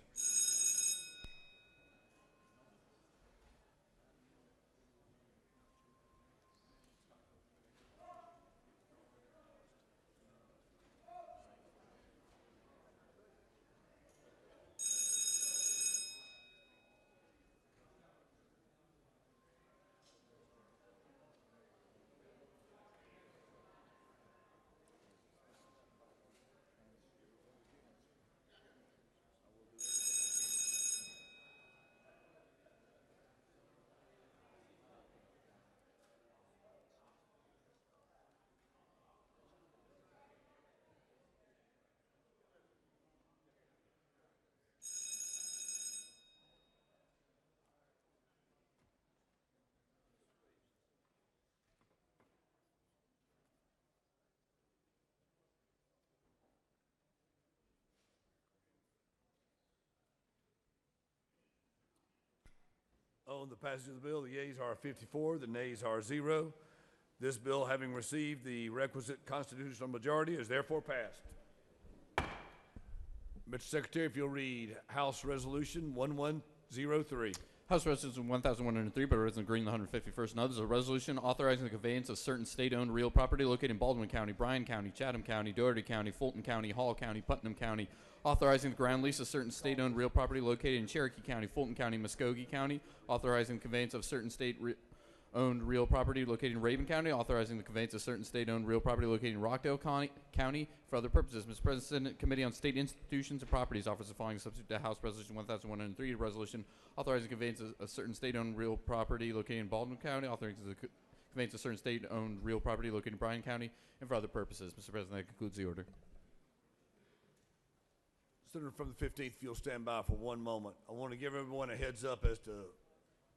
On the passage of the bill, the yeas are 54, the nays are 0. This bill, having received the requisite constitutional majority, is therefore passed. Mr. Secretary, if you'll read House Resolution 1103. House Resolution 1103, by President Green, the 151st, and others, a resolution authorizing the conveyance of certain state-owned real property located in Baldwin County, Bryan County, Chatham County, Dougherty County, Fulton County, Hall County, Putnam County, authorizing the ground lease of certain state-owned real property located in Cherokee County, Fulton County, Muskogee County, authorizing the conveyance of certain state-owned real property located in Raven County, authorizing the conveyance of certain state-owned real property located in Rockdale County for other purposes. Mr. President, Senate Committee on State Institutions and Properties offers the following substitute to House Resolution 1103, a resolution authorizing the conveyance of certain state-owned real property located in Baldwin County, authorizing the conveyance of certain state-owned real property located in Bryan County, and for other purposes. Mr. President, that concludes the order. Senator from the 15th, if you'll stand by for one moment. I want to give everyone a heads up as to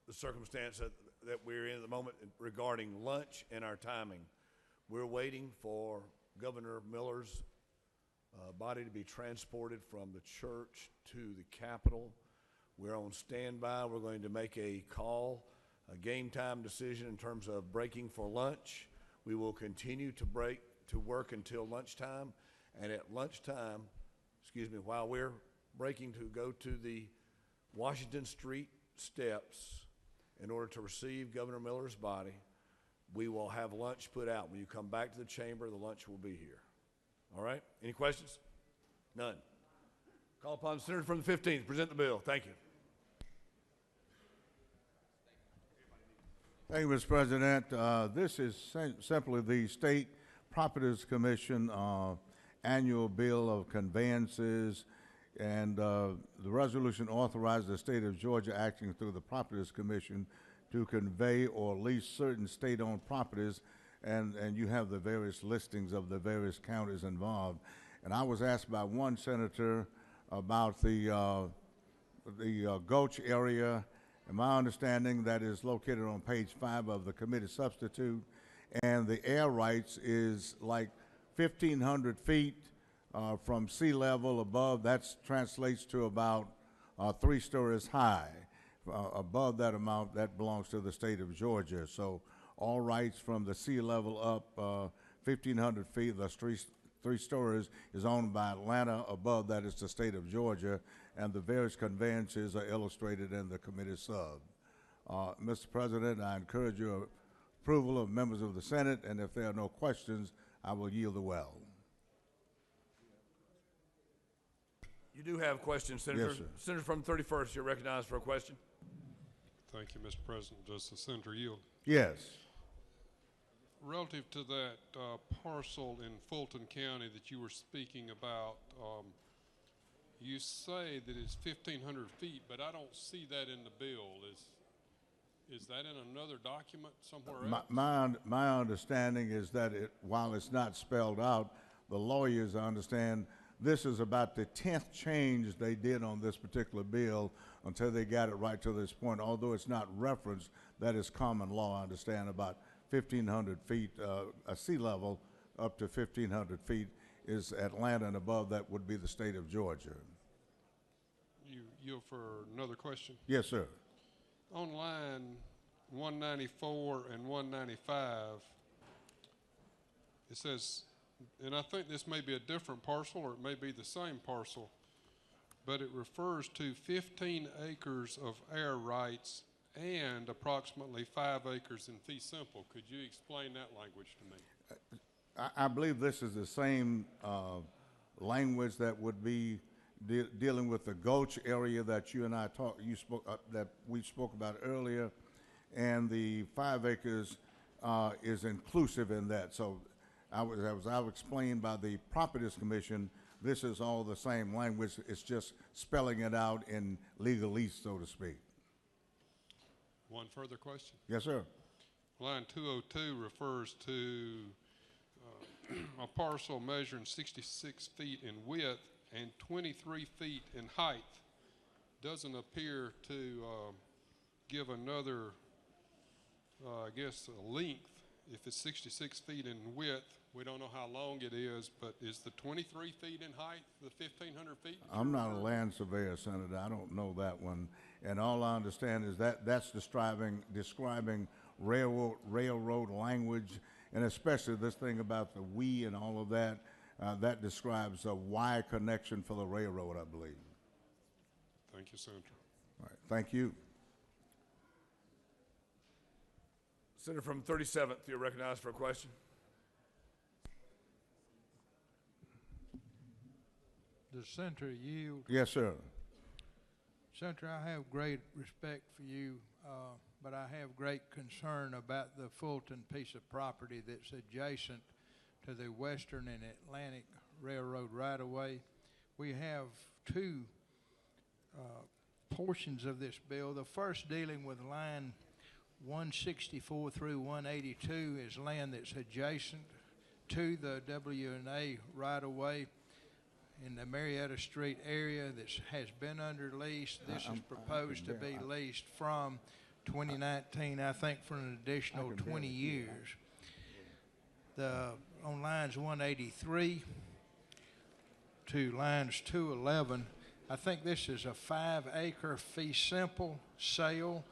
the circumstance that we're in at the moment regarding lunch and our timing. We're waiting for Governor Miller's body to be transported from the church to the Capitol. We're on standby. We're going to make a call, a game time decision in terms of breaking for lunch. We will continue to work until lunchtime, and at lunchtime, while we're breaking to go to the Washington Street steps in order to receive Governor Miller's body, we will have lunch put out. When you come back to the chamber, the lunch will be here. All right? Any questions? None. Call upon the Senator from the 15th to present the bill. Thank you. Thank you, Mr. President. This is simply the State Properties Commission annual bill of conveyances, and the resolution authorizes the state of Georgia acting through the Properties Commission to convey or lease certain state-owned properties, and you have the various listings of the various counties involved. And I was asked by one senator about the Gulch area, and my understanding that is located on page 5 of the committee substitute, and the air rights is like 1,500 feet from sea level above. That translates to about 3 stories high. Above that amount, that belongs to the state of Georgia. So all rights from the sea level up 1,500 feet, that's 3 stories, is owned by Atlanta. Above that is the state of Georgia, and the various conveyances are illustrated in the committee sub. Mr. President, I encourage your approval of members of the Senate, and if there are no questions, I will yield the well. You do have questions, Senator. Yes, sir. Senator from the 31st, you're recognized for a question. Thank you, Mr. President. Does the senator yield? Yes. Relative to that parcel in Fulton County that you were speaking about, you say that it's 1,500 feet, but I don't see that in the bill. Is that in another document somewhere else? My understanding is that while it's not spelled out, the lawyers understand this is about the 10th change they did on this particular bill until they got it right to this point. Although it's not referenced, that is common law, I understand, about 1,500 feet, sea level up to 1,500 feet is Atlanta, and above that would be the state of Georgia. You for another question? Yes, sir. On line 194 and 195, it says, and I think this may be a different parcel or it may be the same parcel, but it refers to 15 acres of air rights and approximately 5 acres in fee simple. Could you explain that language to me? I believe this is the same language that would be dealing with the Gulch area that you and I that we spoke about earlier, and the 5 acres is inclusive in that. So, as I was explained by the Properties Commission, this is all the same language. It's just spelling it out in legalese, so to speak. One further question. Yes, sir. Line 202 refers to a parcel measuring 66 feet in width and 23 feet in height. Doesn't appear to give another, I guess, a length. If it's 66 feet in width, we don't know how long it is, but is the 23 feet in height the 1,500 feet? I'm not a land surveyor, Senator. I don't know that one. And all I understand is that that's describing railroad language, and especially this thing about the we and all of that. That describes a Y connection for the railroad, I believe. Thank you, Senator. All right. Thank you. Senator from 37th, you're recognized for a question. Does Senator yield? Yes, sir. Senator, I have great respect for you, but I have great concern about the Fulton piece of property that's adjacent to the Western and Atlantic Railroad right-of-way. We have two portions of this bill. The first, dealing with line 164 through 182, is land that's adjacent to the W&A right-of-way in the Marietta Street area that has been under lease. This is proposed to be leased from 2019, I think, for an additional 20 years. On lines 183 to lines 211, I think this is a 5-acre fee simple sale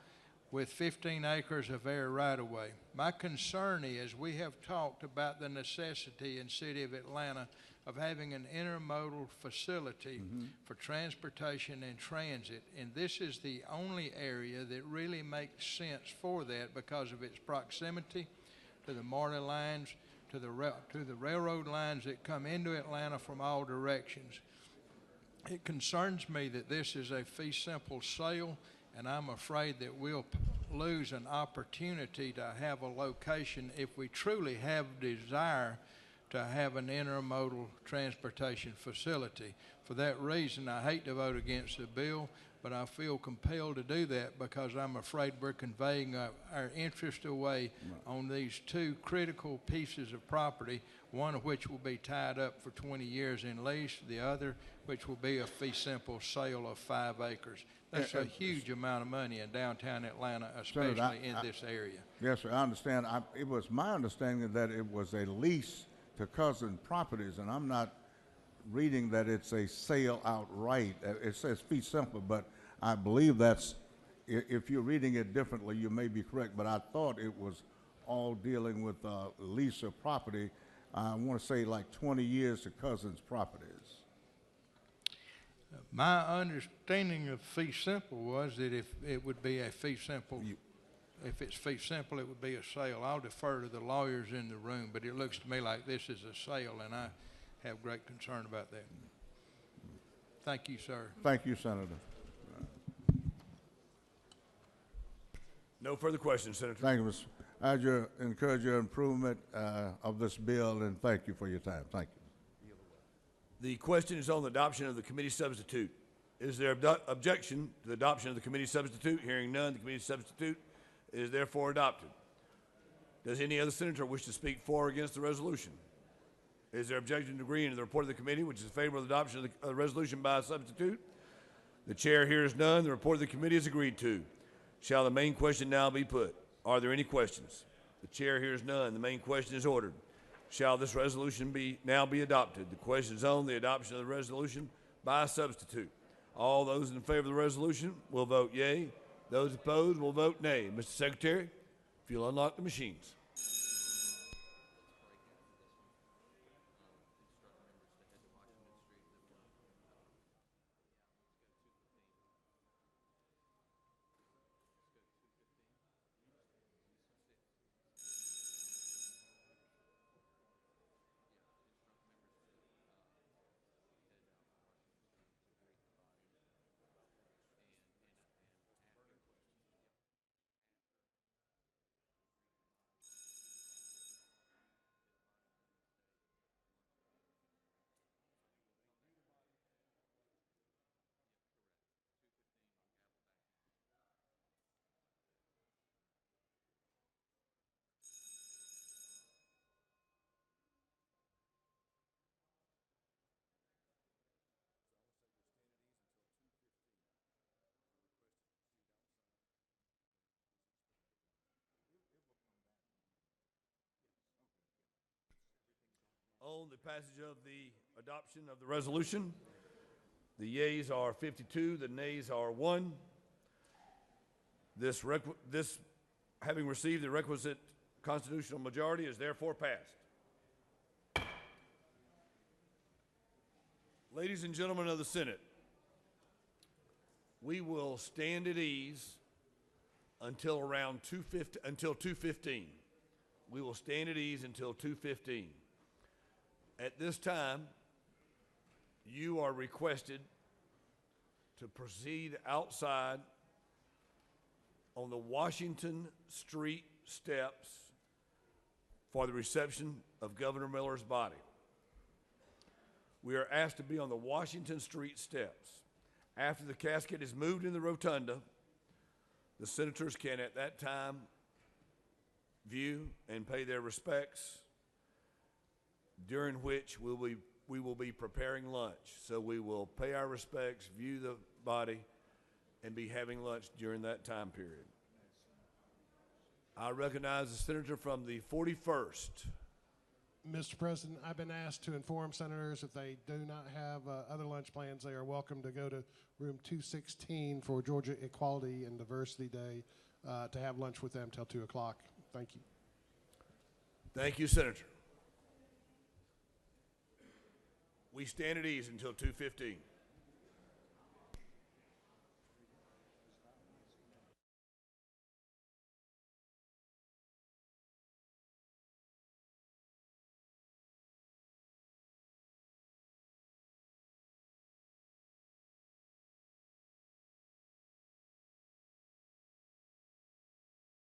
with 15 acres of air right-of-way. My concern is we have talked about the necessity in the city of Atlanta of having an intermodal facility for transportation and transit, and this is the only area that really makes sense for that because of its proximity to the MARTA lines, to the railroad lines that come into Atlanta from all directions. It concerns me that this is a fee simple sale, and I'm afraid that we'll lose an opportunity to have a location if we truly have desire to have an intermodal transportation facility. For that reason, I hate to vote against the bill, but I feel compelled to do that because I'm afraid we're conveying our interest away on these two critical pieces of property, one of which will be tied up for 20 years in lease, the other which will be a fee simple sale of 5 acres. That's a huge amount of money in downtown Atlanta, especially Senator, in this area. Yes, sir, I understand. It was my understanding that it was a lease to cousin properties, and I'm not reading that it's a sale outright. It says fee simple, but I believe that's, if you're reading it differently, you may be correct, but I thought it was all dealing with lease of property. I want to say like 20 years to cousins properties. My understanding of fee simple was that if it would be a fee simple, if it's fee simple, it would be a sale. I'll defer to the lawyers in the room, but it looks to me like this is a sale, and I have great concern about that. Thank you, sir. Thank you, Senator. No further questions, Senator. Thank you, Mr. I encourage your improvement of this bill, and thank you for your time. Thank you. The question is on the adoption of the committee substitute. Is there objection to the adoption of the committee substitute? Hearing none, the committee substitute is therefore adopted. Does any other senator wish to speak for or against the resolution? Is there objection to agreeing to the report of the committee, which is in favor of the adoption of the resolution by a substitute? The chair hears none. The report of the committee is agreed to. Shall the main question now be put? Are there any questions? The chair hears none. The main question is ordered. Shall this resolution now be adopted? The question is on the adoption of the resolution by substitute. All those in favor of the resolution will vote yea. Those opposed will vote nay. Mr. Secretary, if you'll unlock the machines. On the passage of the adoption of the resolution, the yeas are 52, the nays are 1. This having received the requisite constitutional majority is therefore passed. Ladies and gentlemen of the Senate, we will stand at ease until around 2:15. We will stand at ease until 2:15. At this time, you are requested to proceed outside on the Washington Street steps for the reception of Governor Miller's body. We are asked to be on the Washington Street steps. After the casket is moved in the rotunda, the senators can at that time view and pay their respects, during which we will be preparing lunch. So we will pay our respects, view the body, and be having lunch during that time period. I recognize the senator from the 41st. Mr. President, I've been asked to inform senators if they do not have other lunch plans, they are welcome to go to room 216 for Georgia Equality and Diversity Day to have lunch with them till 2 o'clock. Thank you. Thank you, Senator. We stand at ease until 2:15.